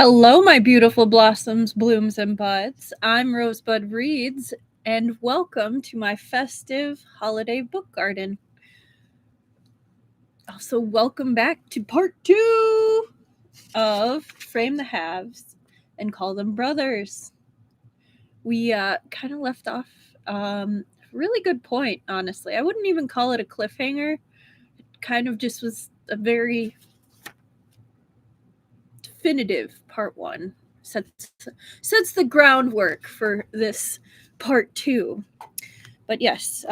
Hello, my beautiful blossoms, blooms, and buds. I'm Rosebud Reads, and welcome to my festive holiday book garden. Also, welcome back to part 2 of Frame the Halves and Call Them Brothers. We kind of left off really good point, honestly. I wouldn't even call it a cliffhanger. It kind of just was a very definitive part 1. Sets the groundwork for this part 2. But yes,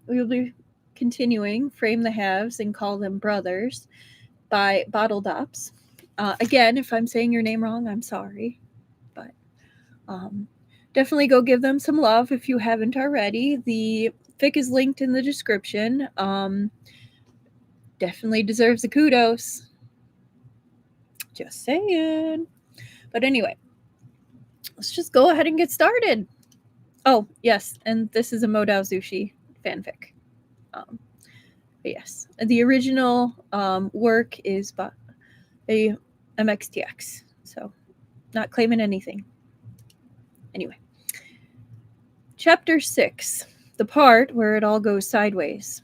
we will be continuing Frame the Halves and Call Them Brothers by Bodldops. Again, if I'm saying your name wrong, I'm sorry. But definitely go give them some love if you haven't already. The fic is linked in the description. Definitely deserves the kudos. Just saying. But anyway, let's just go ahead and get started. Oh, yes, and this is a Modao Zushi fanfic. But yes, the original work is by a MXTX, so not claiming anything. Anyway, Chapter 6, the part where it all goes sideways.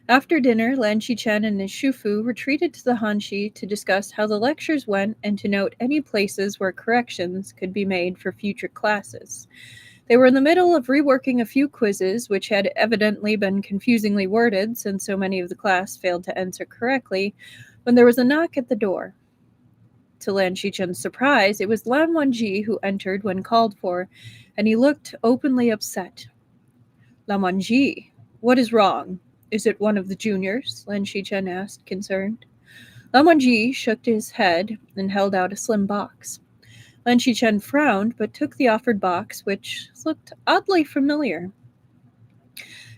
After dinner, Lan Xichen and his Shufu retreated to the Hanshi to discuss how the lectures went and to note any places where corrections could be made for future classes. They were in the middle of reworking a few quizzes, which had evidently been confusingly worded since so many of the class failed to answer correctly, when there was a knock at the door. To Lan Xichen's surprise, it was Lan Wangji who entered when called for, and he looked openly upset. Lan Wangji, what is wrong? Is it one of the juniors? Lan Xichen asked, concerned. Lan Wangji shook his head and held out a slim box. Lan Xichen frowned, but took the offered box, which looked oddly familiar.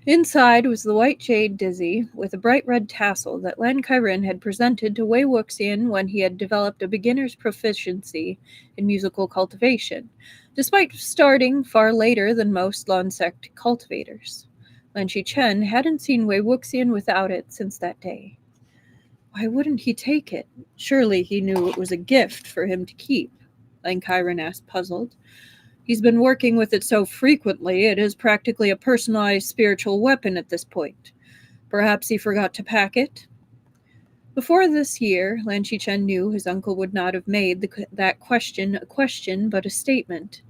Inside was the white jade dizzy, with a bright red tassel that Lan Xichen had presented to Wei Wuxian when he had developed a beginner's proficiency in musical cultivation, despite starting far later than most Lan sect cultivators. Lan Xichen hadn't seen Wei Wuxian without it since that day. Why wouldn't he take it? Surely he knew it was a gift for him to keep. Lan Xichen asked, puzzled. He's been working with it so frequently, it is practically a personalized spiritual weapon at this point. Perhaps he forgot to pack it? Before this year, Lan Xichen knew his uncle would not have made that question a question, but a statement.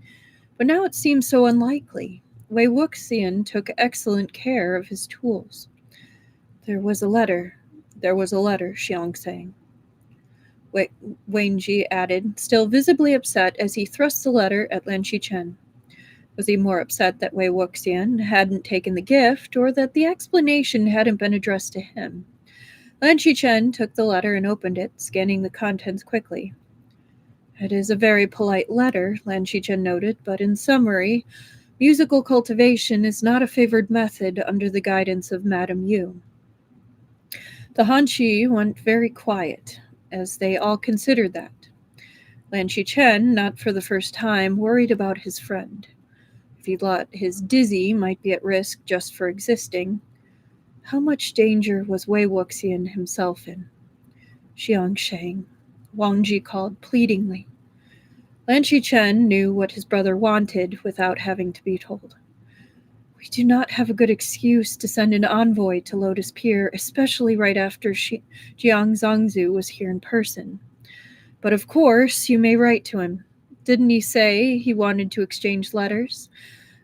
But now it seemed so unlikely. Wei Wuxian took excellent care of his tools. There was a letter, Jiang sang. Wangji added, still visibly upset as he thrust the letter at Lan Xichen. Was he more upset that Wei Wuxian hadn't taken the gift, or that the explanation hadn't been addressed to him? Lan Xichen took the letter and opened it, scanning the contents quickly. It is a very polite letter, Lan Xichen noted, but in summary, musical cultivation is not a favored method under the guidance of Madame Yu. The Hanshi went very quiet, as they all considered that. Lan Xichen, not for the first time, worried about his friend. If he thought his dizzy might be at risk just for existing, how much danger was Wei Wuxian himself in? Jiang Shang, Wangji called pleadingly. Lan Xichen knew what his brother wanted without having to be told. We do not have a good excuse to send an envoy to Lotus Pier, especially right after Jiang Zhangzu was here in person. But of course, you may write to him. Didn't he say he wanted to exchange letters?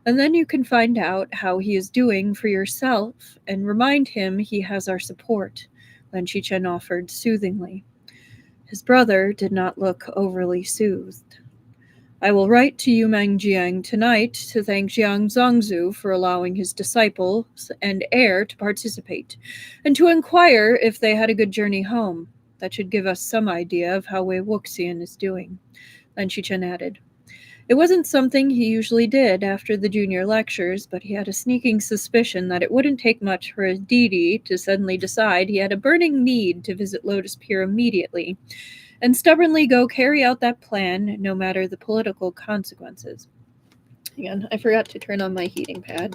And then you can find out how he is doing for yourself and remind him he has our support, Lan Xichen offered soothingly. His brother did not look overly soothed. I will write to Yu Jiang tonight to thank Jiang Zhangzu for allowing his disciples and heir to participate, and to inquire if they had a good journey home. That should give us some idea of how Wei Wuxian is doing, Lan Xichen added. It wasn't something he usually did after the junior lectures, but he had a sneaking suspicion that it wouldn't take much for a Didi to suddenly decide he had a burning need to visit Lotus Pier immediately, and stubbornly go carry out that plan, no matter the political consequences. Hang on, I forgot to turn on my heating pad.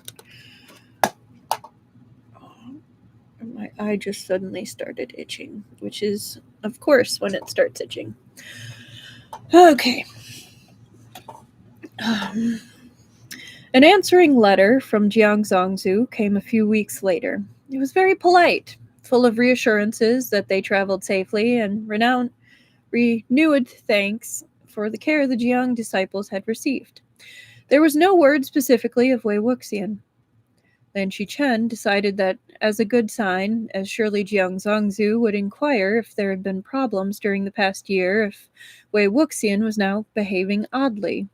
My eye just suddenly started itching, which is, of course, when it starts itching. Okay. An answering letter from Jiang Zongzu came a few weeks later. It was very polite, full of reassurances that they traveled safely and renewed thanks for the care the Jiang disciples had received. There was no word specifically of Wei Wuxian. Lan Xichen decided that, as a good sign, as surely Jiang Zongzu would inquire if there had been problems during the past year, if Wei Wuxian was now behaving oddly.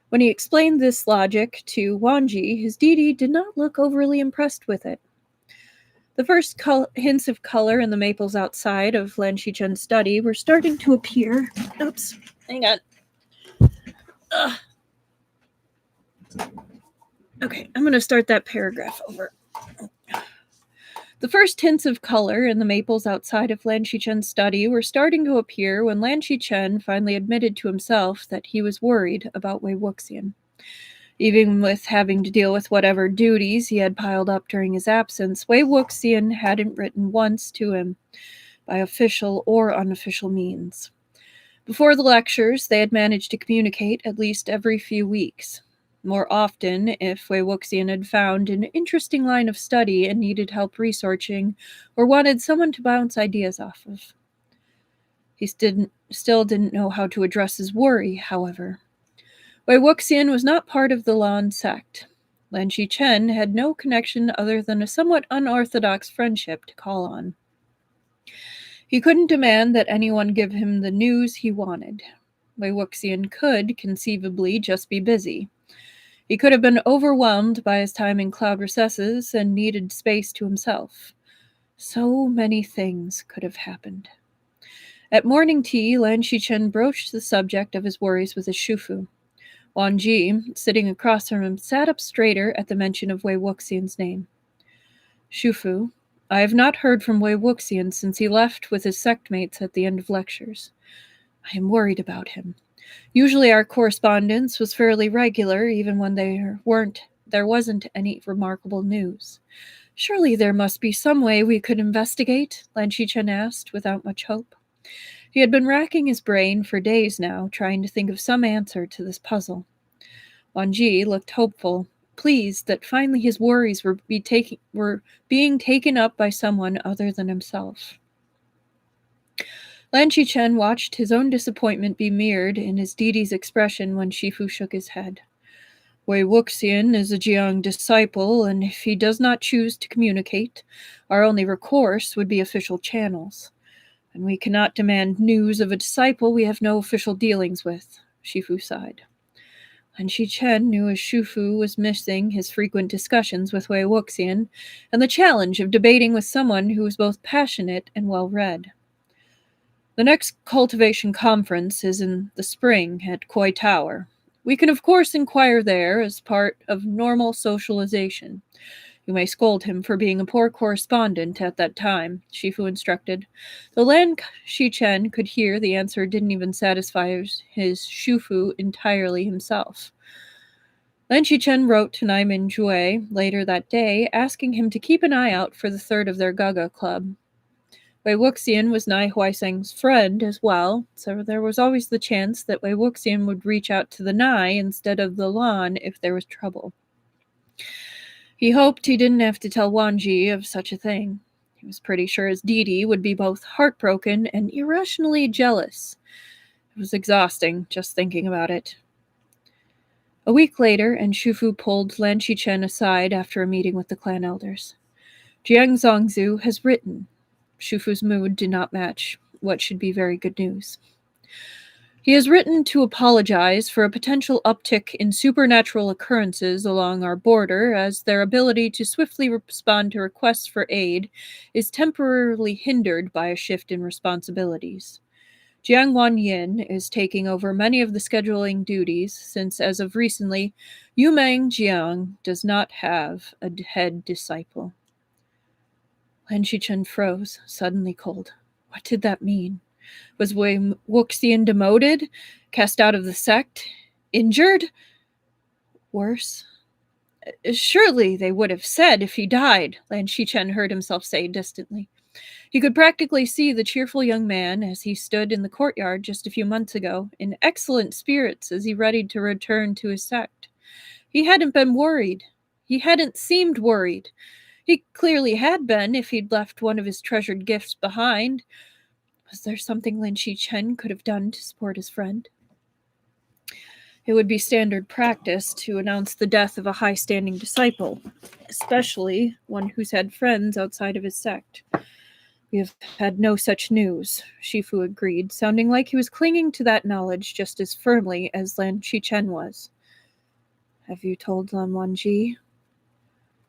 When he explained this logic to Wanji, his deity did not look overly impressed with it. The first hints of color in the maples outside of Lan Xichen's study were starting to appear. Oops, hang on. Ugh. Okay, I'm going to start that paragraph over. The first hints of color in the maples outside of Lan Xichen's study were starting to appear when Lan Xichen finally admitted to himself that he was worried about Wei Wuxian. Even with having to deal with whatever duties he had piled up during his absence, Wei Wuxian hadn't written once to him, by official or unofficial means. Before the lectures, they had managed to communicate at least every few weeks. More often, if Wei Wuxian had found an interesting line of study and needed help researching, or wanted someone to bounce ideas off of. He still didn't know how to address his worry, however. Wei Wuxian was not part of the Lan sect. Lan Xichen had no connection other than a somewhat unorthodox friendship to call on. He couldn't demand that anyone give him the news he wanted. Wei Wuxian could, conceivably, just be busy. He could have been overwhelmed by his time in cloud recesses and needed space to himself. So many things could have happened. At morning tea, Lan Xichen broached the subject of his worries with his shufu. Wanji, sitting across from him, sat up straighter at the mention of Wei Wuxian's name. Shufu, I have not heard from Wei Wuxian since he left with his sectmates at the end of lectures. I am worried about him. Usually our correspondence was fairly regular, even when there wasn't any remarkable news. Surely there must be some way we could investigate, Lan Xichen asked, without much hope. He had been racking his brain for days now, trying to think of some answer to this puzzle. Wanji looked hopeful, pleased that finally his worries were being taken up by someone other than himself. Lan Xichen watched his own disappointment be mirrored in his deity's expression when Shifu shook his head. Wei Wuxian is a Jiang disciple, and if he does not choose to communicate, our only recourse would be official channels. And we cannot demand news of a disciple we have no official dealings with, Shifu sighed. Lan Xichen knew his Shifu was missing his frequent discussions with Wei Wuxian, and the challenge of debating with someone who was both passionate and well-read. The next cultivation conference is in the spring at Koi Tower. We can of course inquire there as part of normal socialization. You may scold him for being a poor correspondent at that time, Shifu instructed. Though Lan Xichen could hear the answer didn't even satisfy his Shifu entirely himself. Lan Xichen wrote to Naimin Jue later that day, asking him to keep an eye out for the third of their Gaga club. Wei Wuxian was Nai Huaiseng's friend as well, so there was always the chance that Wei Wuxian would reach out to the Nai instead of the Lan if there was trouble. He hoped he didn't have to tell Wanji of such a thing. He was pretty sure his deity would be both heartbroken and irrationally jealous. It was exhausting just thinking about it. A week later, and Shufu pulled Lan Xichen aside after a meeting with the clan elders. Jiang Zongzu has written. Shufu's mood did not match what should be very good news. He has written to apologize for a potential uptick in supernatural occurrences along our border, as their ability to swiftly respond to requests for aid is temporarily hindered by a shift in responsibilities. Jiang Wanyin is taking over many of the scheduling duties, since as of recently, Yumeng Jiang does not have a head disciple. Lan Xichen froze, suddenly cold. What did that mean? Was Wei Wuxian demoted? Cast out of the sect? Injured? Worse? Surely they would have said if he died, Lan Xichen heard himself say distantly. He could practically see the cheerful young man as he stood in the courtyard just a few months ago, in excellent spirits as he readied to return to his sect. He hadn't been worried. He hadn't seemed worried. He clearly had been if he'd left one of his treasured gifts behind. Was there something Lan Xichen could have done to support his friend? It would be standard practice to announce the death of a high-standing disciple, especially one who's had friends outside of his sect. We have had no such news, Shifu agreed, sounding like he was clinging to that knowledge just as firmly as Lan Xichen was. Have you told Lan Wangji?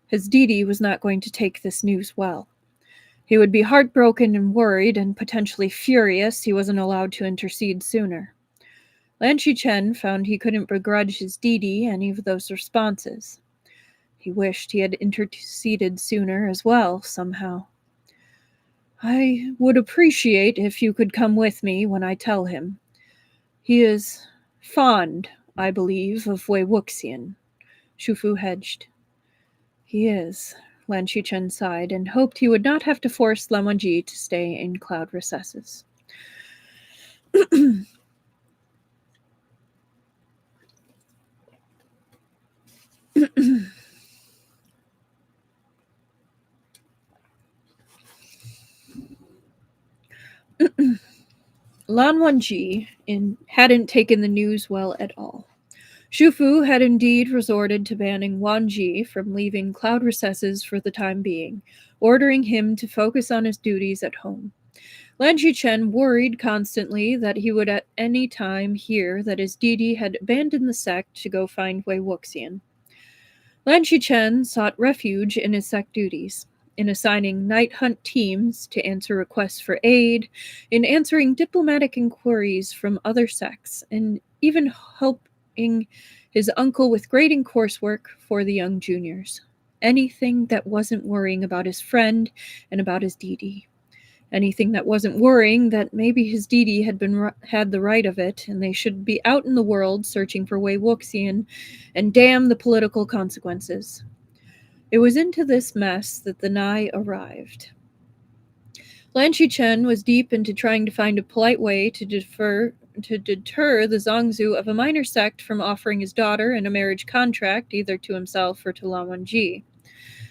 His Didi was not going to take this news well. He would be heartbroken and worried and potentially furious he wasn't allowed to intercede sooner. Lan Xichen found he couldn't begrudge his Didi any of those responses. He wished he had interceded sooner as well, somehow. I would appreciate if you could come with me when I tell him. He is fond, I believe, of Wei Wuxian. Shufu hedged. He is, Lan Xichen sighed, and hoped he would not have to force Lan Wangji to stay in cloud recesses. Lan Wangji hadn't taken the news well at all. Shufu had indeed resorted to banning Wangji from leaving cloud recesses for the time being, ordering him to focus on his duties at home. Lan Xichen worried constantly that he would at any time hear that his Didi had abandoned the sect to go find Wei Wuxian. Lan Xichen sought refuge in his sect duties, in assigning night hunt teams to answer requests for aid, in answering diplomatic inquiries from other sects, and even helping his uncle with grading coursework for the young juniors. Anything that wasn't worrying about his friend and about his Didi. Anything that wasn't worrying that maybe his Didi had the right of it, and they should be out in the world searching for Wei Wuxian, and damn the political consequences. It was into this mess that the Nai arrived. Lan Xichen was deep into trying to find a polite way to deter the Zongzu of a minor sect from offering his daughter in a marriage contract either to himself or to Lan Wangji.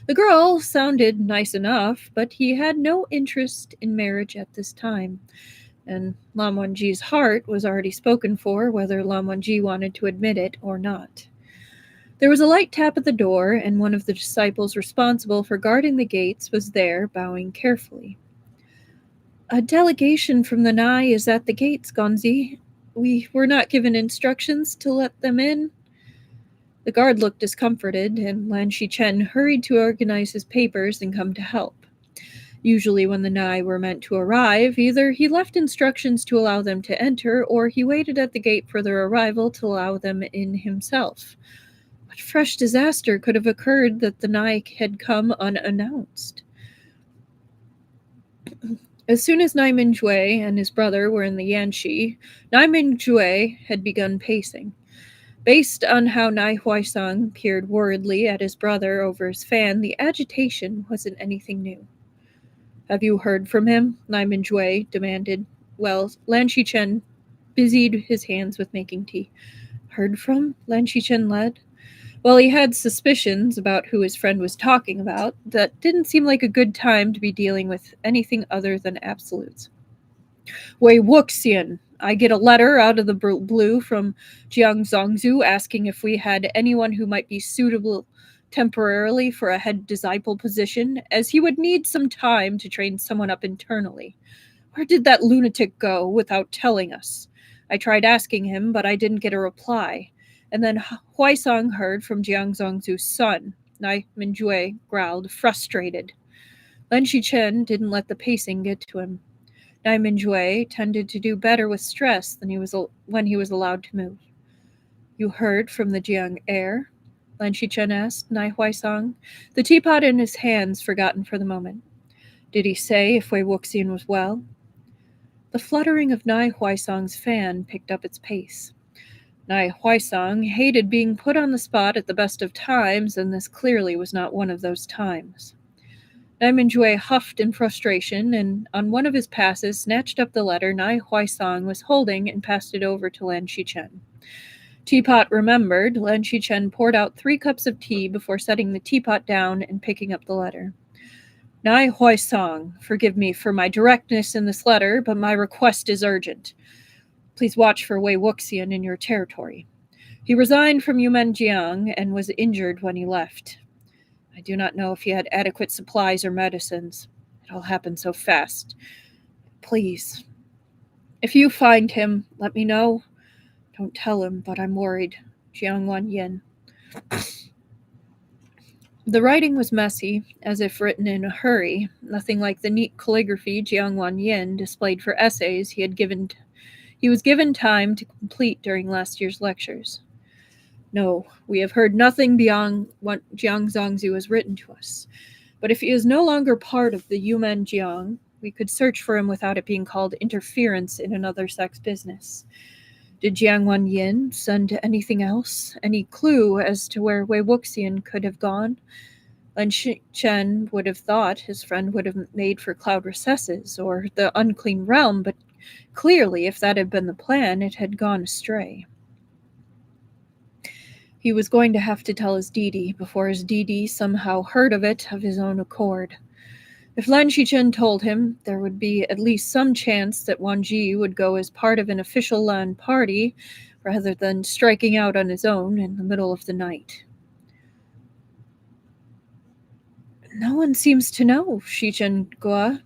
The girl sounded nice enough, but he had no interest in marriage at this time, and Lan Wangji's heart was already spoken for, whether Lan Wangji wanted to admit it or not. There was a light tap at the door, and one of the disciples responsible for guarding the gates was there, bowing carefully. A delegation from the Nai is at the gates, Gonzi. We were not given instructions to let them in. The guard looked discomforted, and Lan Xichen hurried to organize his papers and come to help. Usually when the Nai were meant to arrive, either he left instructions to allow them to enter, or he waited at the gate for their arrival to allow them in himself. What fresh disaster could have occurred that the Nai had come unannounced? As soon as Nai Mingjue and his brother were in the Yanxi, Nai Mingjue had begun pacing. Based on how Nai Huaisang peered worriedly at his brother over his fan, the agitation wasn't anything new. Have you heard from him? Nai Mingjue demanded. Well, Lan Xichen busied his hands with making tea. Heard from? Lan Xichen led. Well, he had suspicions about who his friend was talking about. That didn't seem like a good time to be dealing with anything other than absolutes. Wei Wuxian. I get a letter out of the blue from Jiang Zongzu asking if we had anyone who might be suitable temporarily for a head disciple position, as he would need some time to train someone up internally. Where did that lunatic go without telling us? I tried asking him, but I didn't get a reply. And then Huaisang heard from Jiang Zongzu's son. Nai Mingjue growled, frustrated. Lan Xichen didn't let the pacing get to him. Nai Mingjue tended to do better with stress than when he was allowed to move. You heard from the Jiang heir? Lan Xichen asked Nai Huaisang, the teapot in his hands forgotten for the moment. Did he say if Wei Wuxian was well? The fluttering of Nai Huaisang's fan picked up its pace. Nai Huaisang hated being put on the spot at the best of times, and this clearly was not one of those times. Naiminjue huffed in frustration, and on one of his passes snatched up the letter Nai Huaisang was holding and passed it over to Lan Xichen. Teapot remembered. Lan Xichen poured out 3 cups of tea before setting the teapot down and picking up the letter. Nai Huaisang, forgive me for my directness in this letter, but my request is urgent. Please watch for Wei Wuxian in your territory. He resigned from Yumen Jiang and was injured when he left. I do not know if he had adequate supplies or medicines. It all happened so fast. Please. If you find him, let me know. Don't tell him, but I'm worried. Jiang Wanyin. The writing was messy, as if written in a hurry, nothing like the neat calligraphy Jiang Wanyin displayed for essays he was given time to complete during last year's lectures. No, we have heard nothing beyond what Jiang Zongzi has written to us. But if he is no longer part of the Yumen Jiang, we could search for him without it being called interference in another sect's business. Did Jiang Wanyin send anything else? Any clue as to where Wei Wuxian could have gone? Lan Xichen would have thought his friend would have made for Cloud Recesses or the Unclean Realm, but clearly, if that had been the plan, it had gone astray. He was going to have to tell his Didi before his Didi somehow heard of it of his own accord. If Lan Xichen told him, there would be at least some chance that Wang Ji would go as part of an official Lan party rather than striking out on his own in the middle of the night. No one seems to know, Xichen Gua,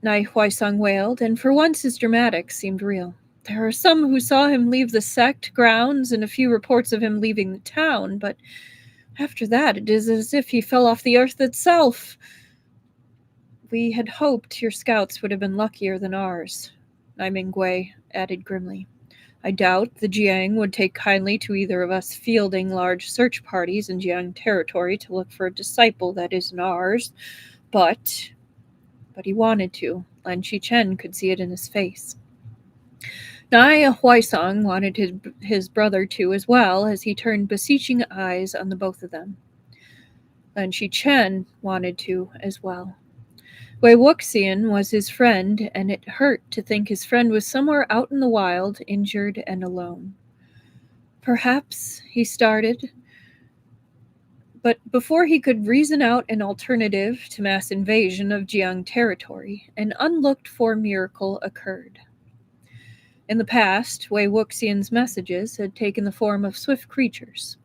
Nai Huaisang wailed, and for once his dramatics seemed real. There are some who saw him leave the sect grounds and a few reports of him leaving the town, but after that it is as if he fell off the earth itself. We had hoped your scouts would have been luckier than ours, Nai Mingwei added grimly. I doubt the Jiang would take kindly to either of us fielding large search parties in Jiang territory to look for a disciple that isn't ours, but he wanted to. Lan Xichen could see it in his face. Nai Huaisang wanted his brother to as well, as he turned beseeching eyes on the both of them. Lan Xichen wanted to as well. Wei Wuxian was his friend, and it hurt to think his friend was somewhere out in the wild, injured and alone. Perhaps, he started, but before he could reason out an alternative to mass invasion of Jiang territory, an unlooked-for miracle occurred. In the past, Wei Wuxian's messages had taken the form of swift creatures.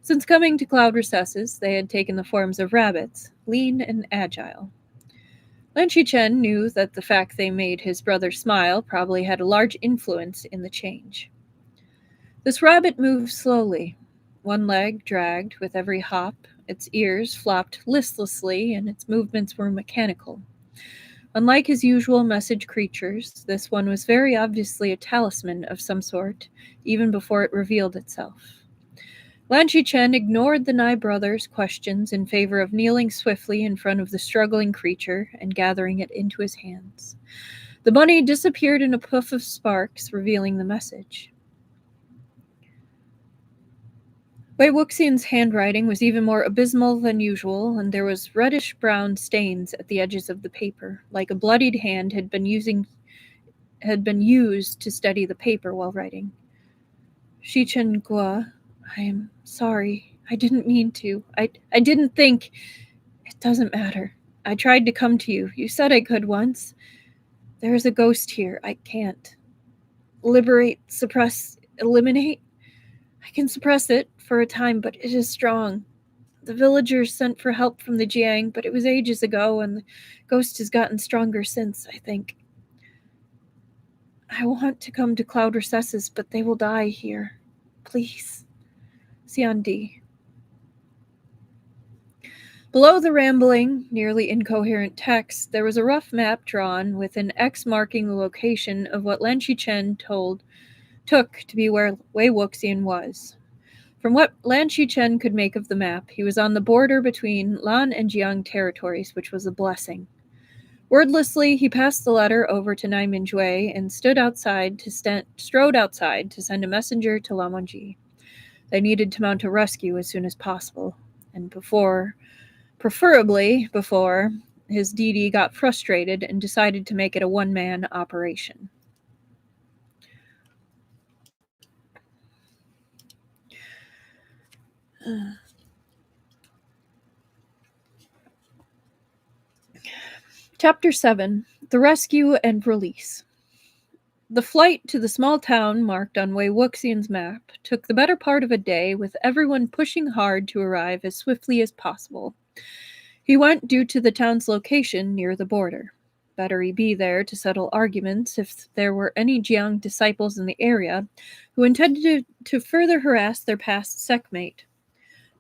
Since coming to Cloud Recesses, they had taken the forms of rabbits, lean and agile. Lan Xichen knew that the fact they made his brother smile probably had a large influence in the change. This rabbit moved slowly. One leg dragged with every hop, its ears flopped listlessly, and its movements were mechanical. Unlike his usual message creatures, this one was very obviously a talisman of some sort, even before it revealed itself. Lan Xichen ignored the Nai brothers' questions in favor of kneeling swiftly in front of the struggling creature and gathering it into his hands. The bunny disappeared in a puff of sparks, revealing the message. Wei Wuxian's handwriting was even more abysmal than usual, and there was reddish-brown stains at the edges of the paper, like a bloodied hand had been used to steady the paper while writing. Xichen Gua, I am sorry. I didn't mean to. I didn't think. It doesn't matter. I tried to come to you. You said I could once. There is a ghost here. I can't. Liberate, suppress, eliminate? I can suppress it for a time, but it is strong. The villagers sent for help from the Jiang, but it was ages ago, and the ghost has gotten stronger since, I think. I want to come to Cloud Recesses, but they will die here. Please. Xiandi. Below the rambling, nearly incoherent text, there was a rough map drawn with an X marking the location of what Lan Xichen took to be where Wei Wuxian was. From what Lan Xichen could make of the map, he was on the border between Lan and Jiang territories, which was a blessing. Wordlessly, he passed the letter over to Nai Minjue and strode outside to send a messenger to Lan Wangji. They needed to mount a rescue as soon as possible, and before preferably before his DD got frustrated and decided to make it a one-man operation. Chapter 7. The Rescue and Release. The flight to the small town marked on Wei Wuxian's map took the better part of a day, with everyone pushing hard to arrive as swiftly as possible. He went due to the town's location near the border. Better he be there to settle arguments if there were any Jiang disciples in the area who intended to further harass their past sektmate.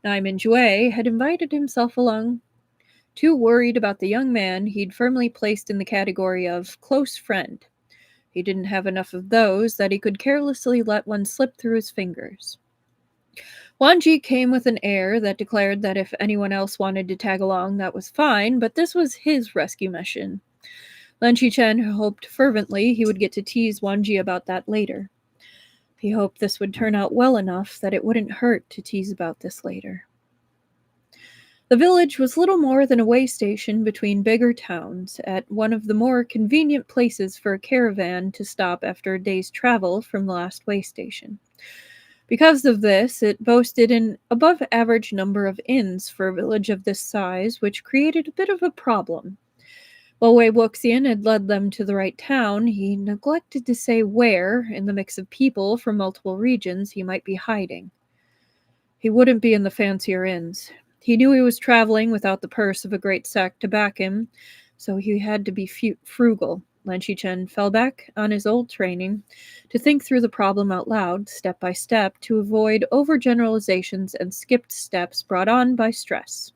Naiman Jue had invited himself along, too worried about the young man he'd firmly placed in the category of close friend. He didn't have enough of those that he could carelessly let one slip through his fingers. Wan Ji came with an air that declared that if anyone else wanted to tag along, that was fine, but this was his rescue mission. Lan Xichen hoped fervently he would get to tease Wan Ji about that later. He hoped this would turn out well enough that it wouldn't hurt to tease about this later. The village was little more than a way station between bigger towns, at one of the more convenient places for a caravan to stop after a day's travel from the last way station. Because of this, it boasted an above-average number of inns for a village of this size, which created a bit of a problem. While Wei Wuxian had led them to the right town, he neglected to say where, in the mix of people from multiple regions, he might be hiding. He wouldn't be in the fancier inns. He knew he was traveling without the purse of a great sect to back him, so he had to be frugal. Lan Xichen fell back on his old training to think through the problem out loud, step by step, to avoid overgeneralizations and skipped steps brought on by stress.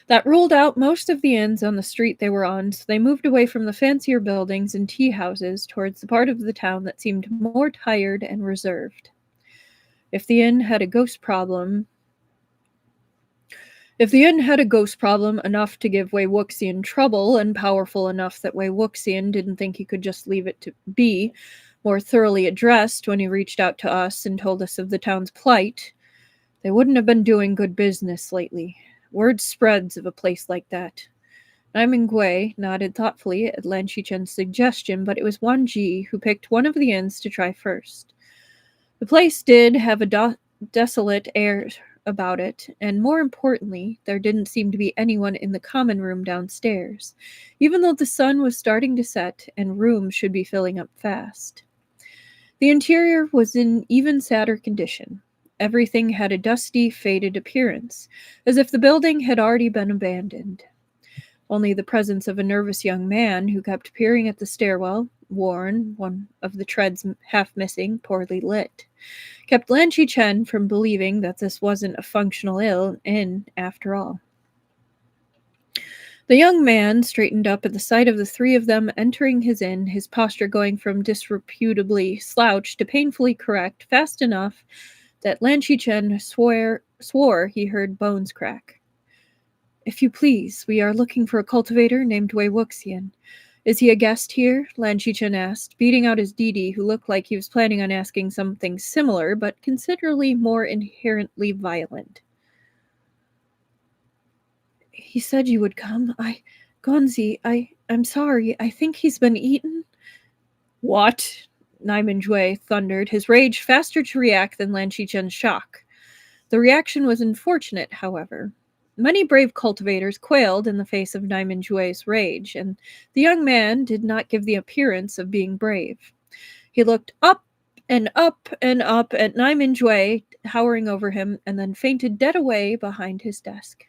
That ruled out most of the inns on the street they were on, so they moved away from the fancier buildings and tea houses towards the part of the town that seemed more tired and reserved. If the inn had a ghost problem enough to give Wei Wuxian trouble, and powerful enough that Wei Wuxian didn't think he could just leave it to be more thoroughly addressed when he reached out to us and told us of the town's plight, they wouldn't have been doing good business lately. Word spreads of a place like that. Naiman Gui nodded thoughtfully at Lan Xichen's suggestion, but it was Wan Ji who picked one of the inns to try first. The place did have a desolate air about it, and more importantly, there didn't seem to be anyone in the common room downstairs, even though the sun was starting to set and rooms should be filling up fast. The interior was in even sadder condition. Everything had a dusty, faded appearance, as if the building had already been abandoned. Only the presence of a nervous young man who kept peering at the stairwell, worn, one of the treads half missing, poorly lit, kept Lan Xichen from believing that this wasn't a functional inn after all. The young man straightened up at the sight of the three of them entering his inn, his posture going from disreputably slouched to painfully correct fast enough that Lan Xichen swore he heard bones crack. "If you please, we are looking for a cultivator named Wei Wuxian. Is he a guest here?" Lan Xichen asked, beating out his DD, who looked like he was planning on asking something similar, but considerably more inherently violent. "He said you would come. Gonzi, I'm sorry. I think he's been eaten." "What?" Naiman Jue thundered, his rage faster to react than Lan Xichen's shock. The reaction was unfortunate, however. Many brave cultivators quailed in the face of Naiman Jue's rage, and the young man did not give the appearance of being brave. He looked up and up and up at Naiman Jue, towering over him, and then fainted dead away behind his desk.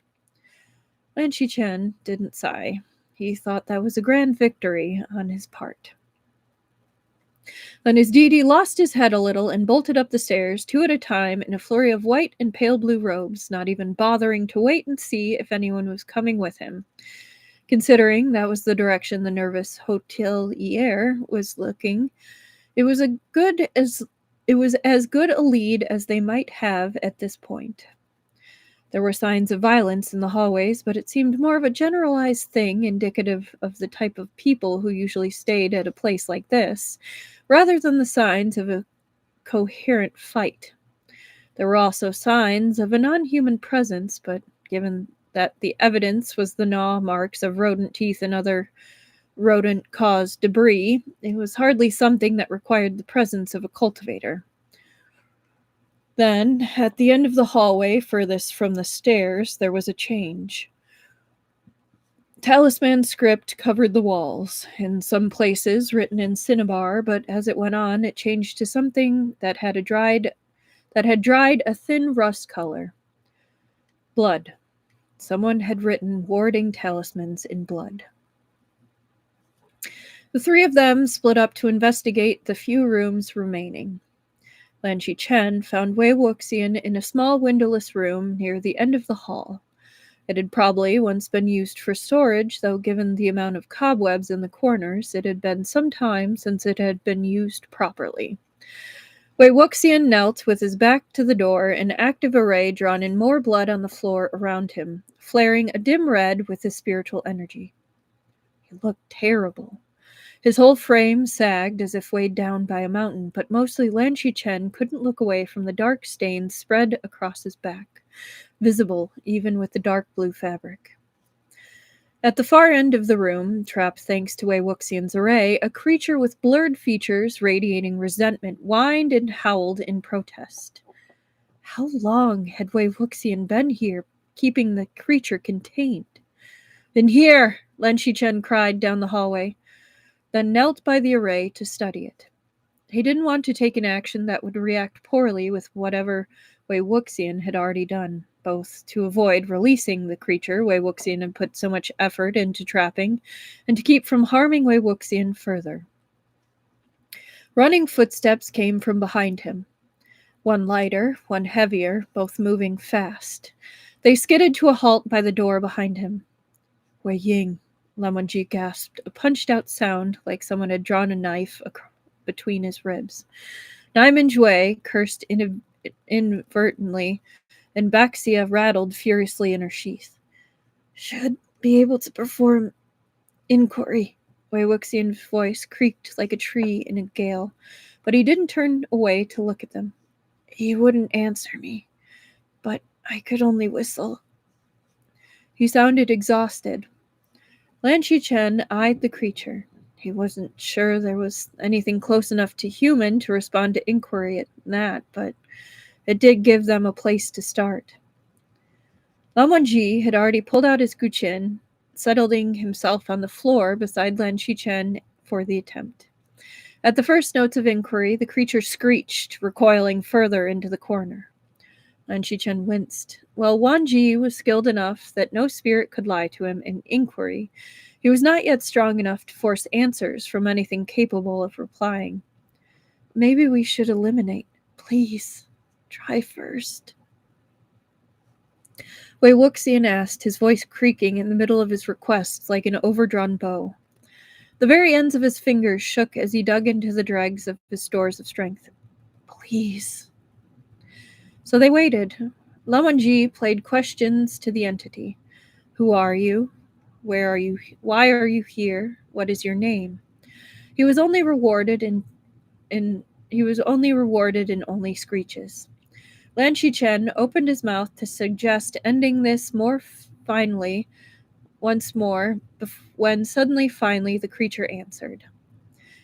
Lan Xichen didn't sigh. He thought that was a grand victory on his part. Then his DD lost his head a little and bolted up the stairs, two at a time, in a flurry of white and pale blue robes, not even bothering to wait and see if anyone was coming with him. Considering that was the direction the nervous hotelier was looking, it was as good a lead as they might have at this point. There were signs of violence in the hallways, but it seemed more of a generalized thing, indicative of the type of people who usually stayed at a place like this, rather than the signs of a coherent fight. There were also signs of a non-human presence, but given that the evidence was the gnaw marks of rodent teeth and other rodent-caused debris, it was hardly something that required the presence of a cultivator. Then, at the end of the hallway furthest from the stairs, there was a change. Talisman script covered the walls, in some places written in cinnabar, but as it went on, it changed to something that had dried a thin rust color. Blood. Someone had written warding talismans in blood. The three of them split up to investigate the few rooms remaining. Lan Xichen found Wei Wuxian in a small windowless room near the end of the hall. It had probably once been used for storage, though given the amount of cobwebs in the corners, it had been some time since it had been used properly. Wei Wuxian knelt with his back to the door, an active array drawn in more blood on the floor around him, flaring a dim red with his spiritual energy. He looked terrible. His whole frame sagged as if weighed down by a mountain, but mostly Lan Xichen couldn't look away from the dark stains spread across his back, visible even with the dark blue fabric. At the far end of the room, trapped thanks to Wei Wuxian's array, a creature with blurred features radiating resentment whined and howled in protest. How long had Wei Wuxian been here, keeping the creature contained? "In here!" Lan Xichen cried down the hallway, then knelt by the array to study it. He didn't want to take an action that would react poorly with whatever Wei Wuxian had already done, both to avoid releasing the creature Wei Wuxian had put so much effort into trapping, and to keep from harming Wei Wuxian further. Running footsteps came from behind him. One lighter, one heavier, both moving fast. They skidded to a halt by the door behind him. "Wei Ying," Lan Wangji gasped, a punched-out sound like someone had drawn a knife between his ribs. Naiman Jue cursed inadvertently, and Baxia rattled furiously in her sheath. "Should be able to perform inquiry." Wei Wuxian's voice creaked like a tree in a gale, but he didn't turn away to look at them. "He wouldn't answer me, but I could only whistle." He sounded exhausted. Lan Xichen eyed the creature. He wasn't sure there was anything close enough to human to respond to inquiry at that, but it did give them a place to start. Lan Wangji had already pulled out his guqin, settling himself on the floor beside Lan Xichen for the attempt. At the first notes of inquiry, the creature screeched, recoiling further into the corner. Lan Xichen winced. While Wangji was skilled enough that no spirit could lie to him in inquiry, he was not yet strong enough to force answers from anything capable of replying. "Maybe we should eliminate. Please, try first." Wei Wuxian asked, his voice creaking in the middle of his requests like an overdrawn bow. The very ends of his fingers shook as he dug into the dregs of his stores of strength. "Please." So they waited. Lan Wangji played questions to the entity. "Who are you? Where are you? Why are you here? What is your name?" He was only rewarded in only screeches. Lan Xichen opened his mouth to suggest ending this more finally once more, when finally the creature answered.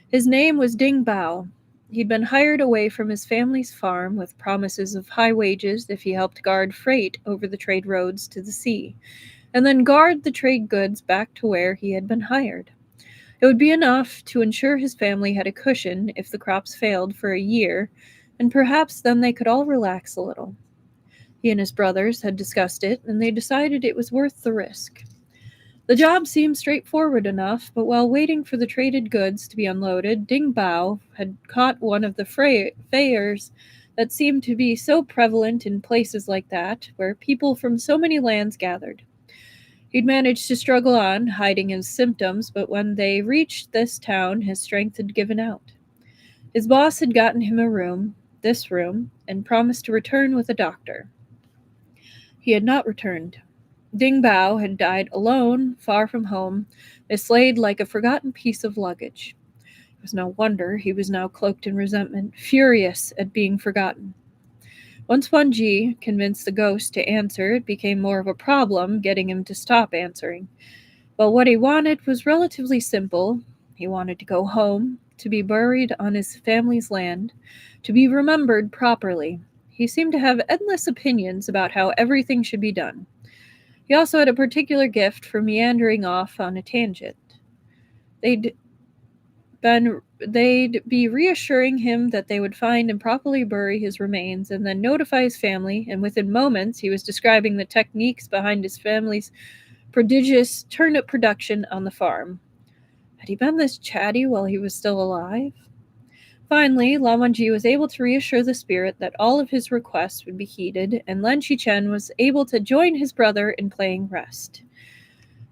His name was Ding Bao. He'd been hired away from his family's farm with promises of high wages if he helped guard freight over the trade roads to the sea, and then guard the trade goods back to where he had been hired. It would be enough to ensure his family had a cushion if the crops failed for a year, and perhaps then they could all relax a little. He and his brothers had discussed it, and they decided it was worth the risk. The job seemed straightforward enough, but while waiting for the traded goods to be unloaded, Ding Bao had caught one of the fairs that seemed to be so prevalent in places like that, where people from so many lands gathered. He'd managed to struggle on, hiding his symptoms, but when they reached this town, his strength had given out. His boss had gotten him a room, this room, and promised to return with a doctor. He had not returned. Ding Bao had died alone, far from home, mislaid like a forgotten piece of luggage. It was no wonder he was now cloaked in resentment, furious at being forgotten. Once Wanji convinced the ghost to answer, it became more of a problem getting him to stop answering. But what he wanted was relatively simple. He wanted to go home, to be buried on his family's land, to be remembered properly. He seemed to have endless opinions about how everything should be done. He also had a particular gift for meandering off on a tangent. They'd they'd be reassuring him that they would find and properly bury his remains and then notify his family, and within moments he was describing the techniques behind his family's prodigious turnip production on the farm. Had he been this chatty while he was still alive? Finally, Lan Wangji was able to reassure the spirit that all of his requests would be heeded, and Lan Xichen was able to join his brother in playing rest.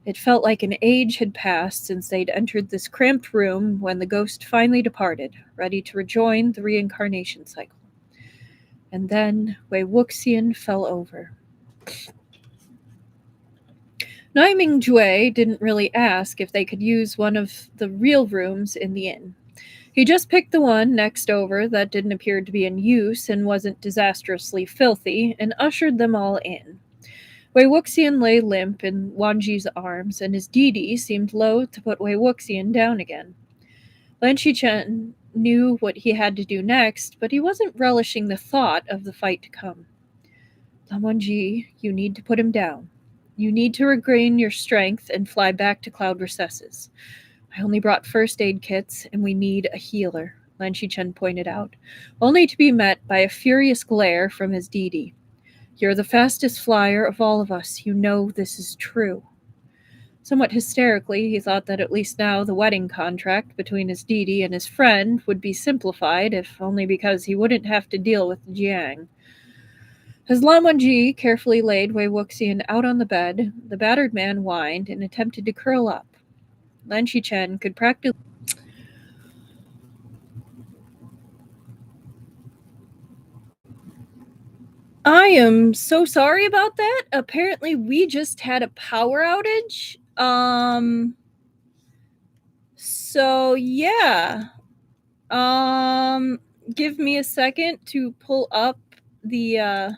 It felt like an age had passed since they'd entered this cramped room when the ghost finally departed, ready to rejoin the reincarnation cycle. And then Wei Wuxian fell over. Naiming Jue didn't really ask if they could use one of the real rooms in the inn. He just picked the one next over that didn't appear to be in use and wasn't disastrously filthy, and ushered them all in. Wei Wuxian lay limp in Wanji's arms, and his Didi seemed loath to put Wei Wuxian down again. Lan Xichen knew what he had to do next, but he wasn't relishing the thought of the fight to come. Lan Wangji, you need to put him down. You need to regain your strength and fly back to Cloud Recesses. I only brought first aid kits, and we need a healer, Lan Xichen pointed out, only to be met by a furious glare from his Didi. You're the fastest flyer of all of us. You know this is true. Somewhat hysterically, he thought that at least now the wedding contract between his Didi and his friend would be simplified, if only because he wouldn't have to deal with Jiang. As Lan Wangji carefully laid Wei Wuxian out on the bed, the battered man whined and attempted to curl up. Lan Xichen could practically... I am so sorry about that. Apparently, we just had a power outage. So yeah. Give me a second to pull up the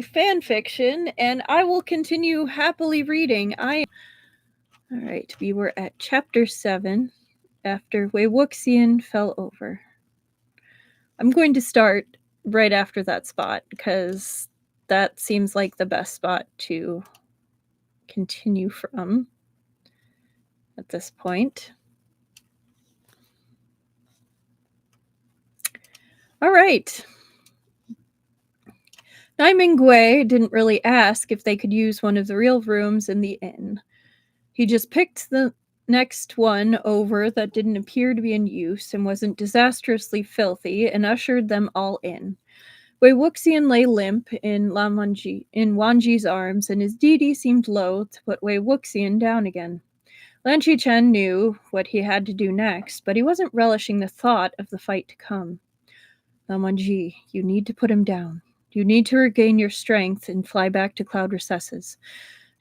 fan fiction, and I will continue happily reading. Alright, we were at chapter 7 after Wei Wuxian fell over. I'm going to start right after that spot because that seems like the best spot to continue from at this point. All right. Naiming Gui didn't really ask if they could use one of the real rooms in the inn. He just picked the next one over that didn't appear to be in use and wasn't disastrously filthy, and ushered them all in. Wei Wuxian lay limp in Wanji's arms, and his Didi seemed loath to put Wei Wuxian down again. Lan Xichen knew what he had to do next, but he wasn't relishing the thought of the fight to come. Lan Wangji, you need to put him down. You need to regain your strength and fly back to Cloud Recesses.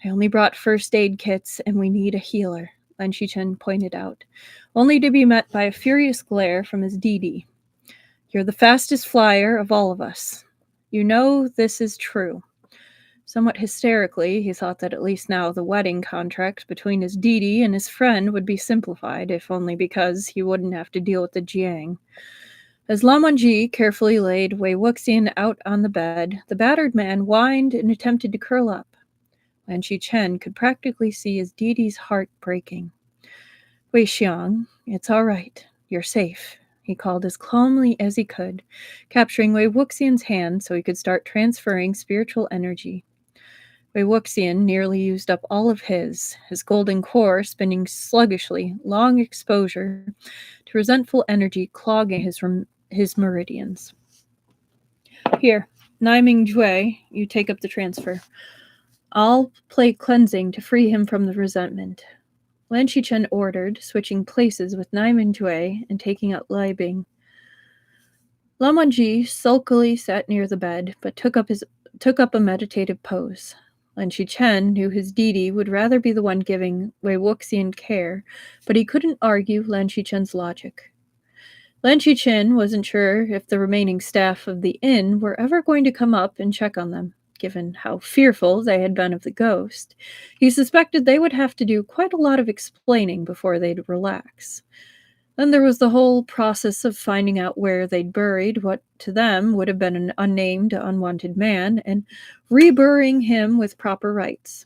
I only brought first aid kits, and we need a healer, Lan Xichen pointed out, only to be met by a furious glare from his Didi. You're the fastest flyer of all of us. You know this is true. Somewhat hysterically, he thought that at least now the wedding contract between his Didi and his friend would be simplified, if only because he wouldn't have to deal with the Jiang. As Lan Wangji carefully laid Wei Wuxian out on the bed, the battered man whined and attempted to curl up. Lan Xichen could practically see his Didi's heart breaking. Wei Xiang, it's all right. You're safe, he called as calmly as he could, capturing Wei Wuxian's hand so he could start transferring spiritual energy. Wei Wuxian nearly used up all of his golden core spinning sluggishly, long exposure to resentful energy clogging his meridians. Here, Naiming Jue, you take up the transfer. I'll play cleansing to free him from the resentment. Lan Xichen ordered, switching places with Naiming Jue and taking out Lai Bing. Lan Wangji sulkily sat near the bed, but took up a meditative pose. Lan Xichen knew his Didi would rather be the one giving Wei Wuxian care, but he couldn't argue Lan Xichen's logic. Lan Xichen wasn't sure if the remaining staff of the inn were ever going to come up and check on them, given how fearful they had been of the ghost. He suspected they would have to do quite a lot of explaining before they'd relax. Then there was the whole process of finding out where they'd buried what to them would have been an unnamed, unwanted man, and reburying him with proper rites.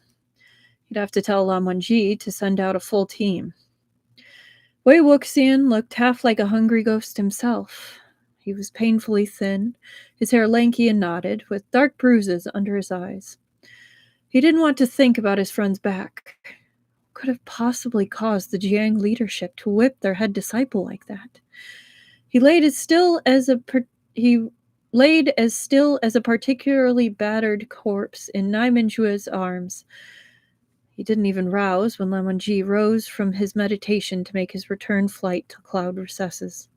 He'd have to tell Lan Wangji to send out a full team. Wei Wuxian looked half like a hungry ghost himself. He was painfully thin, his hair lanky and knotted, with dark bruises under his eyes. He didn't want to think about his friend's back. What could have possibly caused the Jiang leadership to whip their head disciple like that? He laid as still as a particularly battered corpse in Nai Minjue's arms. He didn't even rouse when Lan Wangji rose from his meditation to make his return flight to cloud recesses.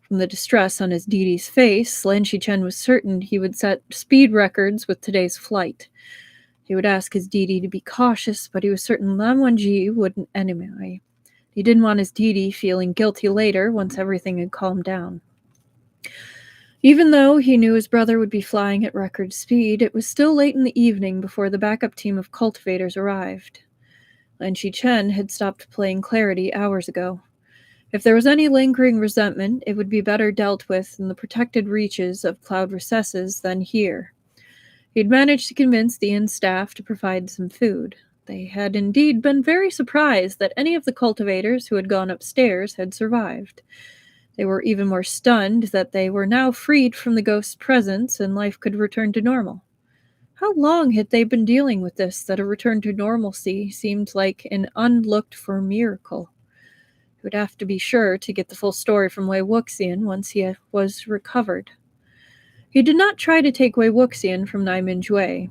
From the distress on his Didi's face, Lan Xichen was certain he would set speed records with today's flight. He would ask his Didi to be cautious, but he was certain Lan Wangji wouldn't anyway. He didn't want his Didi feeling guilty later once everything had calmed down. Even though he knew his brother would be flying at record speed, it was still late in the evening before the backup team of cultivators arrived. Lan Xichen had stopped playing Clarity hours ago. If there was any lingering resentment, it would be better dealt with in the protected reaches of cloud recesses than here. He'd managed to convince the inn staff to provide some food. They had indeed been very surprised that any of the cultivators who had gone upstairs had survived. They were even more stunned that they were now freed from the ghost's presence and life could return to normal. How long had they been dealing with this that a return to normalcy seemed like an unlooked-for miracle? He would have to be sure to get the full story from Wei Wuxian once he was recovered. He did not try to take Wei Wuxian from Nai Minjue.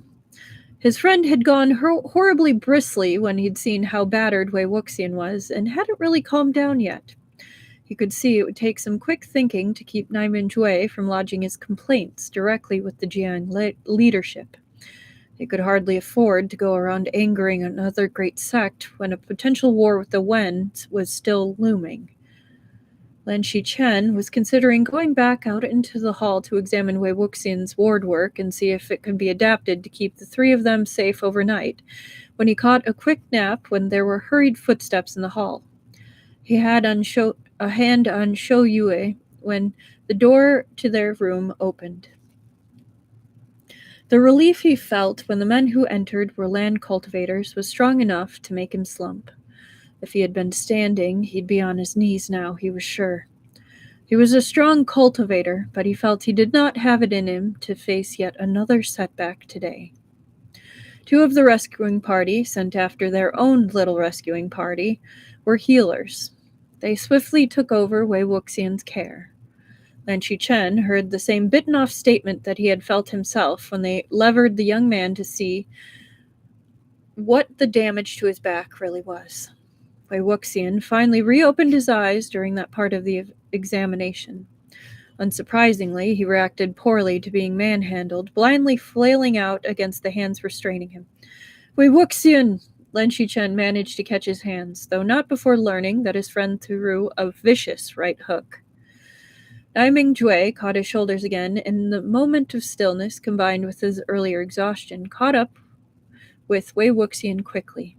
His friend had gone horribly bristly when he'd seen how battered Wei Wuxian was, and hadn't really calmed down yet. He could see it would take some quick thinking to keep Nai Minjue from lodging his complaints directly with the Jiang leadership. They could hardly afford to go around angering another great sect when a potential war with the Wen was still looming. Lan Xichen was considering going back out into the hall to examine Wei Wuxian's ward work and see if it could be adapted to keep the three of them safe overnight, when he caught a quick nap when there were hurried footsteps in the hall. He had a hand on Shou Yue when the door to their room opened. The relief he felt when the men who entered were land cultivators was strong enough to make him slump. If he had been standing, he'd be on his knees now, he was sure. He was a strong cultivator, but he felt he did not have it in him to face yet another setback today. Two of the rescuing party, sent after their own little rescuing party, were healers. They swiftly took over Wei Wuxian's care. Lan Xichen heard the same bitten-off statement that he had felt himself when they levered the young man to see what the damage to his back really was. Wei Wuxian finally reopened his eyes during that part of the examination. Unsurprisingly, he reacted poorly to being manhandled, blindly flailing out against the hands restraining him. Wei Wuxian! Lan Xichen managed to catch his hands, though not before learning that his friend threw a vicious right hook. Nai Mingjue caught his shoulders again, and the moment of stillness, combined with his earlier exhaustion, caught up with Wei Wuxian quickly.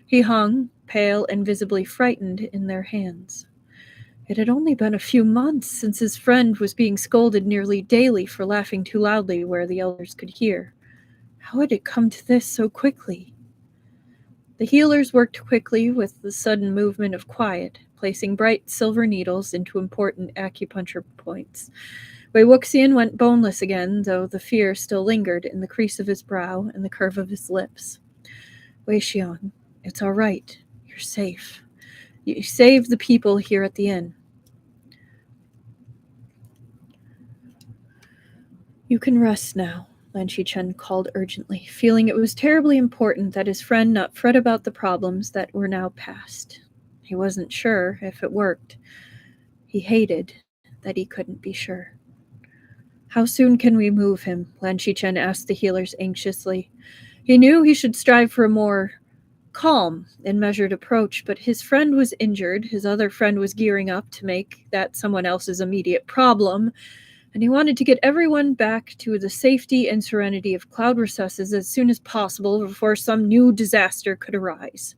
He hung, pale and visibly frightened, in their hands. It had only been a few months since his friend was being scolded nearly daily for laughing too loudly where the elders could hear. How had it come to this so quickly? The healers worked quickly with the sudden movement of quiet, placing bright silver needles into important acupuncture points. Wei Wuxian went boneless again, though the fear still lingered in the crease of his brow and the curve of his lips. Wei Xiang, it's all right. You're safe. You saved the people here at the inn. You can rest now, Lan Xichen called urgently, feeling it was terribly important that his friend not fret about the problems that were now past. He wasn't sure if it worked. He hated that he couldn't be sure. How soon can we move him? Lan Xichen asked the healers anxiously. He knew he should strive for a more calm and measured approach, but his friend was injured, his other friend was gearing up to make that someone else's immediate problem, and he wanted to get everyone back to the safety and serenity of cloud recesses as soon as possible before some new disaster could arise.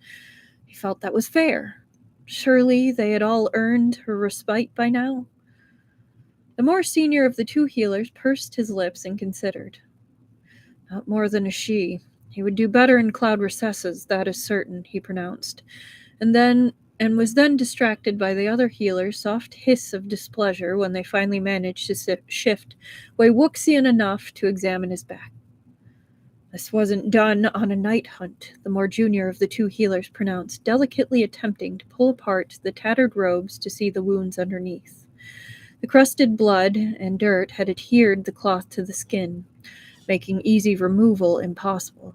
He felt that was fair. Surely they had all earned a respite by now. The more senior of the two healers pursed his lips and considered. Not more than a she. He would do better in cloud recesses, that is certain, he pronounced, and was then distracted by the other healer's soft hiss of displeasure when they finally managed to shift Wei Wuxian enough to examine his back. This wasn't done on a night hunt, the more junior of the two healers pronounced, delicately attempting to pull apart the tattered robes to see the wounds underneath. The crusted blood and dirt had adhered the cloth to the skin, making easy removal impossible.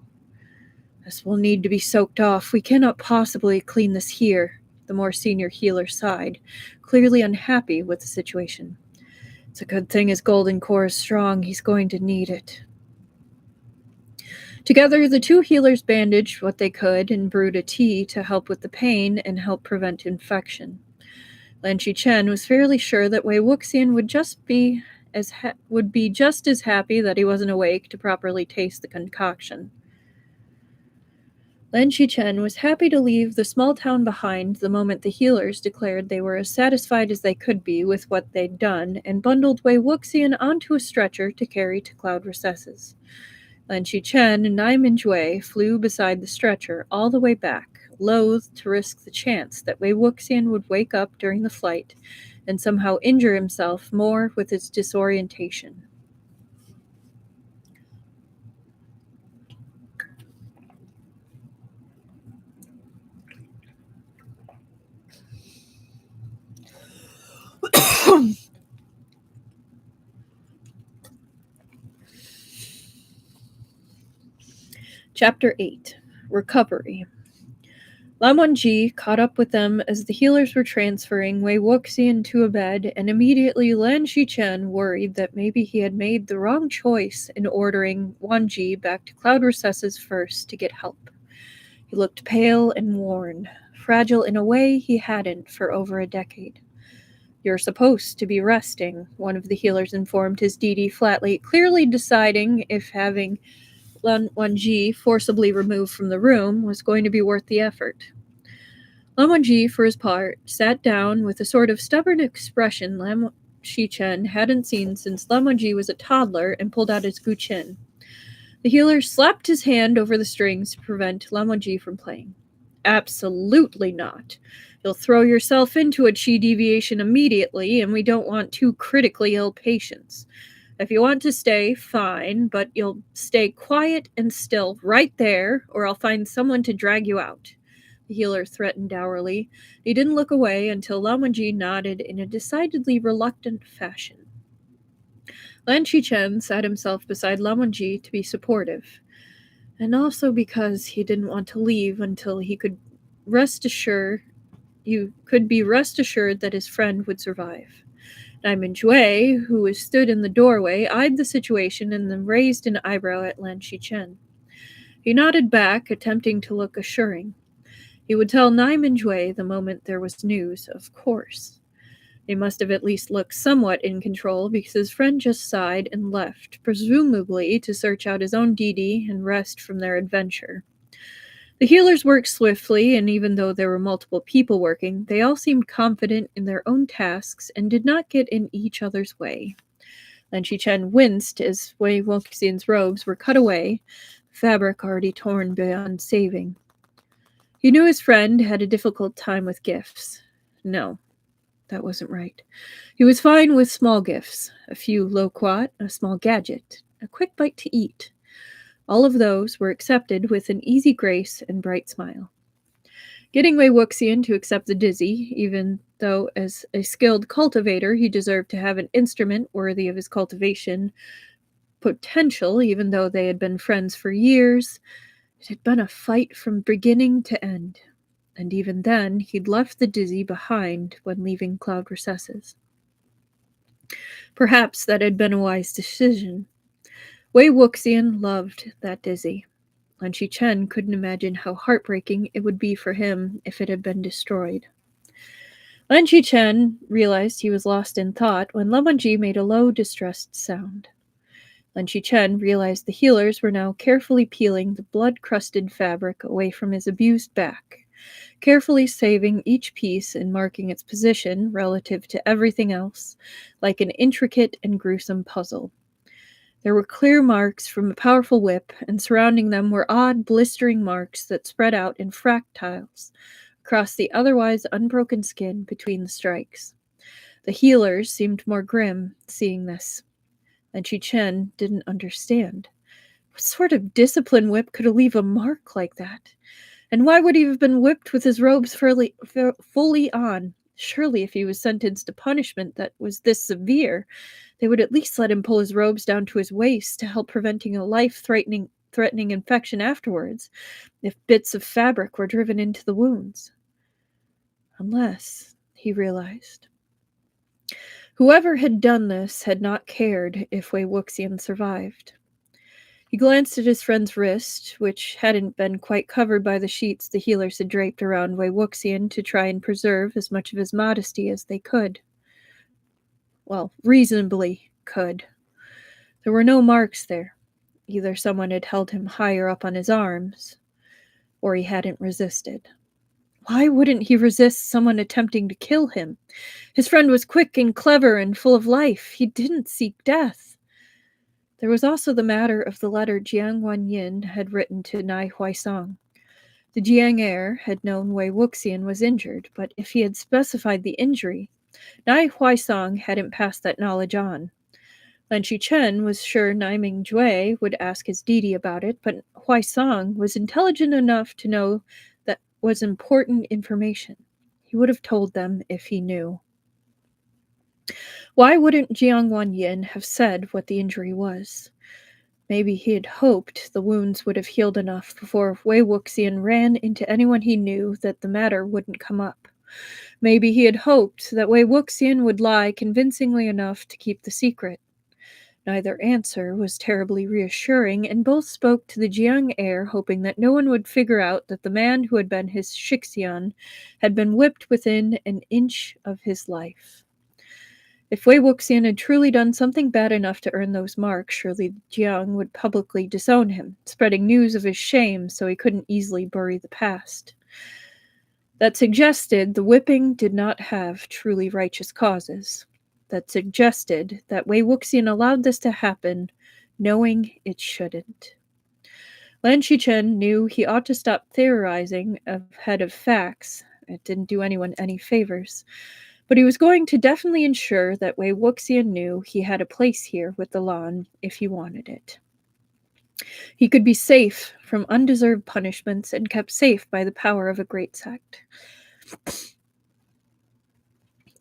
This will need to be soaked off. We cannot possibly clean this here, the more senior healer sighed, clearly unhappy with the situation. It's a good thing his golden core is strong. He's going to need it. Together, the two healers bandaged what they could and brewed a tea to help with the pain and help prevent infection. Lan Xichen was fairly sure that Wei Wuxian would be just as happy that he wasn't awake to properly taste the concoction. Lan Xichen was happy to leave the small town behind the moment the healers declared they were as satisfied as they could be with what they'd done and bundled Wei Wuxian onto a stretcher to carry to cloud recesses. Lan Xichen and Nai Minjue flew beside the stretcher all the way back, loath to risk the chance that Wei Wuxian would wake up during the flight and somehow injure himself more with his disorientation. Chapter 8. Recovery. Lan Wangji caught up with them as the healers were transferring Wei Wuxian to a bed, and immediately Lan Xichen worried that maybe he had made the wrong choice in ordering Wangji back to cloud recesses first to get help. He looked pale and worn, fragile in a way he hadn't for over a decade. You're supposed to be resting, one of the healers informed his DD flatly, clearly deciding if having Lan Wangji forcibly removed from the room was going to be worth the effort. Lan Wangji, for his part, sat down with a sort of stubborn expression Lan Xichen hadn't seen since Lan Wangji was a toddler and pulled out his guqin. The healer slapped his hand over the strings to prevent Lan Wangji from playing. Absolutely not. You'll throw yourself into a chi deviation immediately, and we don't want two critically ill patients. If you want to stay, fine, but you'll stay quiet and still right there, or I'll find someone to drag you out, the healer threatened dourly. He didn't look away until Lan Wangji nodded in a decidedly reluctant fashion. Lan Xichen sat himself beside Lan Wangji to be supportive, and also because he didn't want to leave until he could be rest assured that his friend would survive. Nai Minjue, who stood in the doorway, eyed the situation and then raised an eyebrow at Lan Xichen. He nodded back, attempting to look assuring. He would tell Nai Minjue the moment there was news, of course. He must have at least looked somewhat in control because his friend just sighed and left, presumably to search out his own DD and rest from their adventure. The healers worked swiftly, and even though there were multiple people working, they all seemed confident in their own tasks and did not get in each other's way. Lan Xichen winced as Wei Wuxian's robes were cut away, fabric already torn beyond saving. He knew his friend had a difficult time with gifts. No, that wasn't right. He was fine with small gifts, a few loquat, a small gadget, a quick bite to eat. All of those were accepted with an easy grace and bright smile. Getting Wei Wuxian to accept the dizzy, even though as a skilled cultivator he deserved to have an instrument worthy of his cultivation potential, even though they had been friends for years, it had been a fight from beginning to end. And even then, he'd left the dizzy behind when leaving cloud recesses. Perhaps that had been a wise decision. Wei Wuxian loved that dizzy. Lan Xichen couldn't imagine how heartbreaking it would be for him if it had been destroyed. Lan Xichen realized he was lost in thought when Lan Wangji made a low, distressed sound. Lan Xichen realized the healers were now carefully peeling the blood-crusted fabric away from his abused back, carefully saving each piece and marking its position relative to everything else, like an intricate and gruesome puzzle. There were clear marks from a powerful whip, and surrounding them were odd, blistering marks that spread out in fractals across the otherwise unbroken skin between the strikes. The healers seemed more grim, seeing this. And Xichen didn't understand. What sort of discipline whip could leave a mark like that? And why would he have been whipped with his robes fully on? Surely if he was sentenced to punishment that was this severe, they would at least let him pull his robes down to his waist to help preventing a life-threatening infection afterwards, if bits of fabric were driven into the wounds. Unless, he realized, whoever had done this had not cared if Wei Wuxian survived. He glanced at his friend's wrist, which hadn't been quite covered by the sheets the healers had draped around Wei Wuxian to try and preserve as much of his modesty as they could. Well, reasonably could. There were no marks there. Either someone had held him higher up on his arms, or he hadn't resisted. Why wouldn't he resist someone attempting to kill him? His friend was quick and clever and full of life. He didn't seek death. There was also the matter of the letter Jiang Wanyin had written to Nai Huaisong. The Jiang heir had known Wei Wuxian was injured, but if he had specified the injury, Nai Huaisong hadn't passed that knowledge on. Lan Xichen was sure Nai Mingjue would ask his Didi about it, but Huaisong was intelligent enough to know that was important information. He would have told them if he knew. Why wouldn't Jiang Wanyin have said what the injury was? Maybe he had hoped the wounds would have healed enough before Wei Wuxian ran into anyone he knew that the matter wouldn't come up. Maybe he had hoped that Wei Wuxian would lie convincingly enough to keep the secret. Neither answer was terribly reassuring, and both spoke to the Jiang heir, hoping that no one would figure out that the man who had been his Shixian had been whipped within an inch of his life. If Wei Wuxian had truly done something bad enough to earn those marks, surely Jiang would publicly disown him, spreading news of his shame so he couldn't easily bury the past. That suggested the whipping did not have truly righteous causes. That suggested that Wei Wuxian allowed this to happen, knowing it shouldn't. Lan Xichen knew he ought to stop theorizing ahead of facts. It didn't do anyone any favors. But he was going to definitely ensure that Wei Wuxian knew he had a place here with the Lan if he wanted it. He could be safe from undeserved punishments and kept safe by the power of a great sect.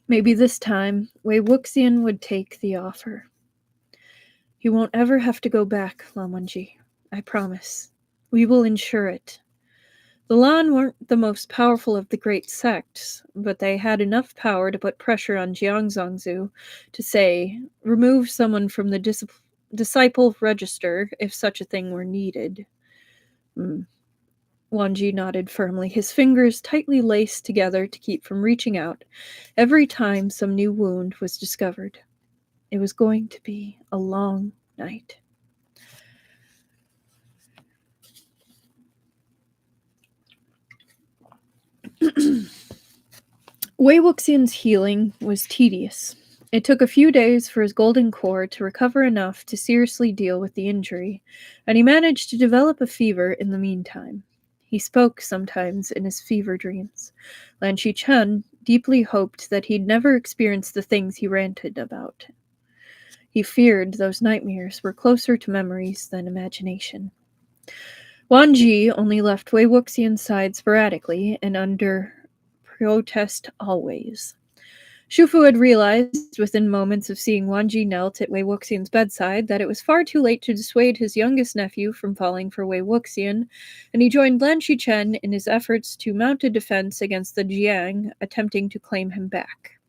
Maybe this time, Wei Wuxian would take the offer. You won't ever have to go back, Lan Wangji. I promise. We will ensure it. The Lan weren't the most powerful of the great sects, but they had enough power to put pressure on Jiang Zongzu to say, remove someone from the disciple register if such a thing were needed. Wanji nodded firmly, his fingers tightly laced together to keep from reaching out every time some new wound was discovered. It was going to be a long night. Wei Wuxian's healing was tedious. It took a few days for his golden core to recover enough to seriously deal with the injury, and he managed to develop a fever in the meantime. He spoke sometimes in his fever dreams. Lan Xichen deeply hoped that he'd never experienced the things he ranted about. He feared those nightmares were closer to memories than imagination. Wanji only left Wei Wuxian's side sporadically and under protest always. Shufu had realized, within moments of seeing Wanji knelt at Wei Wuxian's bedside, that it was far too late to dissuade his youngest nephew from falling for Wei Wuxian, and he joined Lan Xichen in his efforts to mount a defense against the Jiang attempting to claim him back.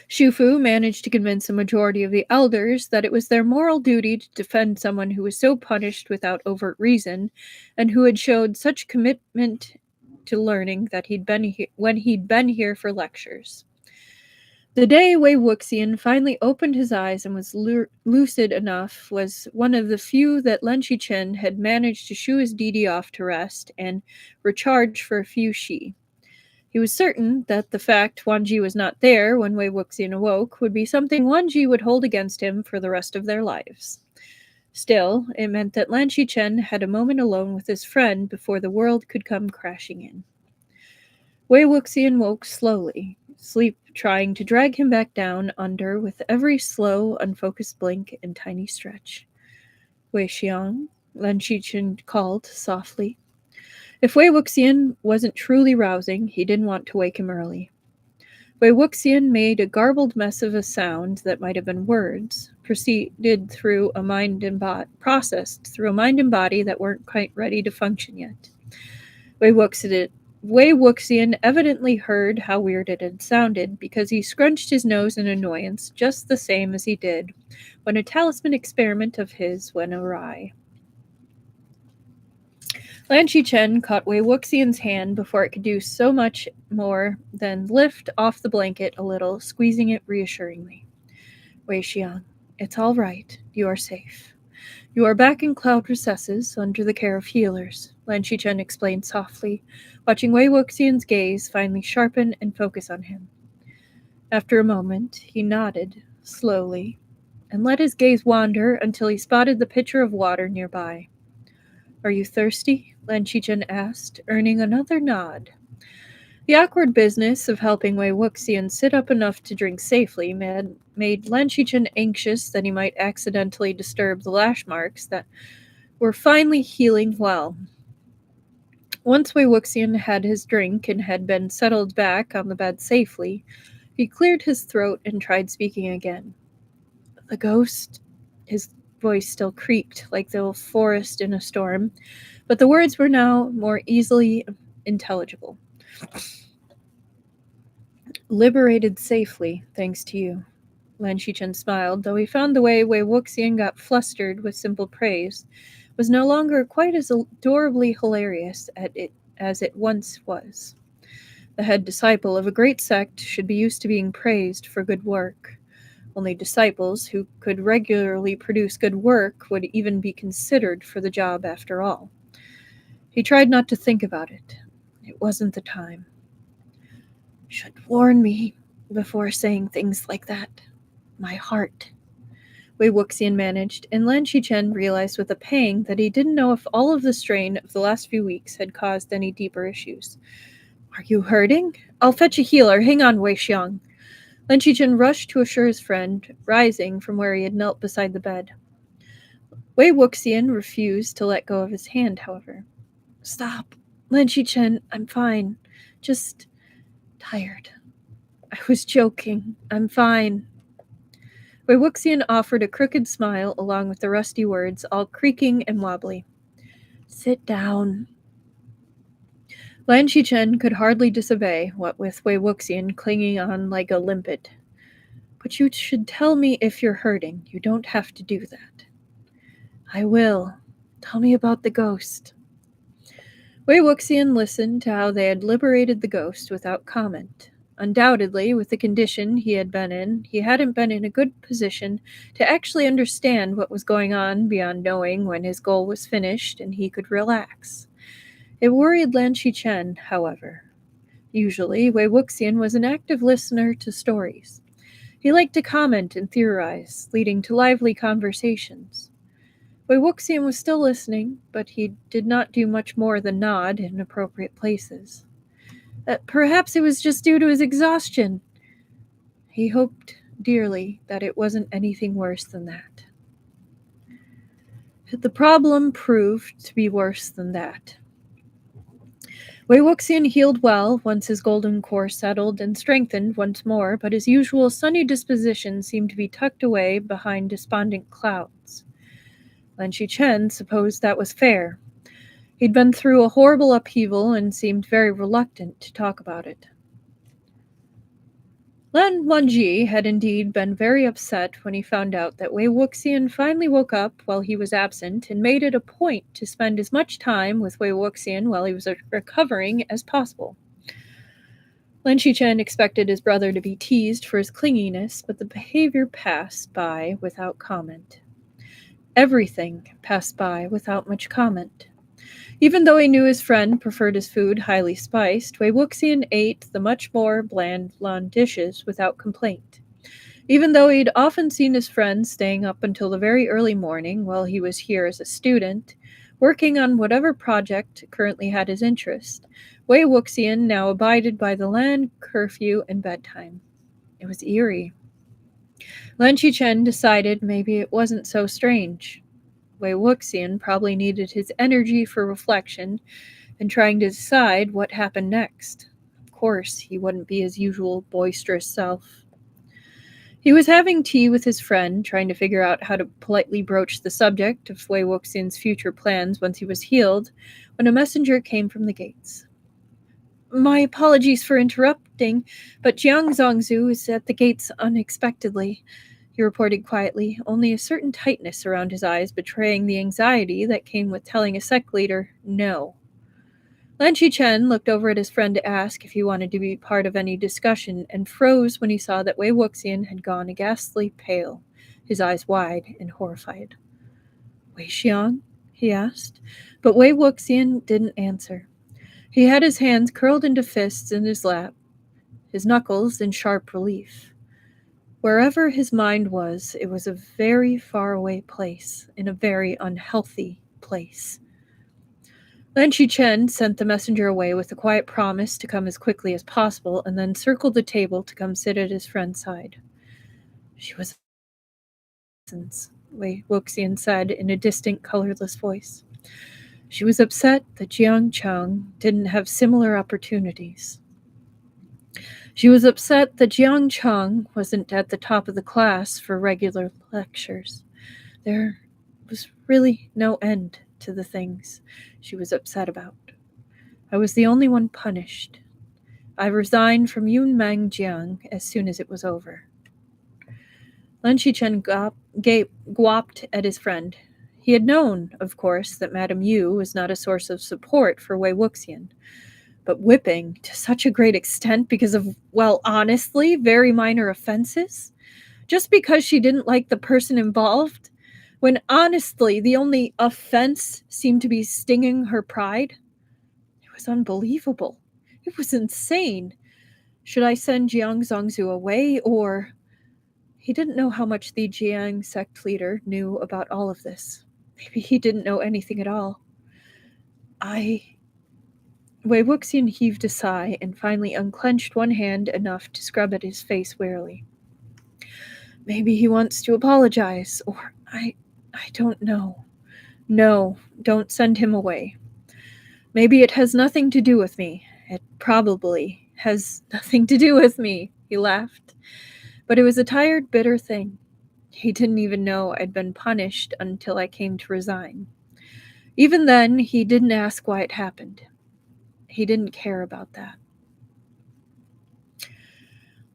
Shufu managed to convince a majority of the elders that it was their moral duty to defend someone who was so punished without overt reason, and who had showed such commitment to learning that when he'd been here for lectures. The day Wei Wuxian finally opened his eyes and was lucid enough was one of the few that Lan Xichen had managed to shoo his Didi off to rest and recharge for a few shi. He was certain that the fact Wanji was not there when Wei Wuxian awoke would be something Wanji would hold against him for the rest of their lives. Still, it meant that Lan Xichen had a moment alone with his friend before the world could come crashing in. Wei Wuxian woke slowly, sleep trying to drag him back down under with every slow, unfocused blink and tiny stretch. Wei Xiang, Lan Xichen called softly. If Wei Wuxian wasn't truly rousing, he didn't want to wake him early. Wei Wuxian made a garbled mess of a sound that might have been words, processed through a mind and body that weren't quite ready to function yet. Wei Wuxian evidently heard how weird it had sounded because he scrunched his nose in annoyance just the same as he did when a talisman experiment of his went awry. Lan Xichen caught Wei Wuxian's hand before it could do so much more than lift off the blanket a little, squeezing it reassuringly. Wei Xiang, it's all right. You are safe. You are back in cloud recesses under the care of healers, Lan Xichen explained softly, watching Wei Wuxian's gaze finally sharpen and focus on him. After a moment, he nodded, slowly, and let his gaze wander until he spotted the pitcher of water nearby. Are you thirsty? Lan Xichen asked, earning another nod. The awkward business of helping Wei Wuxian sit up enough to drink safely made Lan Xichen anxious that he might accidentally disturb the lash marks that were finally healing well. Once Wei Wuxian had his drink and had been settled back on the bed safely, he cleared his throat and tried speaking again. The ghost? His voice still creaked like the forest in a storm, but the words were now more easily intelligible. Liberated safely, thanks to you. Lan Xichen smiled, though he found the way Wei Wuxian got flustered with simple praise was no longer quite as adorably hilarious as it once was. The head disciple of a great sect should be used to being praised for good work. Only disciples who could regularly produce good work would even be considered for the job after all. He tried not to think about it. It wasn't the time. Should warn me before saying things like that. My heart. Wei Wuxian managed, and Lan Xichen realized with a pang that he didn't know if all of the strain of the last few weeks had caused any deeper issues. Are you hurting? I'll fetch a healer. Hang on, Wei Xiang. Lan Xichen rushed to assure his friend, rising from where he had knelt beside the bed. Wei Wuxian refused to let go of his hand, however. Stop. Lan Xichen, I'm fine. Just tired. I was joking. I'm fine. Wei Wuxian offered a crooked smile along with the rusty words, all creaking and wobbly. Sit down. Lan Xichen could hardly disobey, what with Wei Wuxian clinging on like a limpet. But you should tell me if you're hurting. You don't have to do that. I will. Tell me about the ghost. Wei Wuxian listened to how they had liberated the ghost without comment. Undoubtedly, with the condition he had been in, he hadn't been in a good position to actually understand what was going on beyond knowing when his goal was finished and he could relax. It worried Lan Xichen, however. Usually, Wei Wuxian was an active listener to stories. He liked to comment and theorize, leading to lively conversations. Wei Wuxian was still listening, but he did not do much more than nod in appropriate places. Perhaps it was just due to his exhaustion. He hoped dearly that it wasn't anything worse than that. The problem proved to be worse than that. Wei Wuxian healed well once his golden core settled and strengthened once more, but his usual sunny disposition seemed to be tucked away behind despondent clouds. Lan Xichen supposed that was fair. He'd been through a horrible upheaval and seemed very reluctant to talk about it. Lan Wangji had indeed been very upset when he found out that Wei Wuxian finally woke up while he was absent and made it a point to spend as much time with Wei Wuxian while he was recovering as possible. Lan Xichen expected his brother to be teased for his clinginess, but the behavior passed by without comment. Everything passed by without much comment. Even though he knew his friend preferred his food highly spiced, Wei Wuxian ate the much more bland Lan dishes without complaint. Even though he'd often seen his friend staying up until the very early morning while he was here as a student, working on whatever project currently had his interest, Wei Wuxian now abided by the Lan curfew and bedtime. It was eerie. Lan Xichen decided maybe it wasn't so strange. Wei Wuxian probably needed his energy for reflection and trying to decide what happened next. Of course, he wouldn't be his usual boisterous self. He was having tea with his friend, trying to figure out how to politely broach the subject of Wei Wuxian's future plans once he was healed, when a messenger came from the gates. My apologies for interrupting, but Jiang Zongzu is at the gates unexpectedly, he reported quietly, only a certain tightness around his eyes betraying the anxiety that came with telling a sect leader no. Lan Xichen looked over at his friend to ask if he wanted to be part of any discussion and froze when he saw that Wei Wuxian had gone a ghastly pale, his eyes wide and horrified. Wei Xiang? He asked, but Wei Wuxian didn't answer. He had his hands curled into fists in his lap, his knuckles in sharp relief. Wherever his mind was, it was a very far away place, in a very unhealthy place. Lan Xichen sent the messenger away with a quiet promise to come as quickly as possible, and then circled the table to come sit at his friend's side. She was Wei Wuxian said in a distant, colorless voice. She was upset that Jiang Chang didn't have similar opportunities. She was upset that Jiang Chang wasn't at the top of the class for regular lectures. There was really no end to the things she was upset about. I was the only one punished. I resigned from Yunmeng Jiang as soon as it was over. Lan Xichen gawped at his friend. He had known, of course, that Madame Yu was not a source of support for Wei Wuxian. But whipping to such a great extent because of, well, honestly, very minor offenses? Just because she didn't like the person involved? When honestly, the only offense seemed to be stinging her pride? It was unbelievable. It was insane. Should I send Jiang Zongzu away, or... He didn't know how much the Jiang sect leader knew about all of this. Maybe he didn't know anything at all. Wei Wuxian heaved a sigh and finally unclenched one hand enough to scrub at his face wearily. Maybe he wants to apologize, or I don't know. No, don't send him away. Maybe it has nothing to do with me. It probably has nothing to do with me, he laughed. But it was a tired, bitter thing. He didn't even know I'd been punished until I came to resign. Even then, he didn't ask why it happened. He didn't care about that.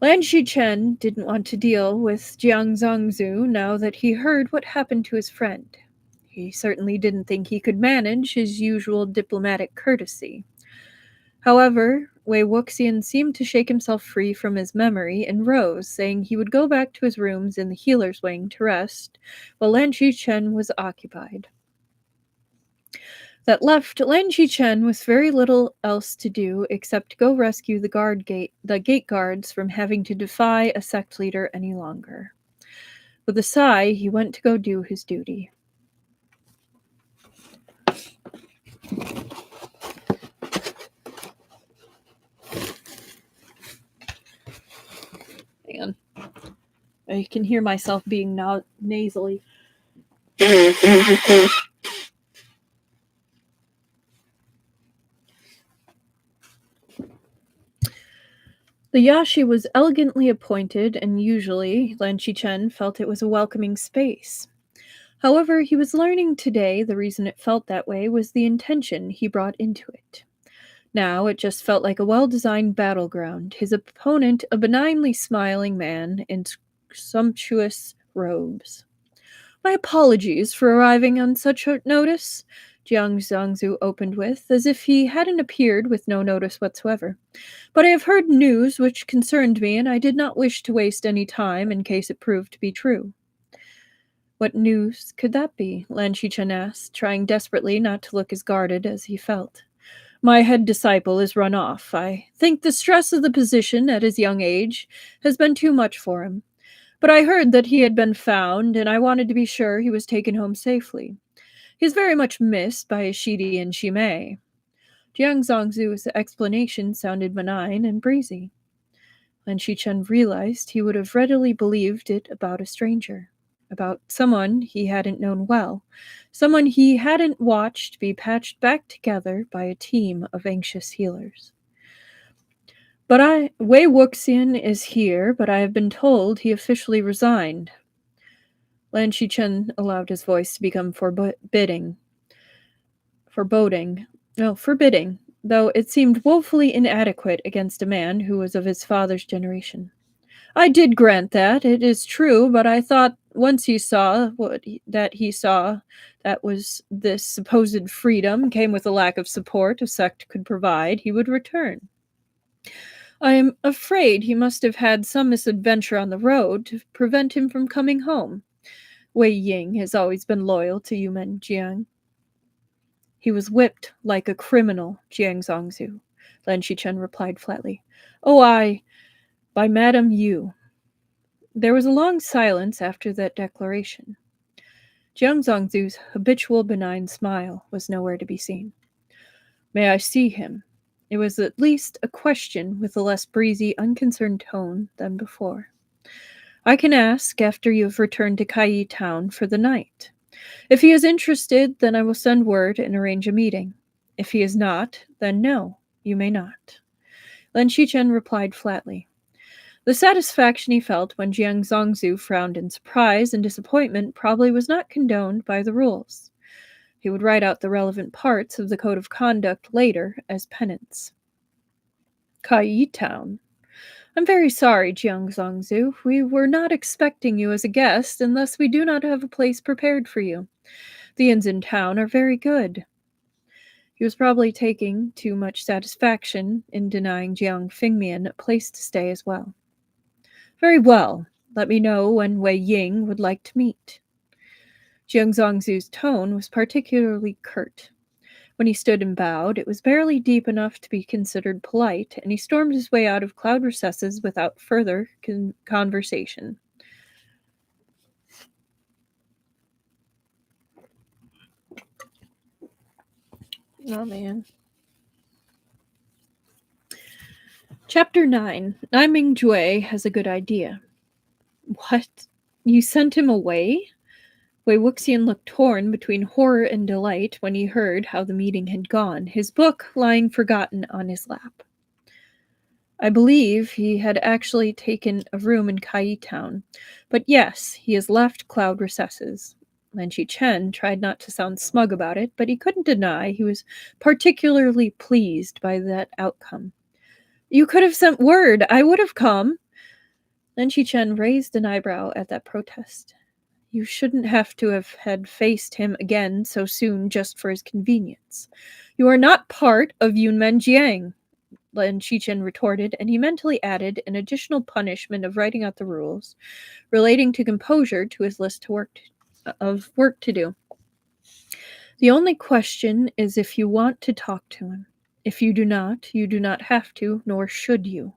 Lan Xichen didn't want to deal with Jiang Zongzu now that he heard what happened to his friend. He certainly didn't think he could manage his usual diplomatic courtesy. However, Wei Wuxian seemed to shake himself free from his memory and rose, saying he would go back to his rooms in the healer's wing to rest, while Lan Xichen was occupied. That left Lan Xichen with very little else to do except go rescue the gate guards from having to defy a sect leader any longer. With a sigh, he went to go do his duty. Hang on. I can hear myself being nasally. The Yashi was elegantly appointed, and usually Lan Xichen felt it was a welcoming space. However, he was learning today the reason it felt that way was the intention he brought into it. Now it just felt like a well-designed battleground, his opponent a benignly smiling man in sumptuous robes. My apologies for arriving on such short notice, Jiang Zhangzu opened with, as if he hadn't appeared with no notice whatsoever. But I have heard news which concerned me, and I did not wish to waste any time in case it proved to be true. What news could that be? Lan Xichen asked, trying desperately not to look as guarded as he felt. My head disciple is run off. I think the stress of the position at his young age has been too much for him. But I heard that he had been found, and I wanted to be sure he was taken home safely. He is very much missed by his Shidi and Shimei. Jiang Zongzu's explanation sounded benign and breezy. Lan Xichen realized he would have readily believed it about a stranger, about someone he hadn't known well, someone he hadn't watched be patched back together by a team of anxious healers. Wei Wuxian is here, but I have been told he officially resigned. Lan Xichen allowed his voice to become forbidding, though it seemed woefully inadequate against a man who was of his father's generation. I did grant that, it is true, but I thought once he saw that was this supposed freedom came with a lack of support a sect could provide, he would return. I am afraid he must have had some misadventure on the road to prevent him from coming home. Wei Ying has always been loyal to Yumen Jiang. He was whipped like a criminal, Jiang Zongzu, Lan Xichen replied flatly. By Madame Yu. There was a long silence after that declaration. Jiang Zongzu's habitual benign smile was nowhere to be seen. May I see him? It was at least a question with a less breezy, unconcerned tone than before. I can ask after you have returned to Kai Town for the night. If he is interested, then I will send word and arrange a meeting. If he is not, then no, you may not. Lan Xichen replied flatly. The satisfaction he felt when Jiang Zongzu frowned in surprise and disappointment probably was not condoned by the rules. He would write out the relevant parts of the code of conduct later as penance. Kai Town. I'm very sorry, Jiang Zongzu. We were not expecting you as a guest, and thus we do not have a place prepared for you. The inns in town are very good. He was probably taking too much satisfaction in denying Jiang Fingmian a place to stay as well. Very well. Let me know when Wei Ying would like to meet. Jiang Zongzu's tone was particularly curt. When he stood and bowed, it was barely deep enough to be considered polite, and he stormed his way out of cloud recesses without further conversation. Oh, man. Chapter 9. Naiming Jue has a good idea. What? You sent him away? Wei Wuxian looked torn between horror and delight when he heard how the meeting had gone, his book lying forgotten on his lap. I believe he had actually taken a room in Kai Town, but yes, he has left Cloud Recesses. Lan Xichen tried not to sound smug about it, but he couldn't deny he was particularly pleased by that outcome. You could have sent word. I would have come. Lan Xichen raised an eyebrow at that protest. You shouldn't have to have had faced him again so soon just for his convenience. You are not part of Yunmen Jiang, Lan Xichen retorted, and he mentally added an additional punishment of writing out the rules relating to composure to his list of work to do. The only question is if you want to talk to him. If you do not have to, nor should you.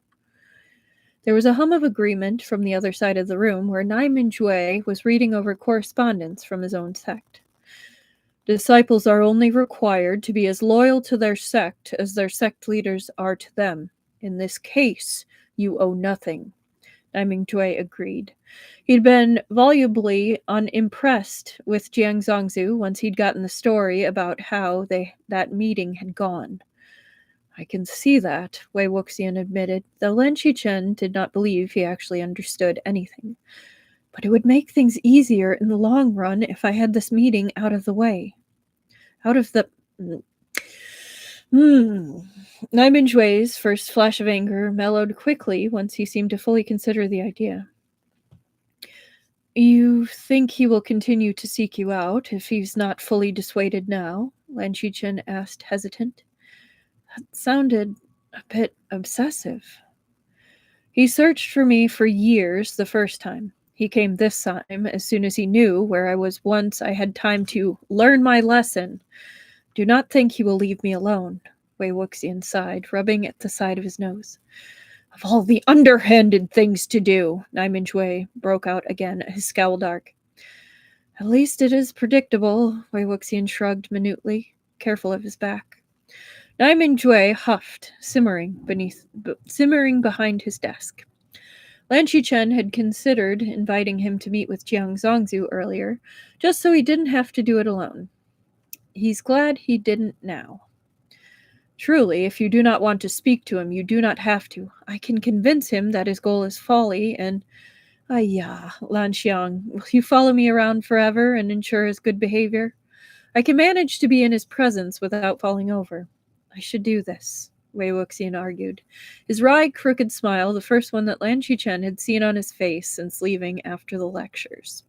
There was a hum of agreement from the other side of the room where Naiming Jue was reading over correspondence from his own sect. Disciples are only required to be as loyal to their sect as their sect leaders are to them. In this case, you owe nothing. Naiming Jue agreed. He'd been volubly unimpressed with Jiang Zongzu once he'd gotten the story about how that meeting had gone. I can see that, Wei Wuxian admitted, though Lan Xichen did not believe he actually understood anything. But it would make things easier in the long run if I had this meeting out of the way. Naiman Jui's first flash of anger mellowed quickly once he seemed to fully consider the idea. You think he will continue to seek you out if he's not fully dissuaded now? Lan Xichen asked, hesitant. That sounded a bit obsessive. He searched for me for years the first time. He came this time as soon as he knew where I was once I had time to learn my lesson. Do not think he will leave me alone, Wei Wuxian sighed, rubbing at the side of his nose. Of all the underhanded things to do, Naiman Jue broke out again, his scowl dark. At least it is predictable, Wei Wuxian shrugged minutely, careful of his back. Naiman Jue huffed, simmering behind his desk. Lan Xichen had considered inviting him to meet with Jiang Zongzu earlier, just so he didn't have to do it alone. He's glad he didn't now. Truly, if you do not want to speak to him, you do not have to. I can convince him that his goal is folly, and... Lan Xiang, will you follow me around forever and ensure his good behavior? I can manage to be in his presence without falling over. I should do this, Wei Wuxian argued. His wry, crooked smile, the first one that Lan Xichen had seen on his face since leaving after the lectures.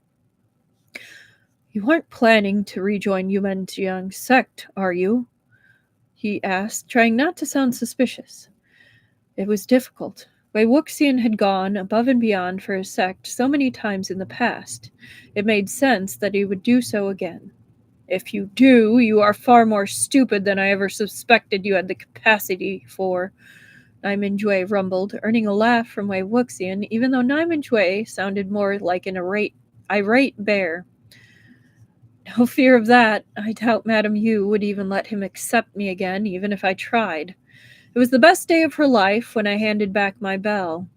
You aren't planning to rejoin Yumen Jiang's sect, are you? He asked, trying not to sound suspicious. It was difficult. Wei Wuxian had gone above and beyond for his sect so many times in the past. It made sense that he would do so again. If you do, you are far more stupid than I ever suspected you had the capacity for, Naiman Jue rumbled, earning a laugh from Wei Wuxian, even though Naiman Jue sounded more like an irate bear. No fear of that. I doubt Madame Yu would even let him accept me again, even if I tried. It was the best day of her life when I handed back my bell.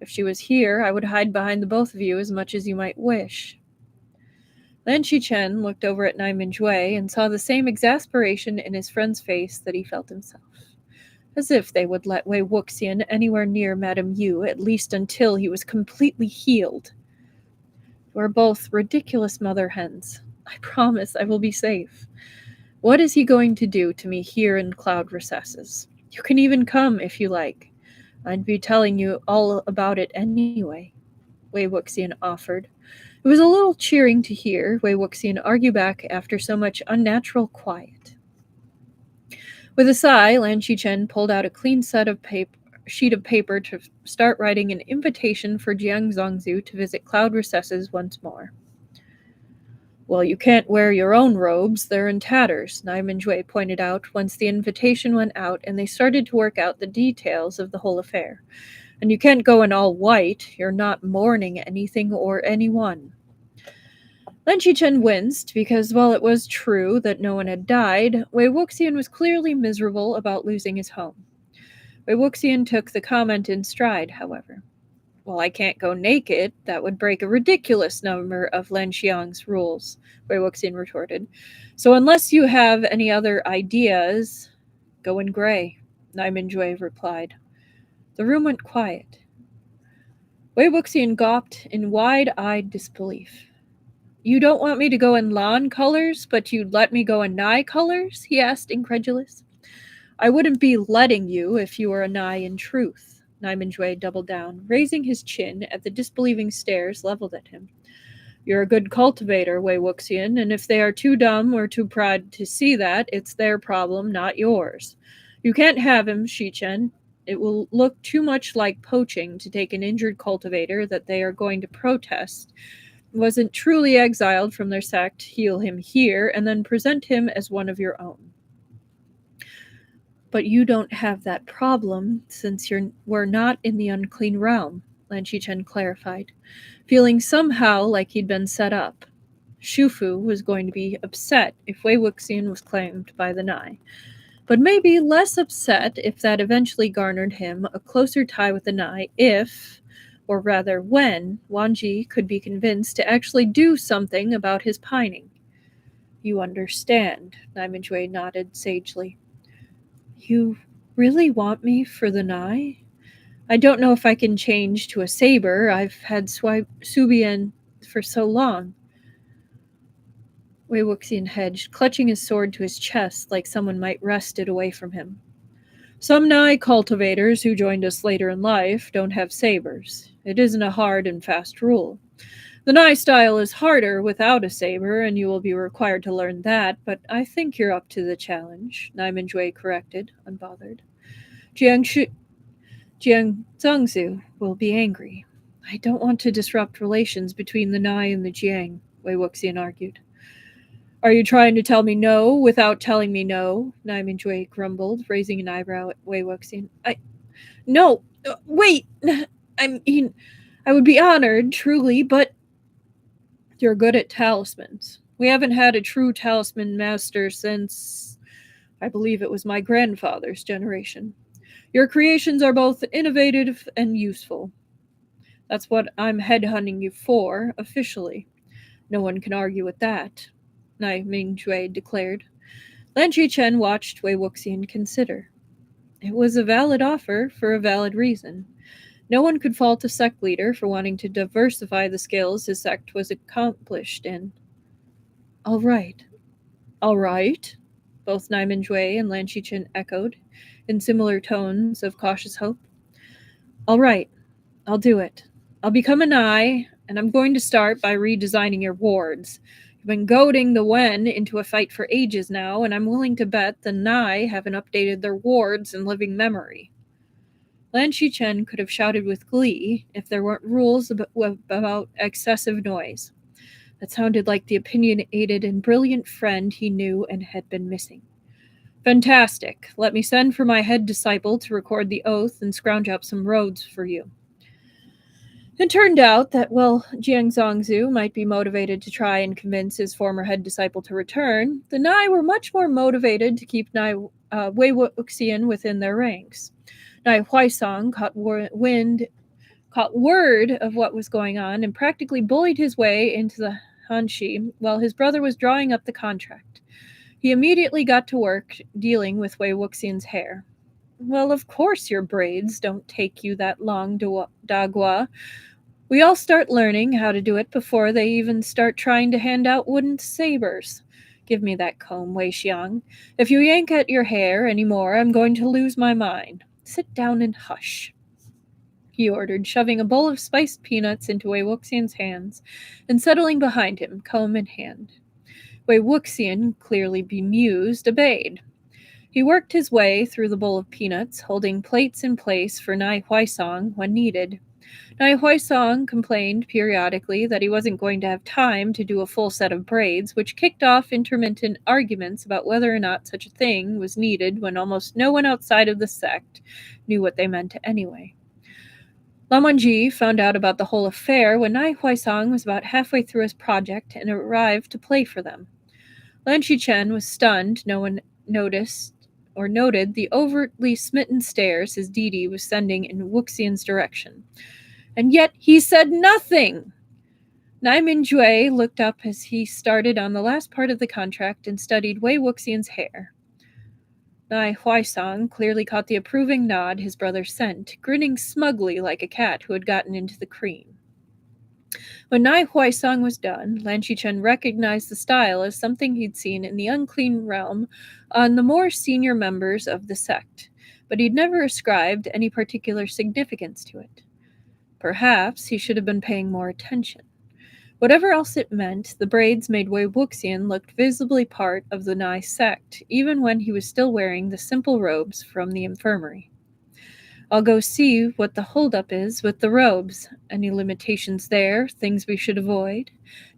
If she was here, I would hide behind the both of you as much as you might wish. Lan Xichen looked over at Naiman Jue and saw the same exasperation in his friend's face that he felt himself. As if they would let Wei Wuxian anywhere near Madame Yu, at least until he was completely healed. You are both ridiculous mother hens. I promise I will be safe. What is he going to do to me here in Cloud Recesses? You can even come if you like. I'd be telling you all about it anyway, Wei Wuxian offered. It was a little cheering to hear Wei Wuxian argue back after so much unnatural quiet. With a sigh, Lan Xichen pulled out a clean sheet of paper to start writing an invitation for Jiang Zongzu to visit Cloud Recesses once more. Well, you can't wear your own robes, they're in tatters, Naiman Jue pointed out once the invitation went out and they started to work out the details of the whole affair. And you can't go in all white, you're not mourning anything or anyone. Lan Xichen winced, because while it was true that no one had died, Wei Wuxian was clearly miserable about losing his home. Wei Wuxian took the comment in stride, however. Well, I can't go naked. That would break a ridiculous number of Lan Xiang's rules, Wei Wuxian retorted. So unless you have any other ideas, go in gray, Naiman Jue replied. The room went quiet. Wei Wuxian gawped in wide-eyed disbelief. You don't want me to go in Lan colors, but you'd let me go in Nai colors? He asked, incredulous. I wouldn't be letting you if you were a Nai in truth. Naiman Jue doubled down, raising his chin at the disbelieving stares leveled at him. You're a good cultivator, Wei Wuxian, and if they are too dumb or too proud to see that, it's their problem, not yours. You can't have him, Xichen. It will look too much like poaching to take an injured cultivator that they are going to protest, wasn't truly exiled from their sect, heal him here, and then present him as one of your own. But you don't have that problem, since we're not in the unclean realm, Lan Xichen clarified, feeling somehow like he'd been set up. Shufu was going to be upset if Wei Wuxian was claimed by the Nai, but maybe less upset if that eventually garnered him a closer tie with the Nai if, or rather when, Wanji could be convinced to actually do something about his pining. You understand, Naiman Jue nodded sagely. You really want me for the Nai? I don't know if I can change to a saber. I've had Subian for so long. Wei Wuxian hedged, clutching his sword to his chest like someone might wrest it away from him. Some Nai cultivators who joined us later in life don't have sabers. It isn't a hard and fast rule. The Nai style is harder without a saber, and you will be required to learn that, but I think you're up to the challenge, Nai Minjue corrected, unbothered. Jiang Zhangzu will be angry. I don't want to disrupt relations between the Nai and the Jiang, Wei Wuxian argued. Are you trying to tell me no without telling me no? Nai Minjue grumbled, raising an eyebrow at Wei Wuxian. No, wait! I mean, I would be honored, truly, but you're good at talismans. We haven't had a true talisman master since, I believe it was my grandfather's generation. Your creations are both innovative and useful. That's what I'm headhunting you for, officially. No one can argue with that, Nai Mingjue declared. Lan Xichen watched Wei Wuxian consider. It was a valid offer for a valid reason. No one could fault a sect leader for wanting to diversify the skills his sect was accomplished in. All right. All right, both Nai Mingjue and Lan Xichen echoed, in similar tones of cautious hope. All right, I'll do it. I'll become an Nai, and I'm going to start by redesigning your wards. You've been goading the Wen into a fight for ages now, and I'm willing to bet the Nai haven't updated their wards in living memory. Lan Xichen could have shouted with glee if there weren't rules about excessive noise. That sounded like the opinionated and brilliant friend he knew and had been missing. Fantastic. Let me send for my head disciple to record the oath and scrounge up some roads for you. It turned out that, while Jiang Zongzu might be motivated to try and convince his former head disciple to return, the Nai were much more motivated to keep Wei Wuxian within their ranks. Nai Huaisong caught word of what was going on and practically bullied his way into the Hanshi while his brother was drawing up the contract. He immediately got to work dealing with Wei Wuxian's hair. Well, of course your braids don't take you that long, Dagua. We all start learning how to do it before they even start trying to hand out wooden sabers. Give me that comb, Wei Xiang. If you yank at your hair any more, I'm going to lose my mind. Sit down and hush, he ordered, shoving a bowl of spiced peanuts into Wei Wuxian's hands and settling behind him, comb in hand. Wei Wuxian, clearly bemused, obeyed. He worked his way through the bowl of peanuts, holding plates in place for Nai Huaisong when needed. Nai Huaisong complained periodically that he wasn't going to have time to do a full set of braids, which kicked off intermittent arguments about whether or not such a thing was needed when almost no one outside of the sect knew what they meant anyway. Lamonji found out about the whole affair when Nai Huaisong was about halfway through his project and arrived to play for them. Lan Xichen was stunned no one noticed or noted the overtly smitten stares his Didi was sending in Wuxian's direction. And yet he said nothing! Nai Mingjue looked up as he started on the last part of the contract and studied Wei Wuxian's hair. Nai Huaisong clearly caught the approving nod his brother sent, grinning smugly like a cat who had gotten into the cream. When Nai Huaisong was done, Lan Xichen recognized the style as something he'd seen in the unclean realm on the more senior members of the sect, but he'd never ascribed any particular significance to it. Perhaps he should have been paying more attention. Whatever else it meant, the braids made Wei Wuxian look visibly part of the Nai sect, even when he was still wearing the simple robes from the infirmary. I'll go see what the holdup is with the robes. Any limitations there, things we should avoid?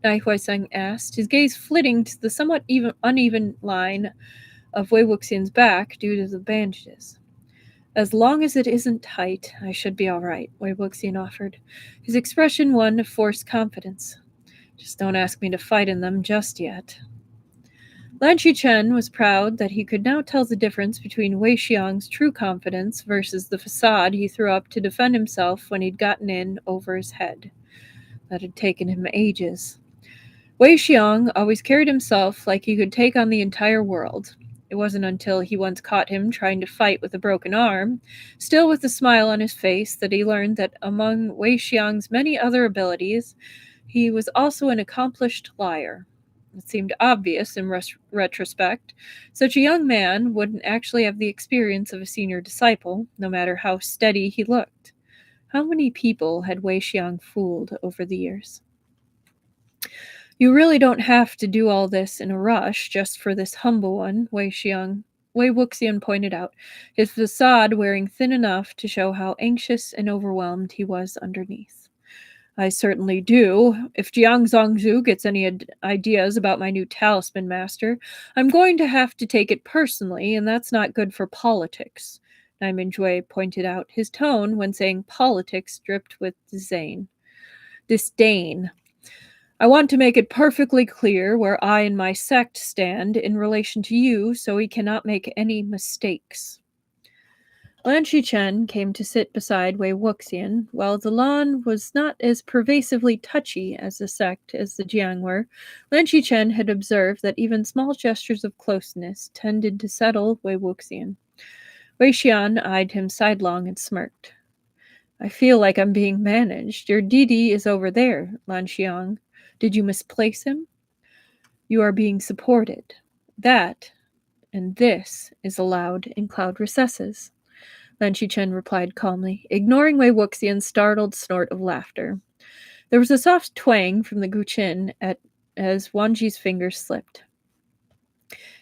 Nai Huaisong asked, his gaze flitting to the somewhat uneven line of Wei Wuxian's back due to the bandages. As long as it isn't tight, I should be all right, Wei Wuxian offered, his expression one of forced confidence. Just don't ask me to fight in them just yet. Lan Xichen was proud that he could now tell the difference between Wei Xiang's true confidence versus the facade he threw up to defend himself when he'd gotten in over his head. That had taken him ages. Wei Xiang always carried himself like he could take on the entire world. It wasn't until he once caught him trying to fight with a broken arm, still with a smile on his face, that he learned that among Wei Xiang's many other abilities, he was also an accomplished liar. It seemed obvious in retrospect. Such a young man wouldn't actually have the experience of a senior disciple, no matter how steady he looked. How many people had Wei Xiang fooled over the years? You really don't have to do all this in a rush just for this humble one, Wei Wuxian pointed out, his facade wearing thin enough to show how anxious and overwhelmed he was underneath. I certainly do. If Jiang Zongzhu gets any ideas about my new talisman master, I'm going to have to take it personally, and that's not good for politics. Naiman Jue pointed out, his tone when saying politics dripped with disdain. I want to make it perfectly clear where I and my sect stand in relation to you, so we cannot make any mistakes. Lan Xichen came to sit beside Wei Wuxian. While the Lan was not as pervasively touchy as the sect as the Jiang were, Lan Xichen had observed that even small gestures of closeness tended to settle Wei Wuxian. Wei Xian eyed him sidelong and smirked. I feel like I'm being managed. Your Didi is over there, Lan Xiang. Did you misplace him? You are being supported. That and this is allowed in cloud recesses. Lan Xichen replied calmly, ignoring Wei Wuxian's startled snort of laughter. There was a soft twang from the Guqin as Wang Ji's fingers slipped.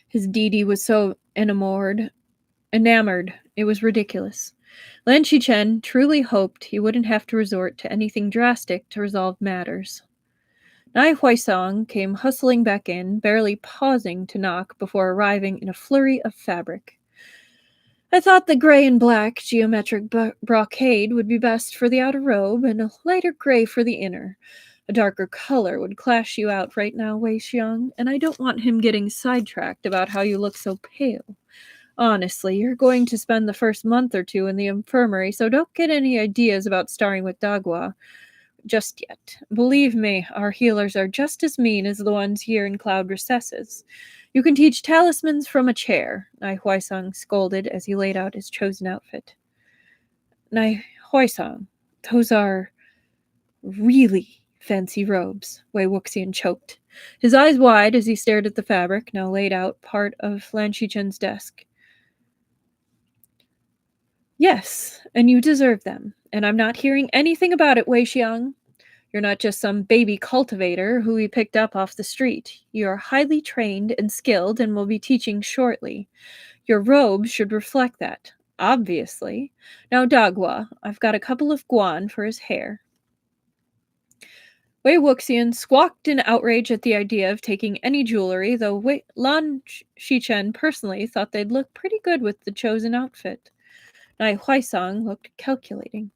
His Didi was so enamored, it was ridiculous. Lan Xichen truly hoped he wouldn't have to resort to anything drastic to resolve matters. Nai Huaisong came hustling back in, barely pausing to knock before arriving in a flurry of fabric. I thought the gray and black geometric brocade would be best for the outer robe, and a lighter gray for the inner. A darker color would clash you out right now, Wei Xiang, and I don't want him getting sidetracked about how you look so pale. Honestly, you're going to spend the first month or two in the infirmary, so don't get any ideas about starring with Dagua just yet. Believe me, our healers are just as mean as the ones here in Cloud Recesses. You can teach talismans from a chair, Nai Huaisong scolded as he laid out his chosen outfit. Nai Huaisong, those are really fancy robes, Wei Wuxian choked, his eyes wide as he stared at the fabric, now laid out part of Lan Xichen's desk. Yes, and you deserve them, and I'm not hearing anything about it, Wei Xiang. You're not just some baby cultivator who we picked up off the street. You are highly trained and skilled and will be teaching shortly. Your robe should reflect that, obviously. Now, Dagua, I've got a couple of guan for his hair. Wei Wuxian squawked in outrage at the idea of taking any jewelry, though Lan Xichen personally thought they'd look pretty good with the chosen outfit. Nai Huaisong looked calculating.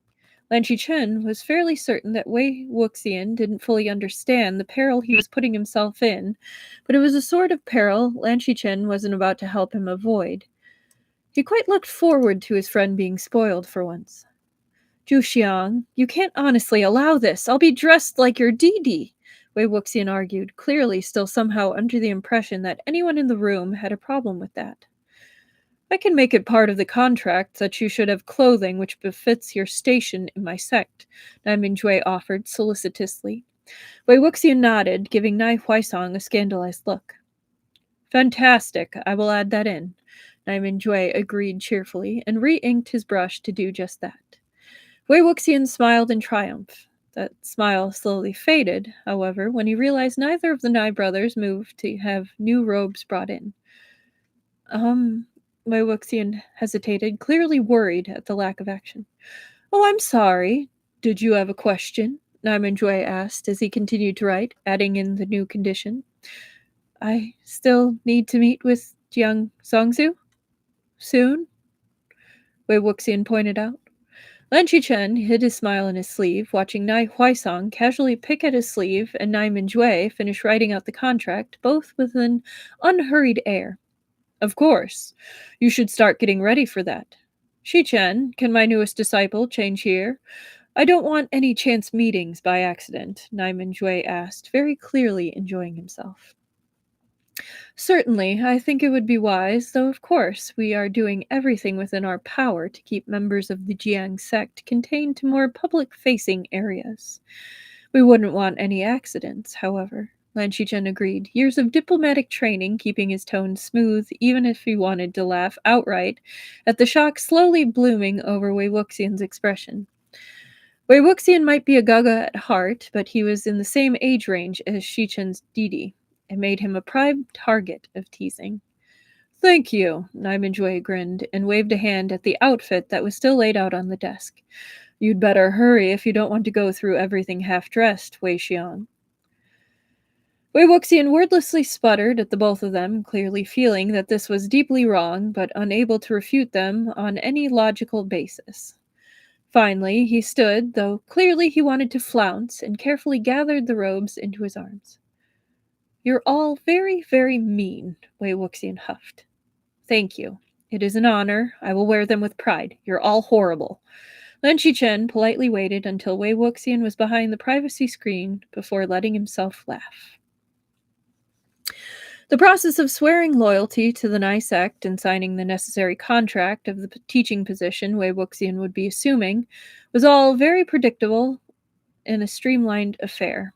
Lan Xichen was fairly certain that Wei Wuxian didn't fully understand the peril he was putting himself in, but it was a sort of peril Lan Xichen wasn't about to help him avoid. He quite looked forward to his friend being spoiled for once. Zhu Xiang, you can't honestly allow this. I'll be dressed like your Didi, Wei Wuxian argued, clearly still somehow under the impression that anyone in the room had a problem with that. I can make it part of the contract that you should have clothing which befits your station in my sect, Naiman Jue offered solicitously. Wei Wuxian nodded, giving Nai Huaisong a scandalized look. Fantastic, I will add that in, Naiman Jue agreed cheerfully, and re-inked his brush to do just that. Wei Wuxian smiled in triumph. That smile slowly faded, however, when he realized neither of the Nai brothers moved to have new robes brought in. Wei Wuxian hesitated, clearly worried at the lack of action. Oh, I'm sorry. Did you have a question? Naiman Jue asked as he continued to write, adding in the new condition. I still need to meet with Jiang Zongzhu? Soon? Wei Wuxian pointed out. Lan Xichen hid his smile in his sleeve, watching Nai Huaisong casually pick at his sleeve and Naiman Jue finish writing out the contract, both with an unhurried air. Of course. You should start getting ready for that. Xichen, can my newest disciple change here? I don't want any chance meetings by accident, Naiman Jue asked, very clearly enjoying himself. Certainly, I think it would be wise, though of course we are doing everything within our power to keep members of the Jiang sect contained to more public-facing areas. We wouldn't want any accidents, however, Lan Xichen agreed, years of diplomatic training keeping his tone smooth even if he wanted to laugh outright at the shock slowly blooming over Wei Wuxian's expression. Wei Wuxian might be a gaga at heart, but he was in the same age range as Xichen's Didi. It made him a prime target of teasing. Thank you, Naimanjue grinned and waved a hand at the outfit that was still laid out on the desk. You'd better hurry if you don't want to go through everything half-dressed, Wei Xiang. Wei Wuxian wordlessly sputtered at the both of them, clearly feeling that this was deeply wrong, but unable to refute them on any logical basis. Finally, he stood, though clearly he wanted to flounce, and carefully gathered the robes into his arms. You're all very, very mean, Wei Wuxian huffed. Thank you. It is an honor. I will wear them with pride. You're all horrible. Lan Xichen politely waited until Wei Wuxian was behind the privacy screen before letting himself laugh. The process of swearing loyalty to the Nai sect and signing the necessary contract of the teaching position Wei Wuxian would be assuming was all very predictable and a streamlined affair.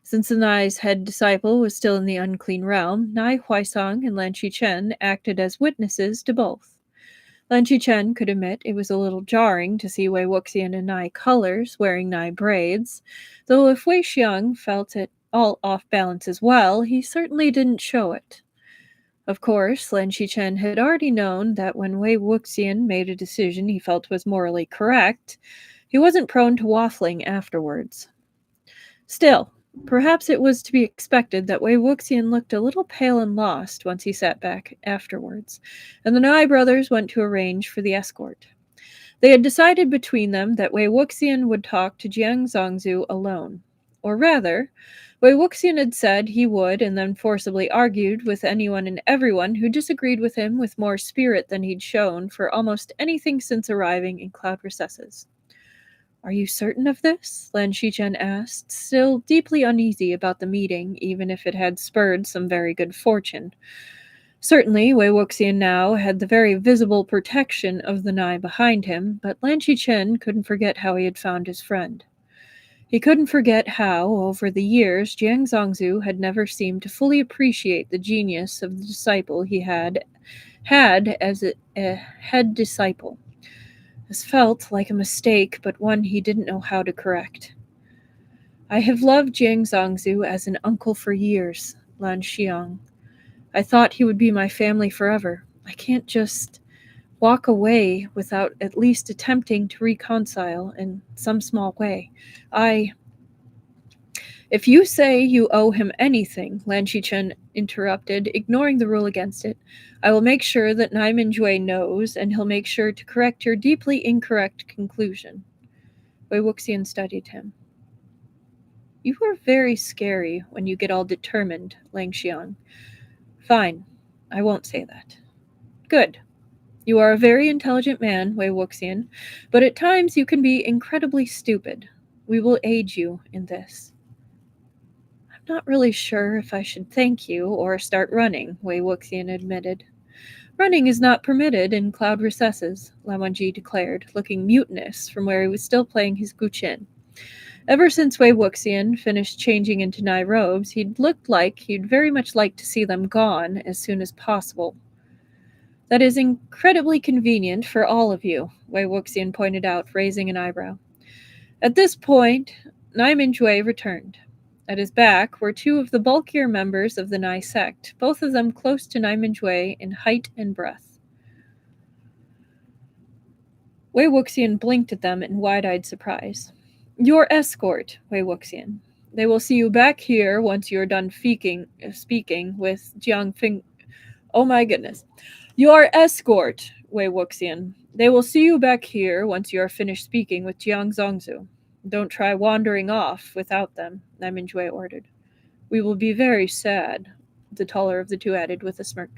Since the Nai's head disciple was still in the unclean realm, Nai Huaisong and Lan Xichen acted as witnesses to both. Lan Xichen could admit it was a little jarring to see Wei Wuxian in Nai colors wearing Nai braids, though if Wei Xiang felt it all off balance as well, he certainly didn't show it. Of course, Lan Xichen had already known that when Wei Wuxian made a decision he felt was morally correct, he wasn't prone to waffling afterwards. Still, perhaps it was to be expected that Wei Wuxian looked a little pale and lost once he sat back afterwards, and the Nai brothers went to arrange for the escort. They had decided between them that Wei Wuxian would talk to Jiang Zongzu alone. Or rather, Wei Wuxian had said he would and then forcibly argued with anyone and everyone who disagreed with him with more spirit than he'd shown for almost anything since arriving in Cloud Recesses. Are you certain of this? Lan Xichen asked, still deeply uneasy about the meeting, even if it had spurred some very good fortune. Certainly, Wei Wuxian now had the very visible protection of the Nai behind him, but Lan Xichen couldn't forget how he had found his friend. He couldn't forget how, over the years, Jiang Zongzu had never seemed to fully appreciate the genius of the disciple he had as a head disciple. This felt like a mistake, but one he didn't know how to correct. I have loved Jiang Zongzu as an uncle for years, Lan Xiang. I thought he would be my family forever. I can't just walk away without at least attempting to reconcile in some small way. If you say you owe him anything, Lan Xichen interrupted, ignoring the rule against it, I will make sure that Naimanjue knows, and he'll make sure to correct your deeply incorrect conclusion. Wei Wuxian studied him. You are very scary when you get all determined, Lan Xiang. Fine, I won't say that. Good. You are a very intelligent man, Wei Wuxian, but at times you can be incredibly stupid. We will aid you in this. I'm not really sure if I should thank you or start running, Wei Wuxian admitted. Running is not permitted in Cloud Recesses, Lan Wangji declared, looking mutinous from where he was still playing his guqin. Ever since Wei Wuxian finished changing into Nai robes, he'd looked like he'd very much like to see them gone as soon as possible. That is incredibly convenient for all of you, Wei Wuxian pointed out, raising an eyebrow. At this point, Naimanjue returned. At his back were two of the bulkier members of the Nai sect, both of them close to Naimanjue in height and breadth. Wei Wuxian blinked at them in wide-eyed surprise. Your escort, Wei Wuxian. They will see you back here once you're done speaking with Jiang Fing. Oh my goodness. Your escort, Wei Wuxian. They will see you back here once you are finished speaking with Jiang Zongzu. Don't try wandering off without them, Naimanjue ordered. We will be very sad, the taller of the two added with a smirk.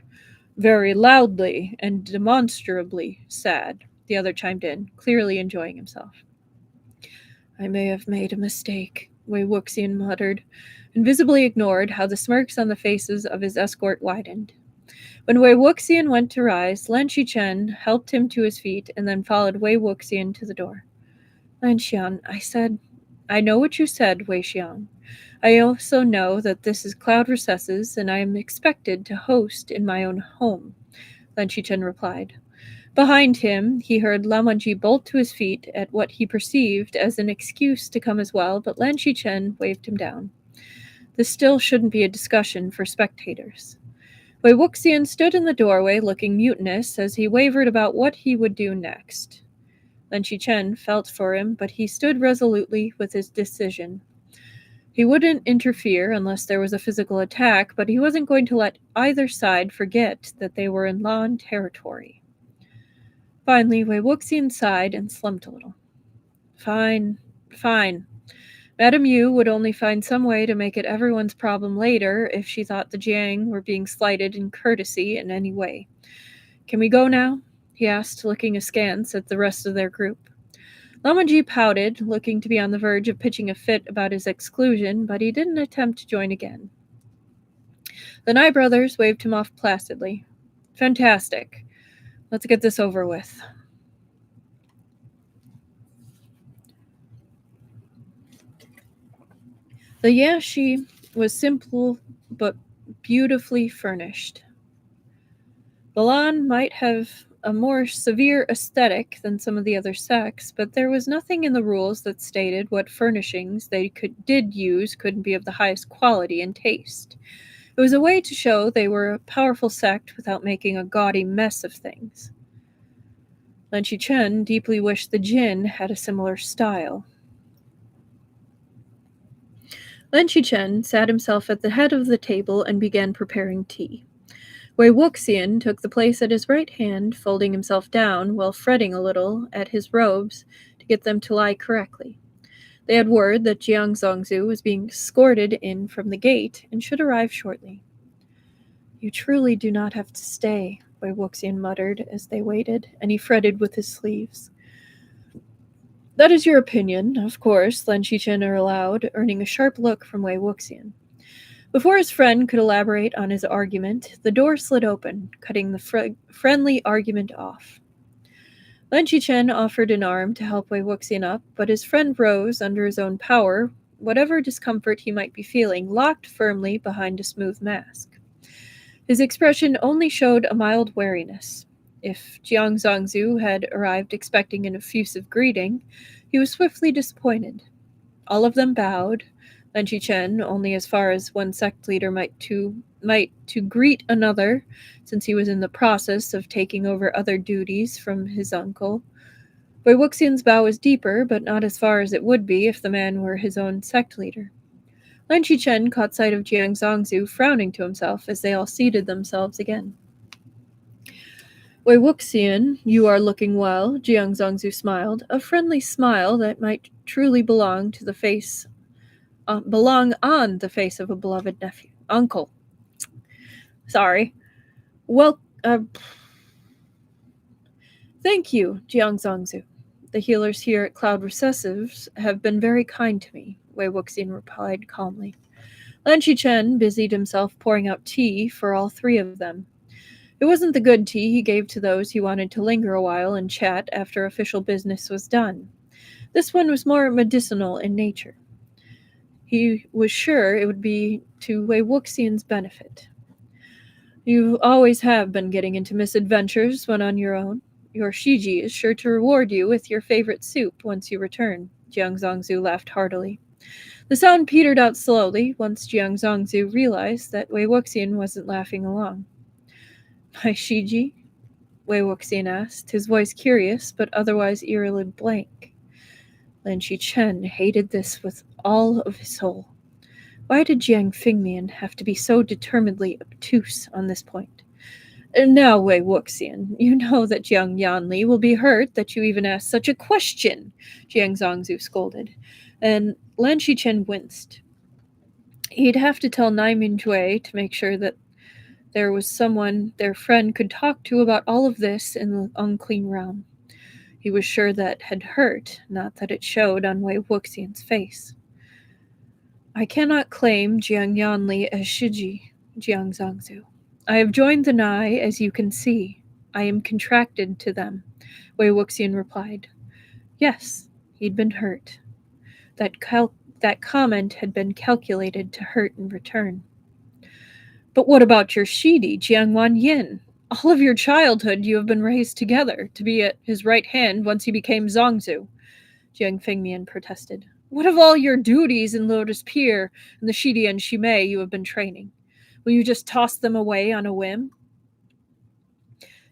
Very loudly and demonstrably sad, the other chimed in, clearly enjoying himself. I may have made a mistake, Wei Wuxian muttered, and visibly ignored how the smirks on the faces of his escort widened. When Wei Wuxian went to rise, Lan Xichen helped him to his feet and then followed Wei Wuxian to the door. Lan Xiang, I know what you said, Wei Xiang. I also know that this is Cloud Recesses, and I am expected to host in my own home, Lan Xichen replied. Behind him, he heard Lamanji bolt to his feet at what he perceived as an excuse to come as well, but Lan Xichen waved him down. This still shouldn't be a discussion for spectators. Wei Wuxian stood in the doorway looking mutinous as he wavered about what he would do next. Lan Xichen felt for him, but he stood resolutely with his decision. He wouldn't interfere unless there was a physical attack, but he wasn't going to let either side forget that they were in Lan territory. Finally, Wei Wuxian sighed and slumped a little. Fine. Madame Yu would only find some way to make it everyone's problem later if she thought the Jiang were being slighted in courtesy in any way. Can we go now? He asked, looking askance at the rest of their group. Lamanji pouted, looking to be on the verge of pitching a fit about his exclusion, but he didn't attempt to join again. The Nye brothers waved him off placidly. Fantastic. Let's get this over with. The Yashi was simple but beautifully furnished. The Lan might have a more severe aesthetic than some of the other sects, but there was nothing in the rules that stated what furnishings they did use couldn't be of the highest quality and taste. It was a way to show they were a powerful sect without making a gaudy mess of things. Lan Xichen deeply wished the Jin had a similar style. Lan Xichen sat himself at the head of the table and began preparing tea. Wei Wuxian took the place at his right hand, folding himself down while fretting a little at his robes to get them to lie correctly. They had word that Jiang Zongzu was being escorted in from the gate and should arrive shortly. You truly do not have to stay, Wei Wuxian muttered as they waited, and he fretted with his sleeves. That is your opinion, of course, Lan Xichen allowed, earning a sharp look from Wei Wuxian. Before his friend could elaborate on his argument, the door slid open, cutting the friendly argument off. Lan Xichen offered an arm to help Wei Wuxian up, but his friend rose under his own power, whatever discomfort he might be feeling, locked firmly behind a smooth mask. His expression only showed a mild wariness. If Jiang Zongzu had arrived expecting an effusive greeting, he was swiftly disappointed. All of them bowed, Lan Xichen only as far as one sect leader might to greet another, since he was in the process of taking over other duties from his uncle. Wei Wuxian's bow was deeper, but not as far as it would be if the man were his own sect leader. Lan Xichen caught sight of Jiang Zongzu frowning to himself as they all seated themselves again. Wei Wuxian, you are looking well, Jiang Zongzu smiled, a friendly smile that might truly belong on the face of a beloved uncle. Sorry. Well, thank you, Jiang Zongzu. The healers here at Cloud Recessives have been very kind to me, Wei Wuxian replied calmly. Lan Xichen busied himself pouring out tea for all three of them. It wasn't the good tea he gave to those he wanted to linger a while and chat after official business was done. This one was more medicinal in nature. He was sure it would be to Wei Wuxian's benefit. You always have been getting into misadventures when on your own. Your Shiji is sure to reward you with your favorite soup once you return, Jiang Zongzu laughed heartily. The sound petered out slowly once Jiang Zongzu realized that Wei Wuxian wasn't laughing along. My Shiji? Wei Wuxian asked, his voice curious but otherwise eerily blank. Lan Xichen hated this with all of his soul. Why did Jiang Fingmian have to be so determinedly obtuse on this point? Now, Wei Wuxian, you know that Jiang Yanli will be hurt that you even asked such a question, Jiang Zongzu scolded, and Lan Xichen winced. He'd have to tell Nai Mingjue to make sure that there was someone their friend could talk to about all of this in the unclean realm. He was sure that had hurt, not that it showed on Wei Wuxian's face. I cannot claim Jiang Yanli as Shiji, Jiang Zongzu. I have joined the Nai, as you can see. I am contracted to them, Wei Wuxian replied. Yes, he'd been hurt. That That comment had been calculated to hurt in return. But what about your Shidi, Jiang Yin? All of your childhood you have been raised together, to be at his right hand once he became Zongzu, Jiang Fengmian protested. What of all your duties in Lotus Pier and the Shidi and Shimei you have been training? Will you just toss them away on a whim?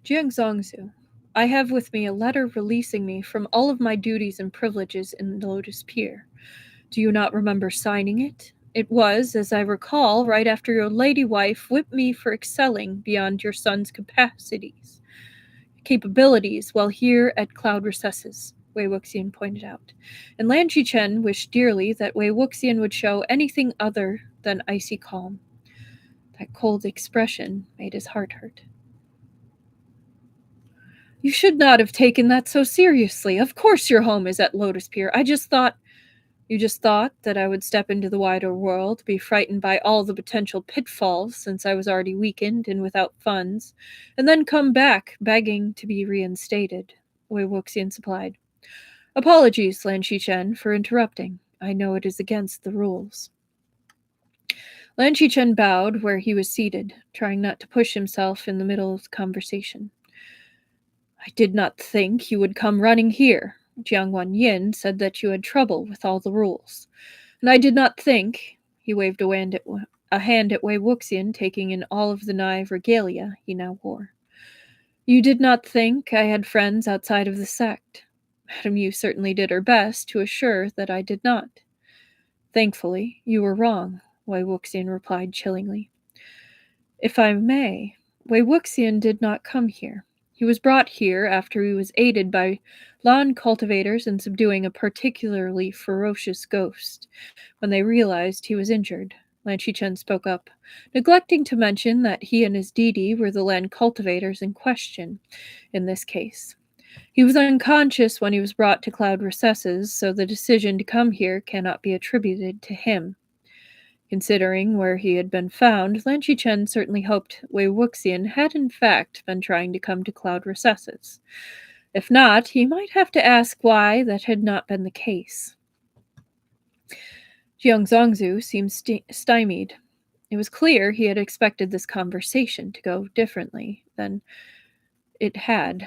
Jiang Zongzu, I have with me a letter releasing me from all of my duties and privileges in Lotus Pier. Do you not remember signing it? It was, as I recall, right after your lady wife whipped me for excelling beyond your son's capabilities while here at Cloud Recesses, Wei Wuxian pointed out. And Lan Xichen wished dearly that Wei Wuxian would show anything other than icy calm. That cold expression made his heart hurt. You should not have taken that so seriously. Of course your home is at Lotus Pier. You just thought that I would step into the wider world, be frightened by all the potential pitfalls since I was already weakened and without funds, and then come back begging to be reinstated, Wei Wuxian supplied. Apologies, Lan Xichen, for interrupting. I know it is against the rules. Lan Xichen bowed where he was seated, trying not to push himself in the middle of the conversation. I did not think you would come running here. Jiang Yin said that you had trouble with all the rules. And I did not think, he waved a hand at Wei Wuxian, taking in all of the naive regalia he now wore. You did not think I had friends outside of the sect. Madame Yu certainly did her best to assure that I did not. Thankfully, you were wrong, Wei Wuxian replied chillingly. If I may, Wei Wuxian did not come here. He was brought here after he was aided by Lan cultivators in subduing a particularly ferocious ghost. When they realized he was injured, Lan Xichen spoke up, neglecting to mention that he and his Didi were the Lan cultivators in question in this case. He was unconscious when he was brought to Cloud Recesses, so the decision to come here cannot be attributed to him. Considering where he had been found, Lan Xichen certainly hoped Wei Wuxian had in fact been trying to come to Cloud Recesses. If not, he might have to ask why that had not been the case. Jiang Zongzu seemed stymied. It was clear he had expected this conversation to go differently than it had,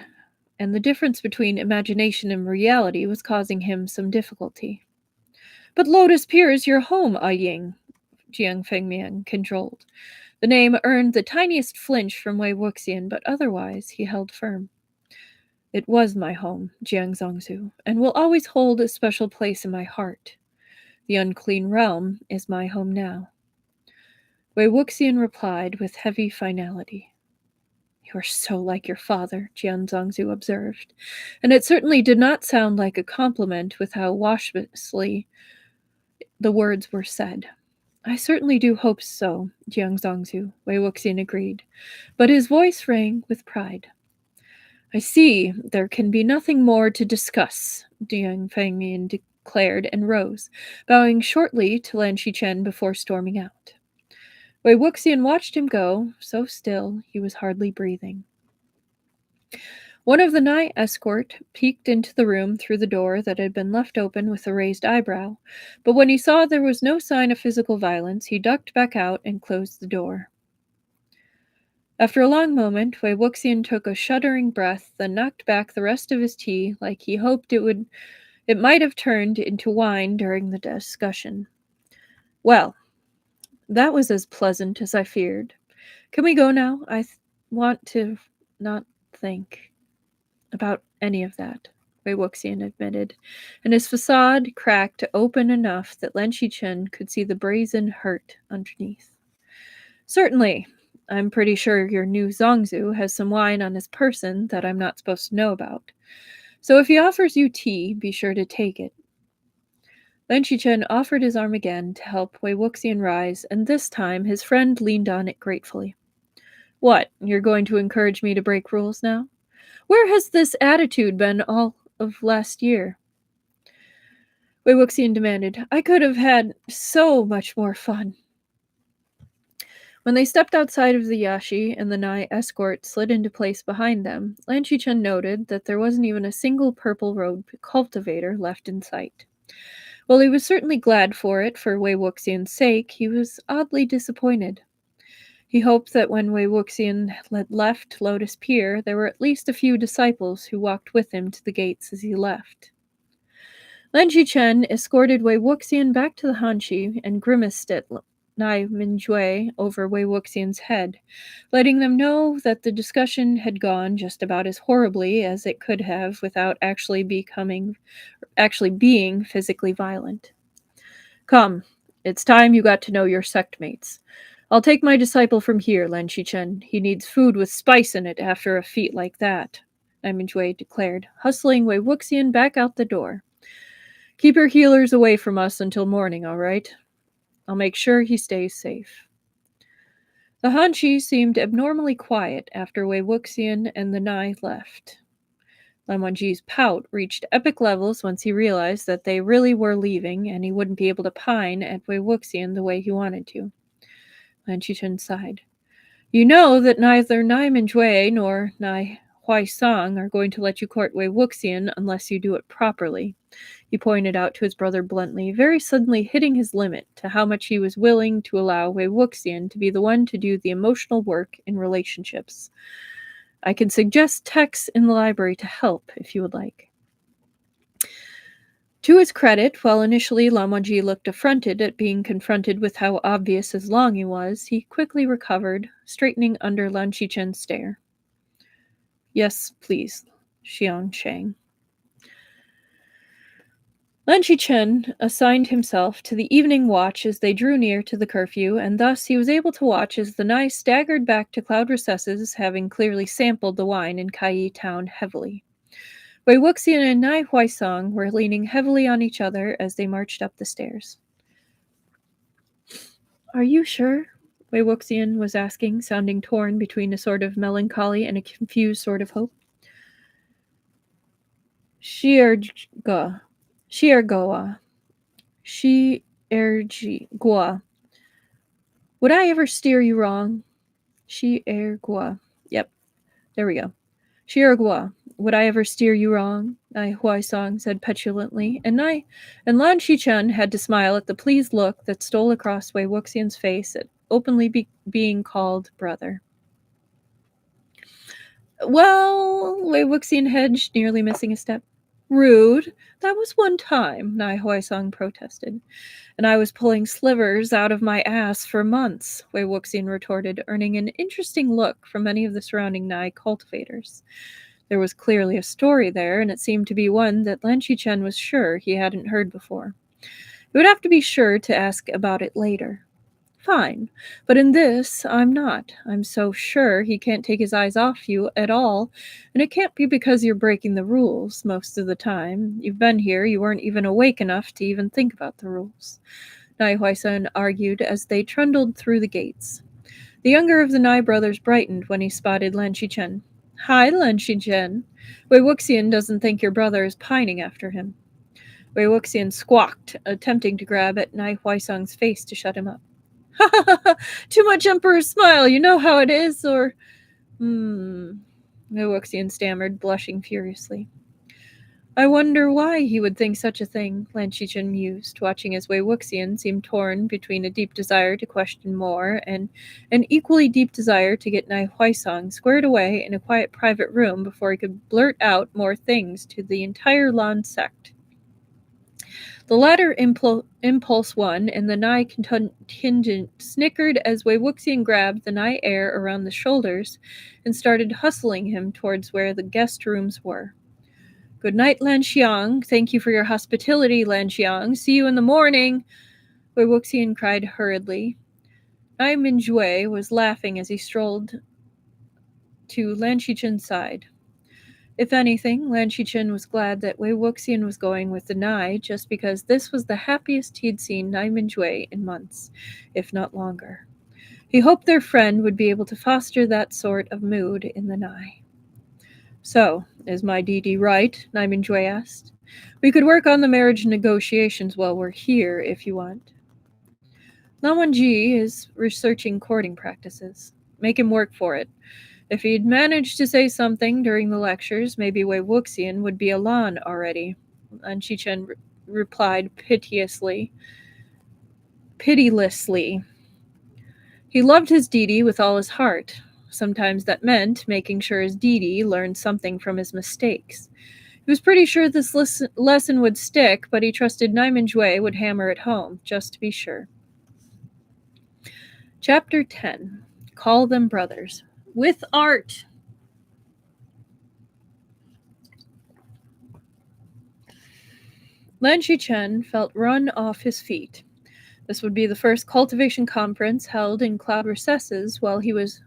and the difference between imagination and reality was causing him some difficulty. But Lotus Pier is your home, Ying, Jiang Fengmian cajoled. The name earned the tiniest flinch from Wei Wuxian, but otherwise he held firm. It was my home, Jiang Zongzu, and will always hold a special place in my heart. The unclean realm is my home now. Wei Wuxian replied with heavy finality. You are so like your father, Jiang Zongzu observed, and it certainly did not sound like a compliment with how washlessly the words were said. I certainly do hope so, Jiang Zongzu, Wei Wuxian agreed, but his voice rang with pride. I see there can be nothing more to discuss, Jiang Fengmian declared and rose, bowing shortly to Lan Xichen before storming out. Wei Wuxian watched him go, so still he was hardly breathing. One of the night escort peeked into the room through the door that had been left open with a raised eyebrow, but when he saw there was no sign of physical violence, he ducked back out and closed the door. After a long moment, Wei Wuxian took a shuddering breath, then knocked back the rest of his tea like he hoped it might have turned into wine during the discussion. Well, that was as pleasant as I feared. Can we go now? I want to not think about any of that, Wei Wuxian admitted, and his facade cracked open enough that Lan Xichen could see the brazen hurt underneath. Certainly. I'm pretty sure your new Zongzu has some wine on his person that I'm not supposed to know about. So if he offers you tea, be sure to take it. Lan Xichen offered his arm again to help Wei Wuxian rise, and this time his friend leaned on it gratefully. What, you're going to encourage me to break rules now? Where has this attitude been all of last year? Wei Wuxian demanded. I could have had so much more fun. When they stepped outside of the Yashi and the Nai escort slid into place behind them, Lan Xichen noted that there wasn't even a single purple-robed cultivator left in sight. While he was certainly glad for it for Wei Wuxian's sake, he was oddly disappointed. He hoped that when Wei Wuxian left Lotus Pier, there were at least a few disciples who walked with him to the gates as he left. Lan Xichen escorted Wei Wuxian back to the Hanshi and grimaced at Nai Minjue over Wei Wuxian's head, letting them know that the discussion had gone just about as horribly as it could have without actually being physically violent. Come, it's time you got to know your sect mates. I'll take my disciple from here, Lan Xichen. He needs food with spice in it after a feat like that, Nai Minjue declared, hustling Wei Wuxian back out the door. Keep your healers away from us until morning, all right? I'll make sure he stays safe. The Hanshi seemed abnormally quiet after Wei Wuxian and the Nai left. Lan Wangji's pout reached epic levels once he realized that they really were leaving and he wouldn't be able to pine at Wei Wuxian the way he wanted to. Lan Xichen sighed. You know that neither Nai Minjue nor Nai Huaisang are going to let you court Wei Wuxian unless you do it properly, he pointed out to his brother bluntly, very suddenly hitting his limit to how much he was willing to allow Wei Wuxian to be the one to do the emotional work in relationships. I can suggest texts in the library to help, if you would like. To his credit, while initially Lan Wangji looked affronted at being confronted with how obvious his longing was, he quickly recovered, straightening under Lan Xichen's stare. Yes, please, Xiang Shang. Lan Xichen assigned himself to the evening watch as they drew near to the curfew, and thus he was able to watch as the Nai staggered back to Cloud Recesses, having clearly sampled the wine in Kaiyi Town heavily. Wei Wuxian and Nai Huaisang were leaning heavily on each other as they marched up the stairs. Are you sure? Wei Wuxian was asking, sounding torn between a sort of melancholy and a confused sort of hope. Shiergoa. Shiergoa. Would I ever steer you wrong? Shiergoa. Yep, there we go. Shiergoa. Would I ever steer you wrong? Nai Huaisang said petulantly, and Lan Xichen had to smile at the pleased look that stole across Wei Wuxian's face at openly being called brother. Well, Wei Wuxian hedged, nearly missing a step. Rude. That was one time, Nai Huaisang protested. And I was pulling slivers out of my ass for months, Wei Wuxian retorted, earning an interesting look from many of the surrounding Nai cultivators. There was clearly a story there, and it seemed to be one that Lan Xichen was sure he hadn't heard before. He would have to be sure to ask about it later. Fine, but in this, I'm not. I'm so sure he can't take his eyes off you at all, and it can't be because you're breaking the rules most of the time. You've been here, you weren't even awake enough to even think about the rules, Nai Huaisang argued as they trundled through the gates. The younger of the Nai brothers brightened when he spotted Lan Xichen. Hi, Lan Xichen. Wei Wuxian doesn't think your brother is pining after him. Wei Wuxian squawked, attempting to grab at Nai Huaisang's face to shut him up. Ha ha ha! Too much Emperor's smile, you know how it is, or... Wei Wuxian stammered, blushing furiously. I wonder why he would think such a thing, Lan Xichen mused, watching as Wei Wuxian seemed torn between a deep desire to question more and an equally deep desire to get Nai Huaisang squared away in a quiet private room before he could blurt out more things to the entire Lan sect. The latter impulse won, and the Nai contingent snickered as Wei Wuxian grabbed the Nai heir around the shoulders and started hustling him towards where the guest rooms were. Good night, Lan Xiang. Thank you for your hospitality, Lan Xiang. See you in the morning, Wei Wuxian cried hurriedly. Nai Minjue was laughing as he strolled to Lan Xichen's side. If anything, Lan Xichen was glad that Wei Wuxian was going with the Nai just because this was the happiest he'd seen Nai Minjue in months, if not longer. He hoped their friend would be able to foster that sort of mood in the Nai. So, is my DD right? Nai Minjue asked. We could work on the marriage negotiations while we're here, if you want. Lan Wangji is researching courting practices. Make him work for it. If he'd managed to say something during the lectures, maybe Wei Wuxian would be a Lan already, Lan Xichen replied pitilessly. He loved his Didi with all his heart. Sometimes that meant making sure his Didi learned something from his mistakes. He was pretty sure this lesson would stick, but he trusted Naiman Jue would hammer it home, just to be sure. Chapter 10. Call Them Brothers. With art! Lan Xichen felt run off his feet. This would be the first cultivation conference held in Cloud Recesses while he was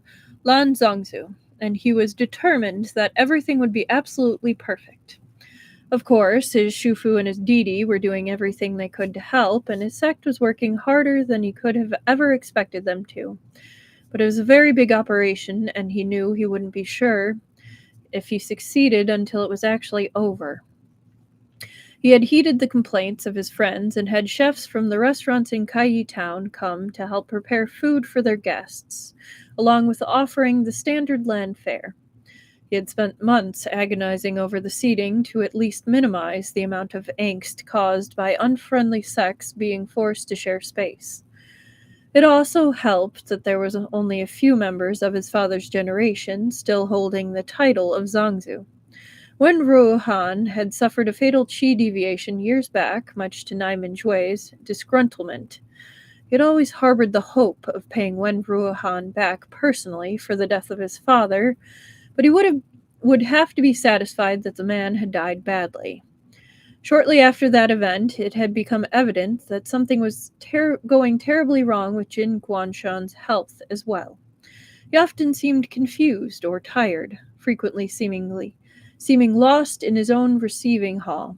Lan Zongzu, and he was determined that everything would be absolutely perfect. Of course, his Shufu and his Didi were doing everything they could to help, and his sect was working harder than he could have ever expected them to. But it was a very big operation, and he knew he wouldn't be sure if he succeeded until it was actually over. He had heeded the complaints of his friends and had chefs from the restaurants in Kaiyi Town come to help prepare food for their guests, along with offering the standard land fare. He had spent months agonizing over the seating to at least minimize the amount of angst caused by unfriendly sects being forced to share space. It also helped that there was only a few members of his father's generation still holding the title of Zongzu. Wen Ruohan had suffered a fatal qi deviation years back, much to Naiman Jue's disgruntlement. He had always harbored the hope of paying Wen Ruohan back personally for the death of his father, but he would have to be satisfied that the man had died badly. Shortly after that event, it had become evident that something was going terribly wrong with Jin Guanshan's health as well. He often seemed confused or tired, frequently seeming lost in his own receiving hall.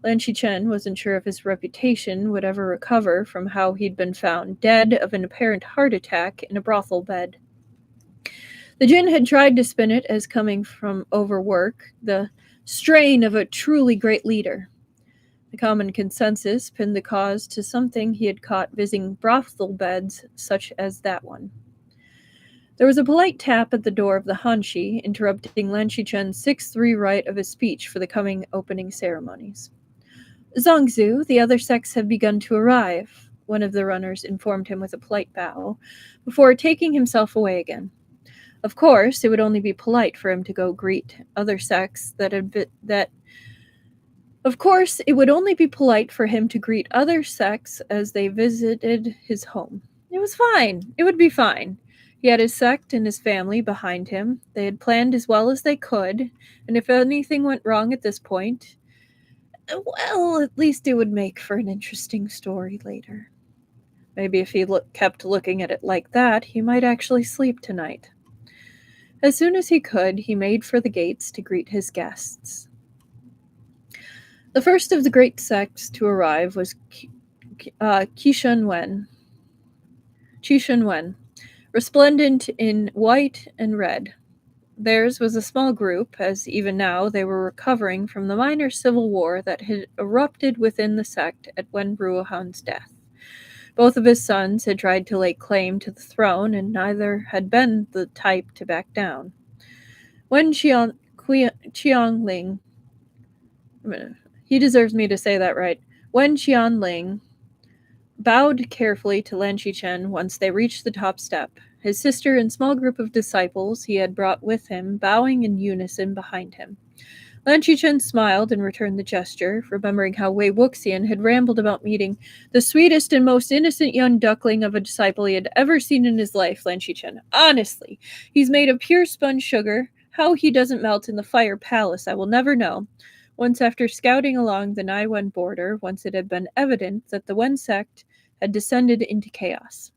Lan Xichen wasn't sure if his reputation would ever recover from how he'd been found dead of an apparent heart attack in a brothel bed. The Jin had tried to spin it as coming from overwork, the strain of a truly great leader. The common consensus pinned the cause to something he had caught visiting brothel beds such as that one. There was a polite tap at the door of the Hanshi, interrupting Lan Xichen's 6-3 rite of his speech for the coming opening ceremonies. Zongzu, the other sects have begun to arrive, one of the runners informed him with a polite bow, before taking himself away again. Of course, it would only be polite for him to go greet other sects Of course, it would only be polite for him to greet other sects as they visited his home. It was fine. It would be fine. He had his sect and his family behind him. They had planned as well as they could, and if anything went wrong at this point, well, at least it would make for an interesting story later. Maybe if he kept looking at it like that, he might actually sleep tonight. As soon as he could, he made for the gates to greet his guests. The first of the great sects to arrive was Qishun Wen, resplendent in white and red. Theirs was a small group, as even now they were recovering from the minor civil war that had erupted within the sect at Wen Ruohan's death. Both of his sons had tried to lay claim to the throne, and neither had been the type to back down. Wen Qianling, he deserves me to say that right, Wen Qianling bowed carefully to Lan Xichen once they reached the top step, his sister and small group of disciples he had brought with him bowing in unison behind him. Lan Xichen smiled and returned the gesture, remembering how Wei Wuxian had rambled about meeting the sweetest and most innocent young duckling of a disciple he had ever seen in his life. Lan Xichen, honestly, he's made of pure spun sugar. How he doesn't melt in the fire palace, I will never know. Once after scouting along the Naiwen border, once it had been evident that the Wen sect had descended into chaos.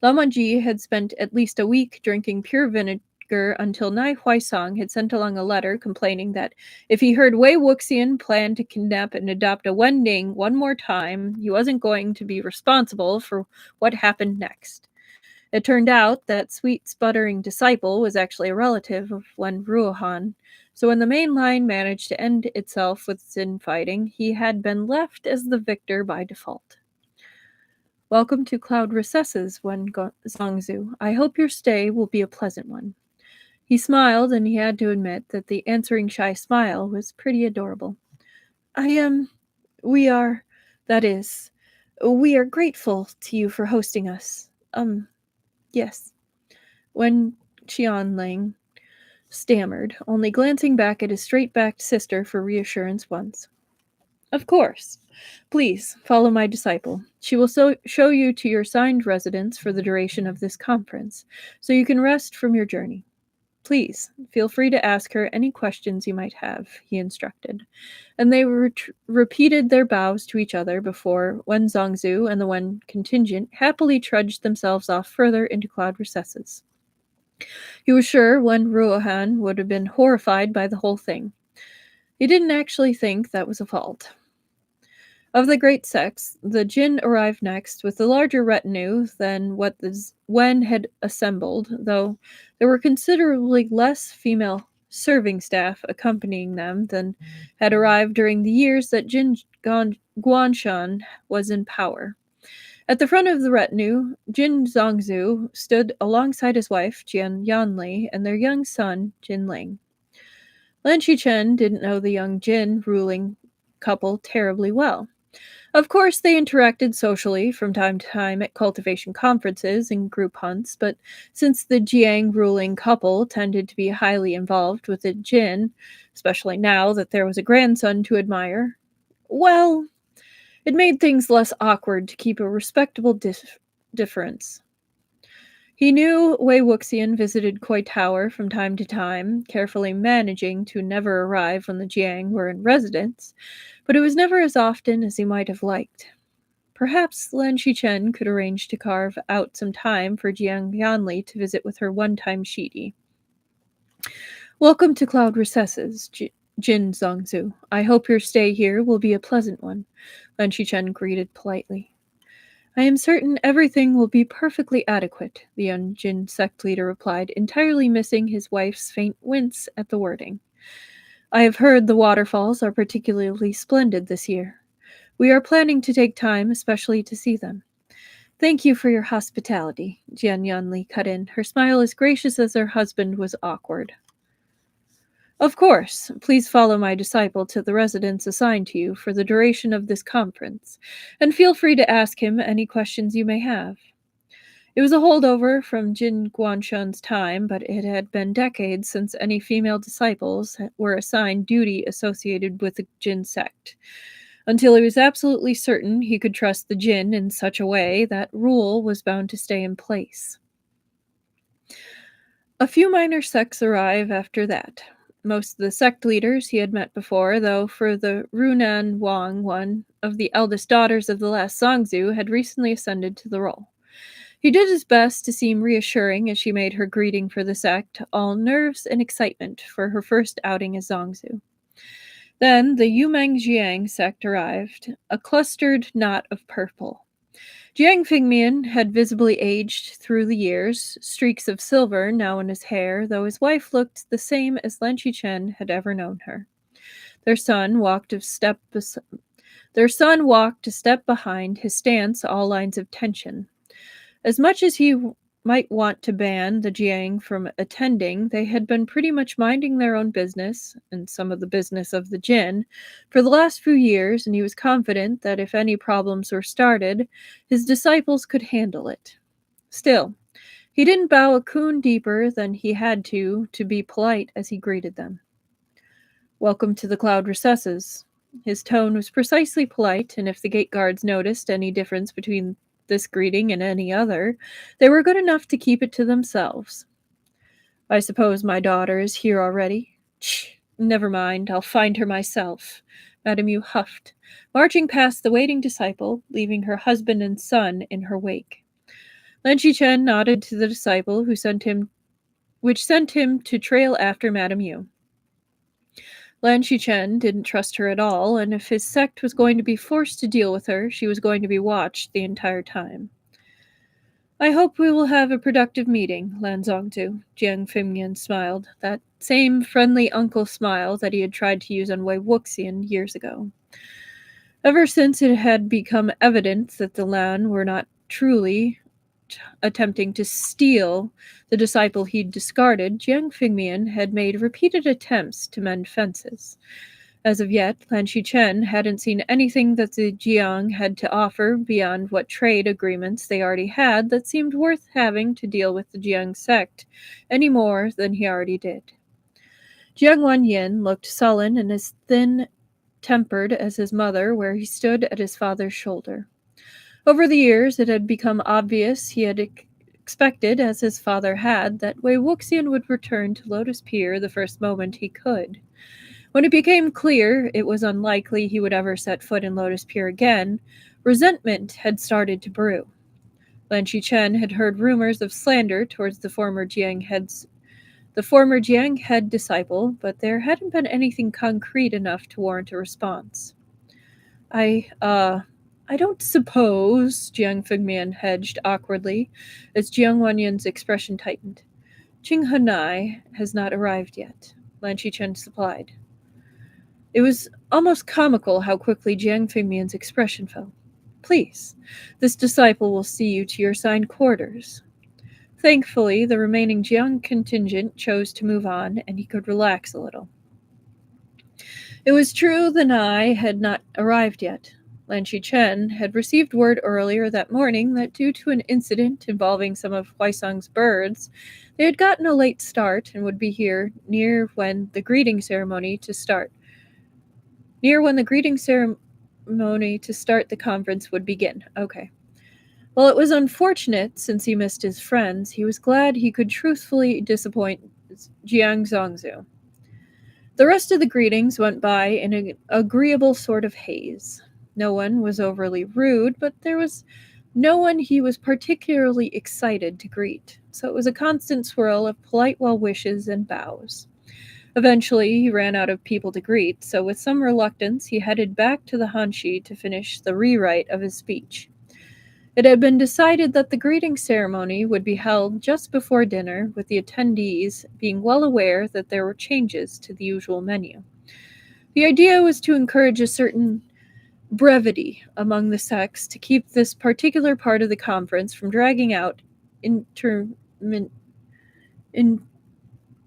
Lamanji had spent at least a week drinking pure vinegar until Nai Huaisang had sent along a letter complaining that if he heard Wei Wuxian plan to kidnap and adopt a Wenning one more time, he wasn't going to be responsible for what happened next. It turned out that sweet sputtering disciple was actually a relative of Wen Ruohan, so when the main line managed to end itself with its infighting, he had been left as the victor by default. Welcome to Cloud Recesses, Wen Zongzu. I hope your stay will be a pleasant one. He smiled, and he had to admit that the answering shy smile was pretty adorable. We are, that is, we are grateful to you for hosting us. Yes. When Qianling stammered, only glancing back at his straight-backed sister for reassurance once. Of course. Please, follow my disciple. She will show you to your assigned residence for the duration of this conference, so you can rest from your journey. Please, feel free to ask her any questions you might have, he instructed. And they repeated their bows to each other before Wen Zongzu and the Wen contingent happily trudged themselves off further into cloud recesses. He was sure Wen Ruohan would have been horrified by the whole thing. He didn't actually think that was a fault. Of the great sects, the Jin arrived next with a larger retinue than what the Wen had assembled, though there were considerably less female serving staff accompanying them than had arrived during the years that Jin Guanshan was in power. At the front of the retinue, Jin Zongzu stood alongside his wife, Jian Yanli, and their young son, Jin Ling. Lan Xichen didn't know the young Jin ruling couple terribly well. Of course, they interacted socially from time to time at cultivation conferences and group hunts, but since the Jiang ruling couple tended to be highly involved with the Jin, especially now that there was a grandson to admire, well, it made things less awkward to keep a respectable difference. He knew Wei Wuxian visited Koi Tower from time to time, carefully managing to never arrive when the Jiang were in residence, but it was never as often as he might have liked. Perhaps Lan Xichen could arrange to carve out some time for Jiang Yanli to visit with her one-time Shidi. Welcome to Cloud Recesses, Jin Zongzu. I hope your stay here will be a pleasant one, Lan Xichen greeted politely. I am certain everything will be perfectly adequate, the young Jin sect leader replied, entirely missing his wife's faint wince at the wording. I have heard the waterfalls are particularly splendid this year. We are planning to take time especially to see them. Thank you for your hospitality, Jian Yanli cut in, her smile as gracious as her husband was awkward. Of course, please follow my disciple to the residence assigned to you for the duration of this conference, and feel free to ask him any questions you may have. It was a holdover from Jin Guanshan's time, but it had been decades since any female disciples were assigned duty associated with the Jin sect, until he was absolutely certain he could trust the Jin in such a way that rule was bound to stay in place. A few minor sects arrive after that. Most of the sect leaders he had met before, though for the Runan Wang, one of the eldest daughters of the last Zongzu, had recently ascended to the role. He did his best to seem reassuring as she made her greeting for the sect, all nerves and excitement for her first outing as Zongzu. Then the Yumeng Jiang sect arrived, a clustered knot of purple. Jiang Fingmian had visibly aged through the years, streaks of silver now in his hair, though his wife looked the same as Lan Xichen had ever known her. Their son walked a step behind, his stance all lines of tension. As much as he might want to ban the Jiang from attending, they had been pretty much minding their own business, and some of the business of the Jin, for the last few years, and he was confident that if any problems were started, his disciples could handle it. Still, he didn't bow a kun deeper than he had to be polite as he greeted them. Welcome to the Cloud Recesses. His tone was precisely polite, and if the gate guards noticed any difference between this greeting and any other, they were good enough to keep it to themselves. I suppose my daughter is here already? Shh, never mind, I'll find her myself, Madame Yu huffed, marching past the waiting disciple, leaving her husband and son in her wake. Lan Xichen nodded to the disciple, which sent him to trail after Madame Yu. Lan Xichen didn't trust her at all, and if his sect was going to be forced to deal with her, she was going to be watched the entire time. I hope we will have a productive meeting, Lan Zongzu, Jiang Fingmian smiled, that same friendly uncle smile that he had tried to use on Wei Wuxian years ago. Ever since it had become evident that the Lan were not truly attempting to steal the disciple he'd discarded, Jiang Fingmian had made repeated attempts to mend fences. As of yet, Lan Xichen hadn't seen anything that the Jiang had to offer beyond what trade agreements they already had that seemed worth having to deal with the Jiang sect any more than he already did. Jiang Wanyin looked sullen and as thin-tempered as his mother, where he stood at his father's shoulder. Over the years, it had become obvious he had expected, as his father had, that Wei Wuxian would return to Lotus Pier the first moment he could. When it became clear it was unlikely he would ever set foot in Lotus Pier again, resentment had started to brew. Lan Xichen had heard rumors of slander towards the former Jiang head disciple, but there hadn't been anything concrete enough to warrant a response. I don't suppose, Jiang Fengmian hedged awkwardly, as Jiang Wanyin's expression tightened. Qing Hanai has not arrived yet, Lan Xichen supplied. It was almost comical how quickly Jiang Fengmian's expression fell. Please, this disciple will see you to your assigned quarters. Thankfully, the remaining Jiang contingent chose to move on, and he could relax a little. It was true the Nai had not arrived yet. Lan Xichen had received word earlier that morning that due to an incident involving some of Huaisang's birds, they had gotten a late start and would be here near when the greeting ceremony to start the conference would begin. Okay. While it was unfortunate since he missed his friends, he was glad he could truthfully disappoint Jiang Zongzu. The rest of the greetings went by in an agreeable sort of haze. No one was overly rude, but there was no one he was particularly excited to greet, so it was a constant swirl of polite well wishes and bows. Eventually, he ran out of people to greet, so with some reluctance, he headed back to the Hanshi to finish the rewrite of his speech. It had been decided that the greeting ceremony would be held just before dinner, with the attendees being well aware that there were changes to the usual menu. The idea was to encourage a certain brevity among the sects to keep this particular part of the conference from dragging out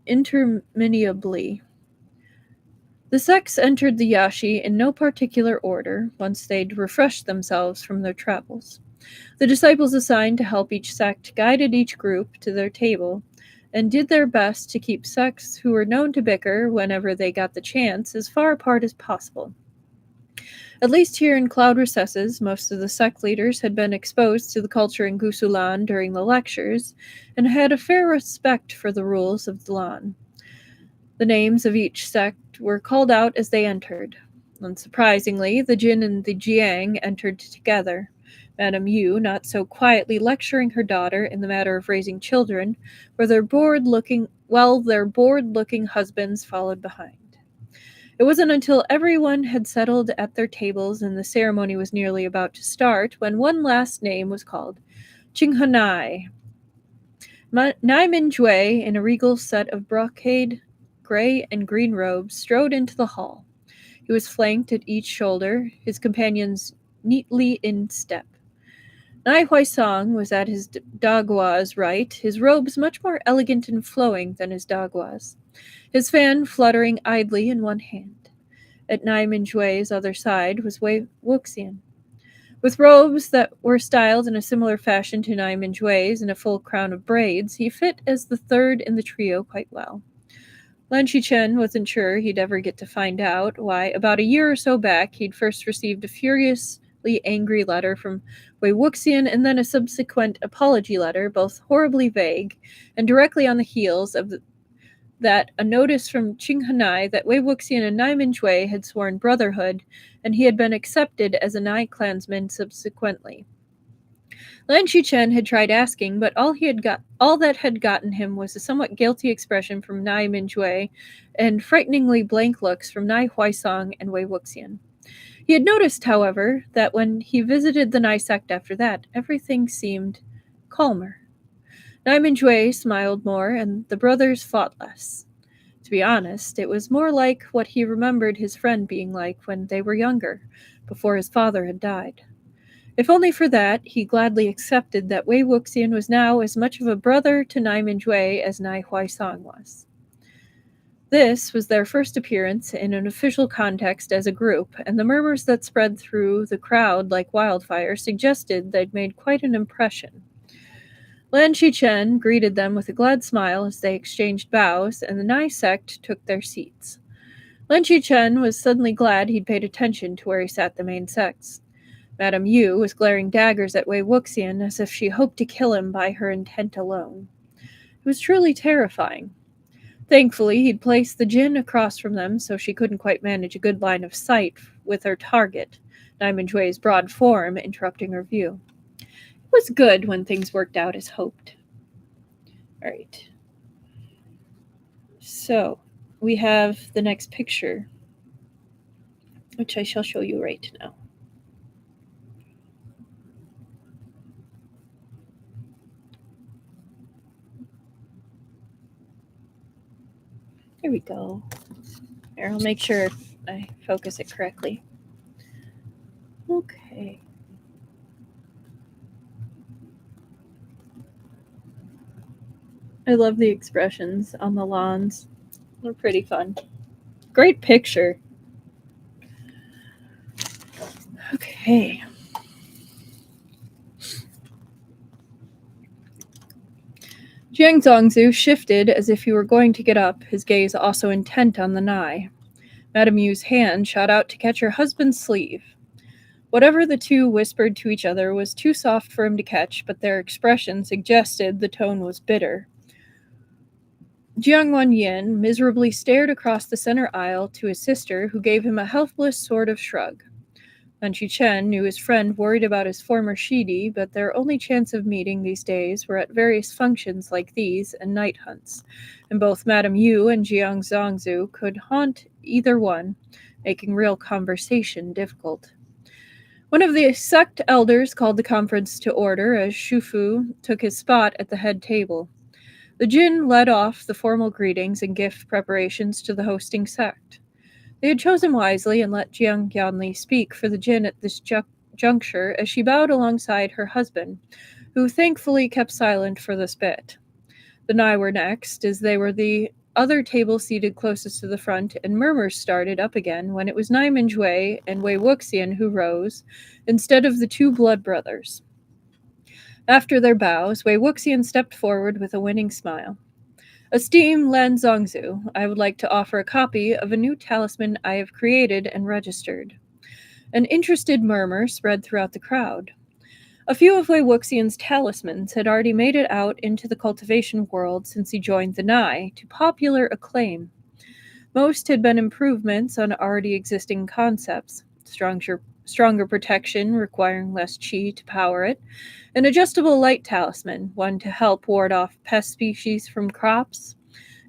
interminably. The sects entered the Yashi in no particular order once they'd refreshed themselves from their travels. The disciples assigned to help each sect guided each group to their table and did their best to keep sects who were known to bicker whenever they got the chance as far apart as possible. At least here in Cloud Recesses, most of the sect leaders had been exposed to the culture in Gusulan during the lectures and had a fair respect for the rules of the Lan. The names of each sect were called out as they entered. Unsurprisingly, the Jin and the Jiang entered together, Madame Yu not so quietly lecturing her daughter in the matter of raising children, while their bored-looking husbands followed behind. It wasn't until everyone had settled at their tables and the ceremony was nearly about to start when one last name was called. Qing Hanai. Nai Minjue, in a regal set of brocade gray and green robes, strode into the hall. He was flanked at each shoulder, his companions neatly in step. Nai Huaisang was at his dagua's right, his robes much more elegant and flowing than his dagua's, his fan fluttering idly in one hand. At Nai Minjue's other side was Wei Wuxian. With robes that were styled in a similar fashion to Nai Minjue's and a full crown of braids, he fit as the third in the trio quite well. Lan Xichen wasn't sure he'd ever get to find out why, about a year or so back, he'd first received a furiously angry letter from Wei Wuxian and then a subsequent apology letter, both horribly vague, and directly on the heels of that a notice from Qing Hanai that Wei Wuxian and Nai Minjue had sworn brotherhood, and he had been accepted as a Nai clansman subsequently. Lan Xichen had tried asking, but all that had gotten him was a somewhat guilty expression from Nai Minjue and frighteningly blank looks from Nai Huaisang and Wei Wuxian. He had noticed, however, that when he visited the Nai sect after that, everything seemed calmer. Nai Minjue smiled more, and the brothers fought less. To be honest, it was more like what he remembered his friend being like when they were younger, before his father had died. If only for that, he gladly accepted that Wei Wuxian was now as much of a brother to Nai Minjue as Nai Huaisang was. This was their first appearance in an official context as a group, and the murmurs that spread through the crowd like wildfire suggested they'd made quite an impression. Lan Xichen greeted them with a glad smile as they exchanged bows, and the Nai sect took their seats. Lan Xichen was suddenly glad he'd paid attention to where he sat the main sects. Madame Yu was glaring daggers at Wei Wuxian as if she hoped to kill him by her intent alone. It was truly terrifying. Thankfully, he'd placed the Jin across from them so she couldn't quite manage a good line of sight with her target, Diamond Jue's broad form interrupting her view. It was good when things worked out as hoped. Alright. So, we have the next picture, which I shall show you right now. There we go. Here, I'll make sure I focus it correctly. Okay. I love the expressions on the lawns. They're pretty fun. Great picture. Okay. Jiang Zongzu shifted as if he were going to get up, his gaze also intent on the Nai. Madame Yu's hand shot out to catch her husband's sleeve. Whatever the two whispered to each other was too soft for him to catch, but their expression suggested the tone was bitter. Jiang Wanyin miserably stared across the center aisle to his sister, who gave him a helpless sort of shrug. Lan Xichen knew his friend worried about his former shidi, but their only chance of meeting these days were at various functions like these and night hunts, and both Madame Yu and Jiang Zongzu could haunt either one, making real conversation difficult. One of the sect elders called the conference to order as Shufu took his spot at the head table. The Jin led off the formal greetings and gift preparations to the hosting sect. They had chosen wisely and let Jiang Yanli speak for the Jin at this juncture as she bowed alongside her husband, who thankfully kept silent for this bit. The Nai were next, as they were the other table seated closest to the front, and murmurs started up again when it was Nai Minjue and Wei Wuxian who rose, instead of the two blood brothers. After their bows, Wei Wuxian stepped forward with a winning smile. Esteemed Lan Zongzu, I would like to offer a copy of a new talisman I have created and registered. An interested murmur spread throughout the crowd. A few of Wei Wuxian's talismans had already made it out into the cultivation world since he joined the Nai, to popular acclaim. Most had been improvements on already existing concepts, stronger protection requiring less chi to power it, an adjustable light talisman, one to help ward off pest species from crops.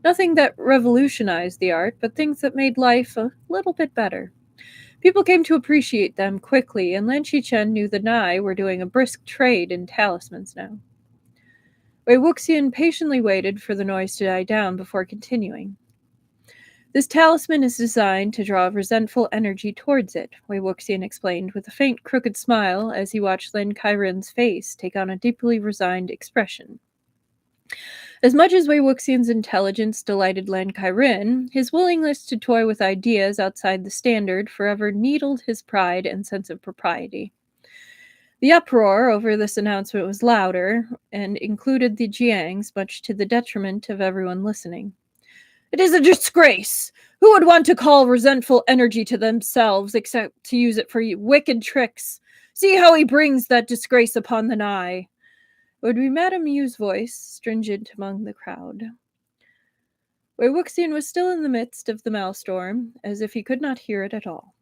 Nothing that revolutionized the art, but things that made life a little bit better. People came to appreciate them quickly, and Lan Xichen knew the Nai were doing a brisk trade in talismans now. Wei Wuxian patiently waited for the noise to die down before continuing. This talisman is designed to draw resentful energy towards it, Wei Wuxian explained with a faint crooked smile as he watched Lan Xiren's face take on a deeply resigned expression. As much as Wei Wuxian's intelligence delighted Lan Xiren, his willingness to toy with ideas outside the standard forever needled his pride and sense of propriety. The uproar over this announcement was louder, and included the Jiangs, much to the detriment of everyone listening. It is a disgrace! Who would want to call resentful energy to themselves except to use it for wicked tricks? See how he brings that disgrace upon the Nai. It would be Madame Yu's voice, stringent among the crowd. Wei Wuxian was still in the midst of the maelstrom, as if he could not hear it at all.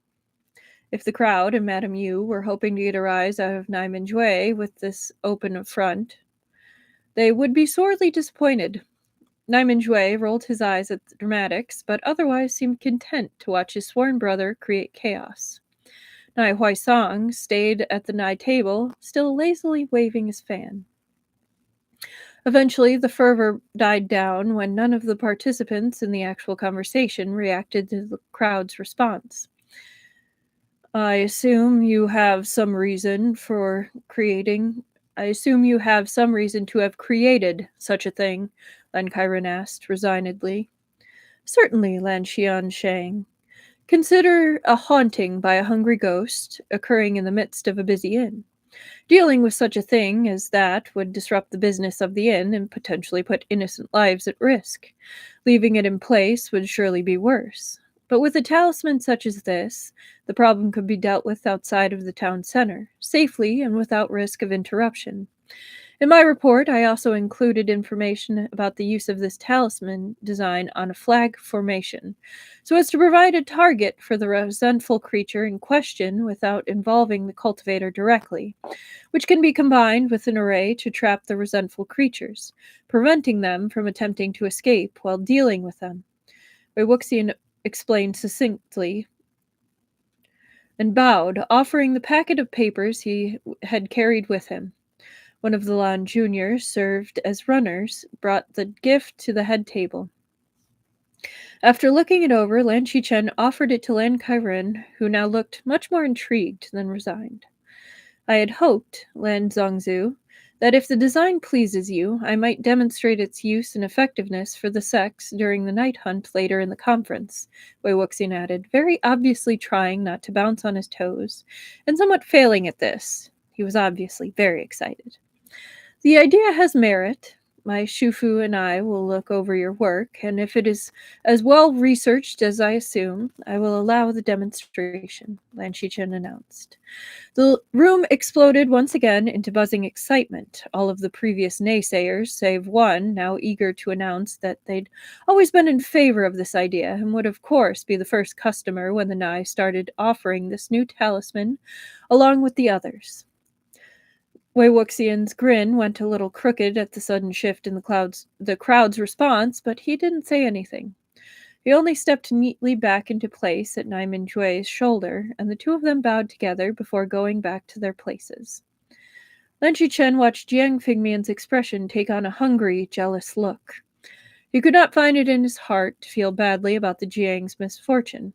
If the crowd and Madame Yu were hoping to get a rise out of Nai Minjue with this open front, they would be sorely disappointed. Nai Minjue rolled his eyes at the dramatics, but otherwise seemed content to watch his sworn brother create chaos. Nai Huaisong stayed at the Nai table, still lazily waving his fan. Eventually, the fervor died down when none of the participants in the actual conversation reacted to the crowd's response. I assume you have some reason to have created such a thing, Lan Xiren asked resignedly. Certainly, Lan Xichen. Consider a haunting by a hungry ghost occurring in the midst of a busy inn. Dealing with such a thing as that would disrupt the business of the inn and potentially put innocent lives at risk. Leaving it in place would surely be worse. But with a talisman such as this, the problem could be dealt with outside of the town center, safely and without risk of interruption. In my report, I also included information about the use of this talisman design on a flag formation, so as to provide a target for the resentful creature in question without involving the cultivator directly, which can be combined with an array to trap the resentful creatures, preventing them from attempting to escape while dealing with them. Wei explained succinctly and bowed, offering the packet of papers he had carried with him. One of the Lan juniors, served as runners, brought the gift to the head table. After looking it over, Lan Xichen offered it to Lan Xichen, who now looked much more intrigued than resigned. I had hoped, Lan Zongzu, that if the design pleases you, I might demonstrate its use and effectiveness for the sects during the night hunt later in the conference, Wei Wuxian added, very obviously trying not to bounce on his toes, and somewhat failing at this. He was obviously very excited. The idea has merit. My Shufu and I will look over your work, and if it is as well researched as I assume, I will allow the demonstration, Lan Xichen announced. The room exploded once again into buzzing excitement, all of the previous naysayers, save one, now eager to announce that they'd always been in favor of this idea and would of course be the first customer when the Nai started offering this new talisman along with the others. Wei Wuxian's grin went a little crooked at the sudden shift in the crowd's response, but he didn't say anything. He only stepped neatly back into place at Nai Minjue's shoulder, and the two of them bowed together before going back to their places. Lan Xichen watched Jiang Fingmian's expression take on a hungry, jealous look. He could not find it in his heart to feel badly about the Jiang's misfortune.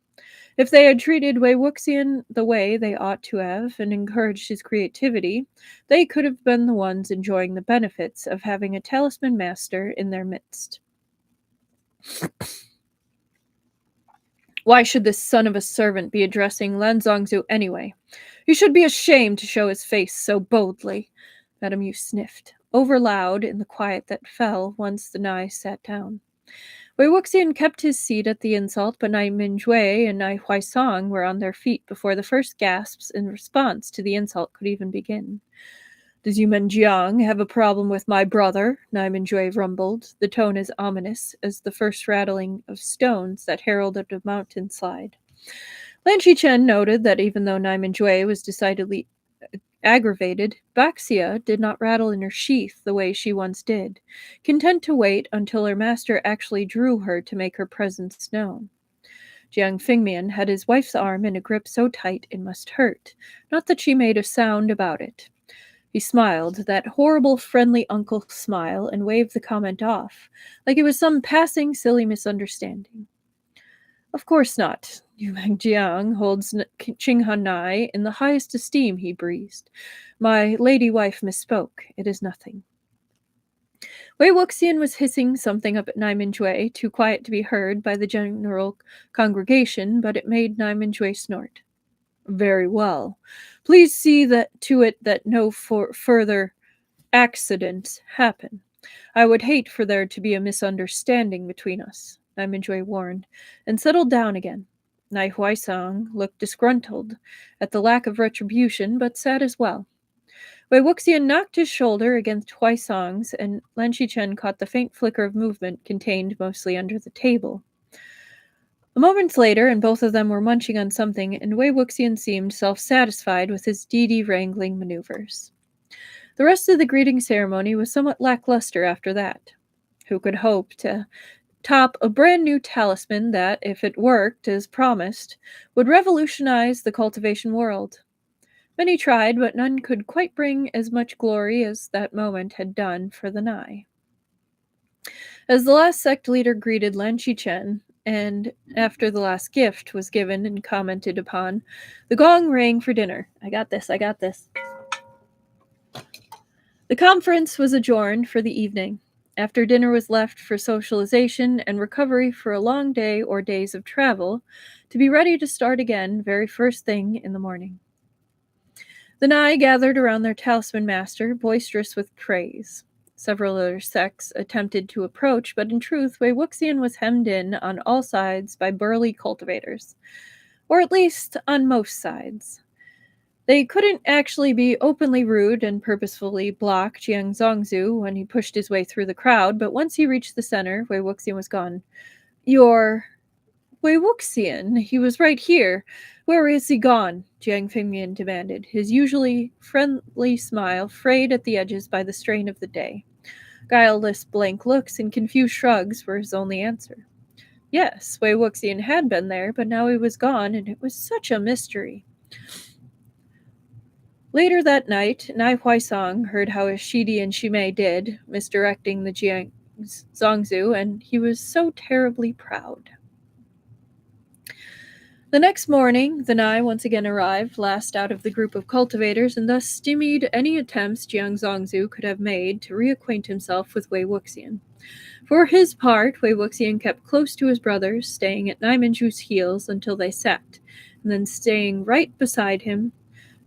If they had treated Wei Wuxian the way they ought to have and encouraged his creativity, they could have been the ones enjoying the benefits of having a talisman master in their midst. Why should this son of a servant be addressing Lan Zongzu anyway? He should be ashamed to show his face so boldly. Madame Yu sniffed, over loud in the quiet that fell once the Nai sat down. Wei Wuxian kept his seat at the insult, but Nai Minjue and Nai Huaisong were on their feet before the first gasps in response to the insult could even begin. Does Yumen Jiang have a problem with my brother? Nai Minjue rumbled, the tone as ominous as the first rattling of stones that heralded a mountainslide. Lan Xichen noted that even though Nai Minjue was decidedly aggravated, Baxia did not rattle in her sheath the way she once did, content to wait until her master actually drew her to make her presence known. Jiang Fingmian had his wife's arm in a grip so tight it must hurt, not that she made a sound about it. He smiled, that horrible friendly uncle smile, and waved the comment off, like it was some passing silly misunderstanding. Of course not. Yumen Jiang holds Qinghan Nai in the highest esteem, he breezed. My lady wife misspoke. It is nothing. Wei Wuxian was hissing something up at Nai Minjue, too quiet to be heard by the general congregation, but it made Nai Minjue snort. Very well. Please see to it that no further accidents happen. I would hate for there to be a misunderstanding between us, Nai Minjue warned, and settled down again. Nai Huaisong looked disgruntled at the lack of retribution, but sad as well. Wei Wuxian knocked his shoulder against Huaisong's, and Lan Xichen caught the faint flicker of movement contained mostly under the table. A moment later, and both of them were munching on something, and Wei Wuxian seemed self-satisfied with his wrangling maneuvers. The rest of the greeting ceremony was somewhat lackluster after that. Who could hope to top a brand new talisman that, if it worked as promised, would revolutionize the cultivation world? Many tried, but none could quite bring as much glory as that moment had done for the Nai. As the last sect leader greeted Lan Xichen, and after the last gift was given and commented upon, the gong rang for dinner. I got this. The conference was adjourned for the evening. After dinner was left for socialization and recovery for a long day or days of travel, to be ready to start again very first thing in the morning. The Nai gathered around their talisman master, boisterous with praise. Several other sects attempted to approach, but in truth, Wei Wuxian was hemmed in on all sides by burly cultivators, or at least on most sides. They couldn't actually be openly rude and purposefully block Jiang Zongzu when he pushed his way through the crowd, but once he reached the center, Wei Wuxian was gone. You're Wei Wuxian? He was right here. Where is he gone? Jiang Fengmian demanded, his usually friendly smile frayed at the edges by the strain of the day. Guileless blank looks and confused shrugs were his only answer. Yes, Wei Wuxian had been there, but now he was gone, and it was such a mystery. Later that night, Nai Huaisong heard how Shidi and Shimei did, misdirecting the Jiang Zongzu, and he was so terribly proud. The next morning, the Nai once again arrived, last out of the group of cultivators, and thus stymied any attempts Jiang Zongzu could have made to reacquaint himself with Wei Wuxian. For his part, Wei Wuxian kept close to his brothers, staying at Nai Minju's heels until they sat, and then staying right beside him,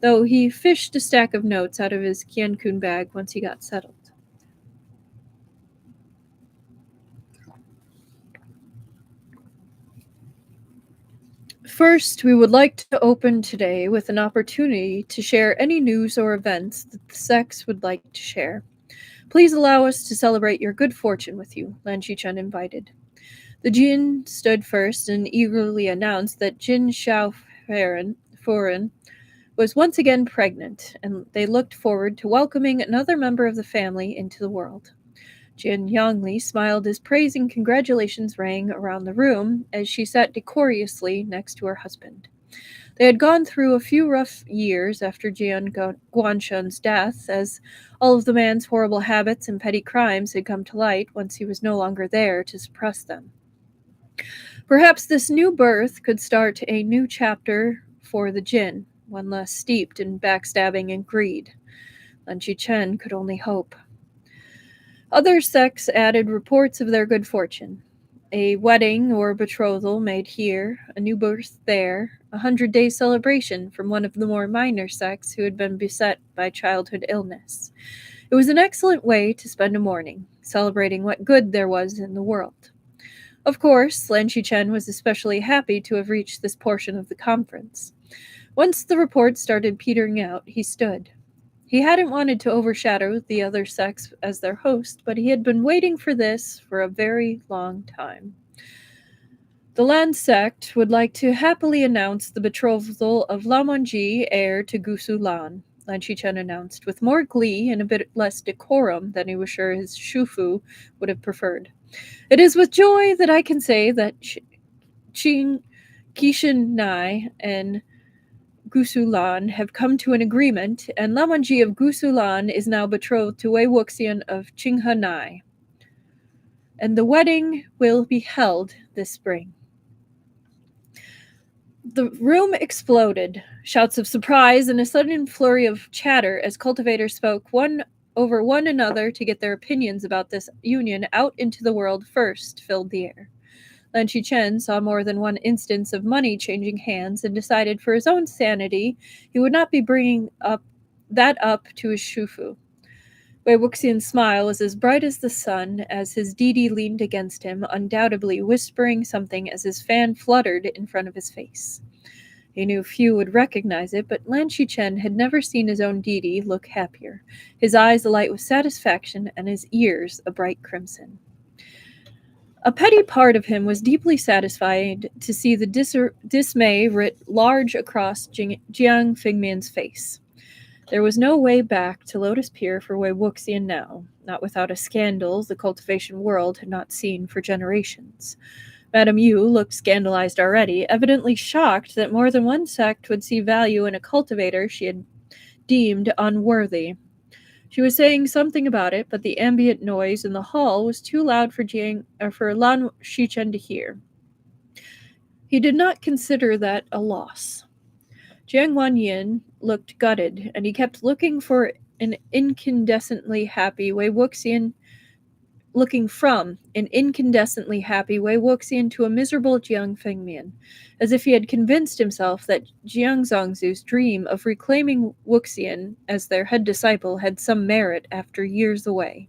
though he fished a stack of notes out of his Qiankun bag once he got settled. First, we would like to open today with an opportunity to share any news or events that the sects would like to share. Please allow us to celebrate your good fortune with you, Lan Xichen invited. The Jin stood first and eagerly announced that Jin Xiaofuren was once again pregnant, and they looked forward to welcoming another member of the family into the world. Jin Yangli smiled as praise and congratulations rang around the room as she sat decorously next to her husband. They had gone through a few rough years after Jian Guanshen's death, as all of the man's horrible habits and petty crimes had come to light once he was no longer there to suppress them. Perhaps this new birth could start a new chapter for the Jin, one less steeped in backstabbing and greed. Lan Xichen could only hope. Other sects added reports of their good fortune. A wedding or betrothal made here, a new birth there, 100-day celebration from one of the more minor sects who had been beset by childhood illness. It was an excellent way to spend a morning, celebrating what good there was in the world. Of course, Lan Xichen was especially happy to have reached this portion of the conference. Once the report started petering out, he stood. He hadn't wanted to overshadow the other sects as their host, but he had been waiting for this for a very long time. The Lan sect would like to happily announce the betrothal of Lamonji, heir to Gusu Lan, Lan Xichen announced, with more glee and a bit less decorum than he was sure his Shufu would have preferred. It is with joy that I can say that Kishin Nai and Gusulan have come to an agreement, and Lamonji of Gusulan is now betrothed to Wei Wuxian of Qinghe Nai. And the wedding will be held this spring. The room exploded. Shouts of surprise and a sudden flurry of chatter as cultivators spoke one over one another to get their opinions about this union out into the world first filled the air. Lan Xichen saw more than one instance of money changing hands and decided for his own sanity he would not be bringing that up to his Shufu. Wei Wuxian's smile was as bright as the sun as his Didi leaned against him, undoubtedly whispering something as his fan fluttered in front of his face. He knew few would recognize it, but Lan Xichen had never seen his own Didi look happier, his eyes alight with satisfaction and his ears a bright crimson. A petty part of him was deeply satisfied to see the dismay writ large across Jiang Fengmian's face. There was no way back to Lotus Pier for Wei Wuxian now, not without a scandal the cultivation world had not seen for generations. Madame Yu looked scandalized already, evidently shocked that more than one sect would see value in a cultivator she had deemed unworthy. She was saying something about it, but the ambient noise in the hall was too loud for Lan Xichen to hear. He did not consider that a loss. Jiang Wanyin looked gutted, and he kept looking for an incandescently happy Wei Wuxian looking from an incandescently happy Wei Wuxian to a miserable Jiang Fengmian, as if he had convinced himself that Jiang Zongzu's dream of reclaiming Wuxian as their head disciple had some merit after years away.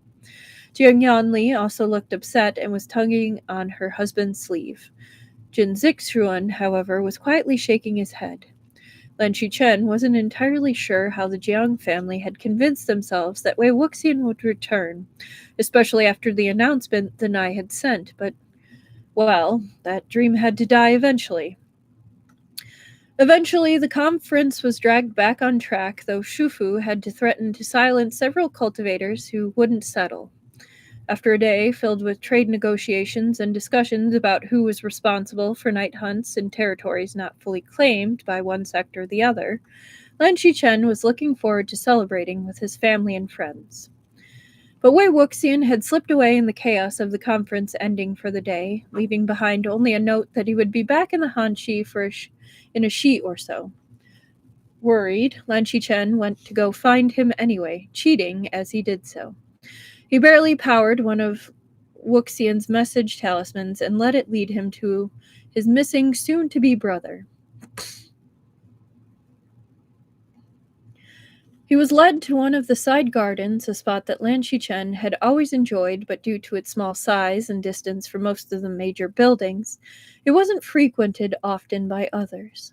Jiang Yanli also looked upset and was tugging on her husband's sleeve. Jin Zixuan, however, was quietly shaking his head. Lan Xichen wasn't entirely sure how the Jiang family had convinced themselves that Wei Wuxian would return, especially after the announcement the Nai had sent, but, well, that dream had to die eventually. Eventually, the conference was dragged back on track, though Shufu had to threaten to silence several cultivators who wouldn't settle. After a day filled with trade negotiations and discussions about who was responsible for night hunts in territories not fully claimed by one sect or the other, Lan Xichen was looking forward to celebrating with his family and friends. But Wei Wuxian had slipped away in the chaos of the conference ending for the day, leaving behind only a note that he would be back in the Hanxi in a shi or so. Worried, Lan Xichen went to go find him anyway, cheating as he did so. He barely powered one of Wuxian's message talismans and let it lead him to his missing soon-to-be brother. He was led to one of the side gardens, a spot that Lan Xichen had always enjoyed, but due to its small size and distance from most of the major buildings, it wasn't frequented often by others.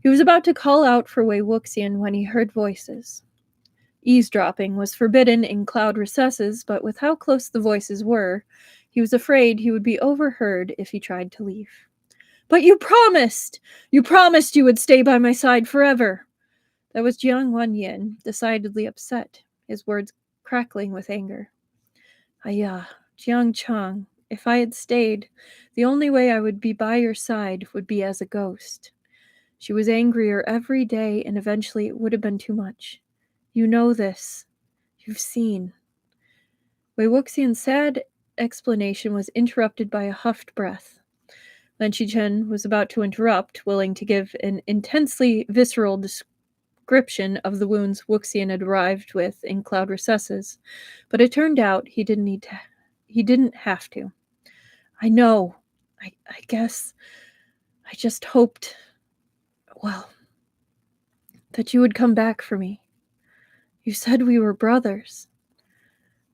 He was about to call out for Wei Wuxian when he heard voices. Eavesdropping was forbidden in cloud recesses, but with how close the voices were, he was afraid he would be overheard if he tried to leave. "But you promised! You promised you would stay by my side forever!" That was Jiang Wanyin, decidedly upset, his words crackling with anger. "Aya, Jiang Chang, if I had stayed, the only way I would be by your side would be as a ghost." She was angrier every day, and eventually it would have been too much. "You know this. You've seen." Wei Wuxian's sad explanation was interrupted by a huffed breath. Lan Xichen was about to interrupt, willing to give an intensely visceral description of the wounds Wuxian had arrived with in cloud recesses, but it turned out he didn't have to. "I know. I guess I just hoped, well, that you would come back for me. You said we were brothers."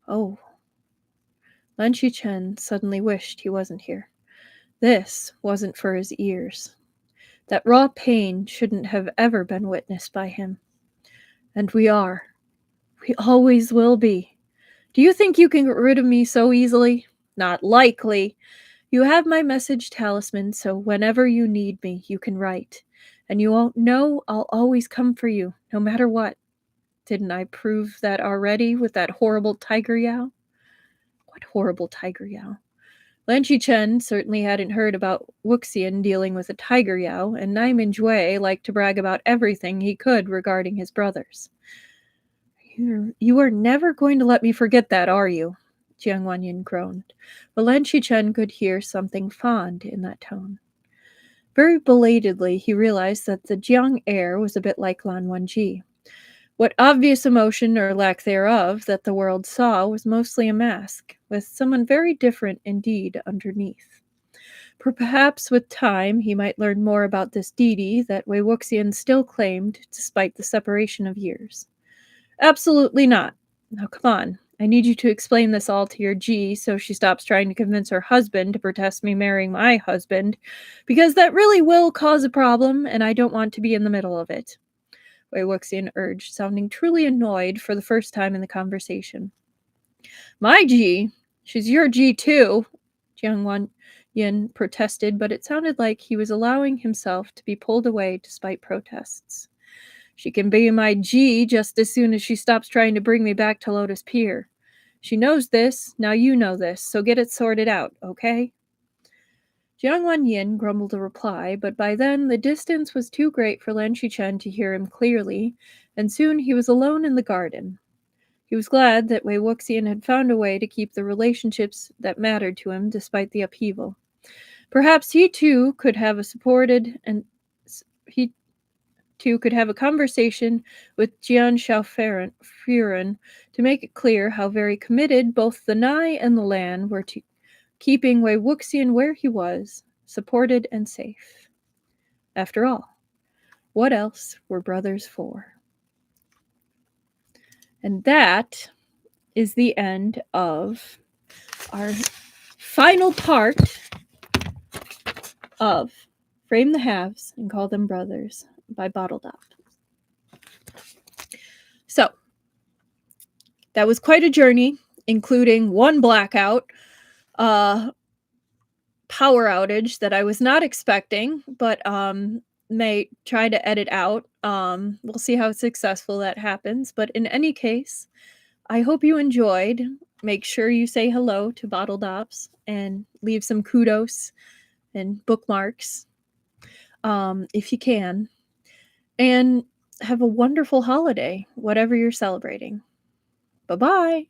"Oh." Lan Xichen suddenly wished he wasn't here. This wasn't for his ears. That raw pain shouldn't have ever been witnessed by him. "And we are. We always will be. Do you think you can get rid of me so easily? Not likely. You have my message talisman, so whenever you need me, you can write. And you won't know I'll always come for you, no matter what. Didn't I prove that already with that horrible tiger yow?" What horrible tiger yow? Lan Xichen certainly hadn't heard about Wuxian dealing with a tiger yow, and Naiman Jue liked to brag about everything he could regarding his brothers. You are never going to let me forget that, are you?" Jiang Wanyin groaned, but Lan Xichen could hear something fond in that tone. Very belatedly, he realized that the Jiang heir was a bit like Lan Wangji. What obvious emotion or lack thereof that the world saw was mostly a mask, with someone very different indeed underneath. Perhaps with time he might learn more about this deity that Wei Wuxian still claimed despite the separation of years. "Absolutely not. Now come on. I need you to explain this all to your G so she stops trying to convince her husband to protest me marrying my husband, because that really will cause a problem, and I don't want to be in the middle of it," Wei Wuxian urged, sounding truly annoyed for the first time in the conversation. "My G? She's your G too," Jiang Wanyin protested, but it sounded like he was allowing himself to be pulled away despite protests. "She can be my G just as soon as she stops trying to bring me back to Lotus Pier. She knows this, now you know this, so get it sorted out, okay?" Jiang Wanyin grumbled a reply, but by then the distance was too great for Lan Xichen to hear him clearly, and soon he was alone in the garden. He was glad that Wei Wuxian had found a way to keep the relationships that mattered to him despite the upheaval. Perhaps he too could have supported two could have a conversation with Jiang Xichen to make it clear how very committed both the Nai and the Lan were to keeping Wei Wuxian where he was, supported and safe. After all, what else were brothers for? And that is the end of our final part of Frame the Halves and Call Them Brothers by Bodldops. So, that was quite a journey, including one blackout, power outage that I was not expecting, but may try to edit out. We'll see how successful that happens. But in any case, I hope you enjoyed. Make sure you say hello to Bodldops and leave some kudos and bookmarks if you can. And have a wonderful holiday, whatever you're celebrating. Bye-bye.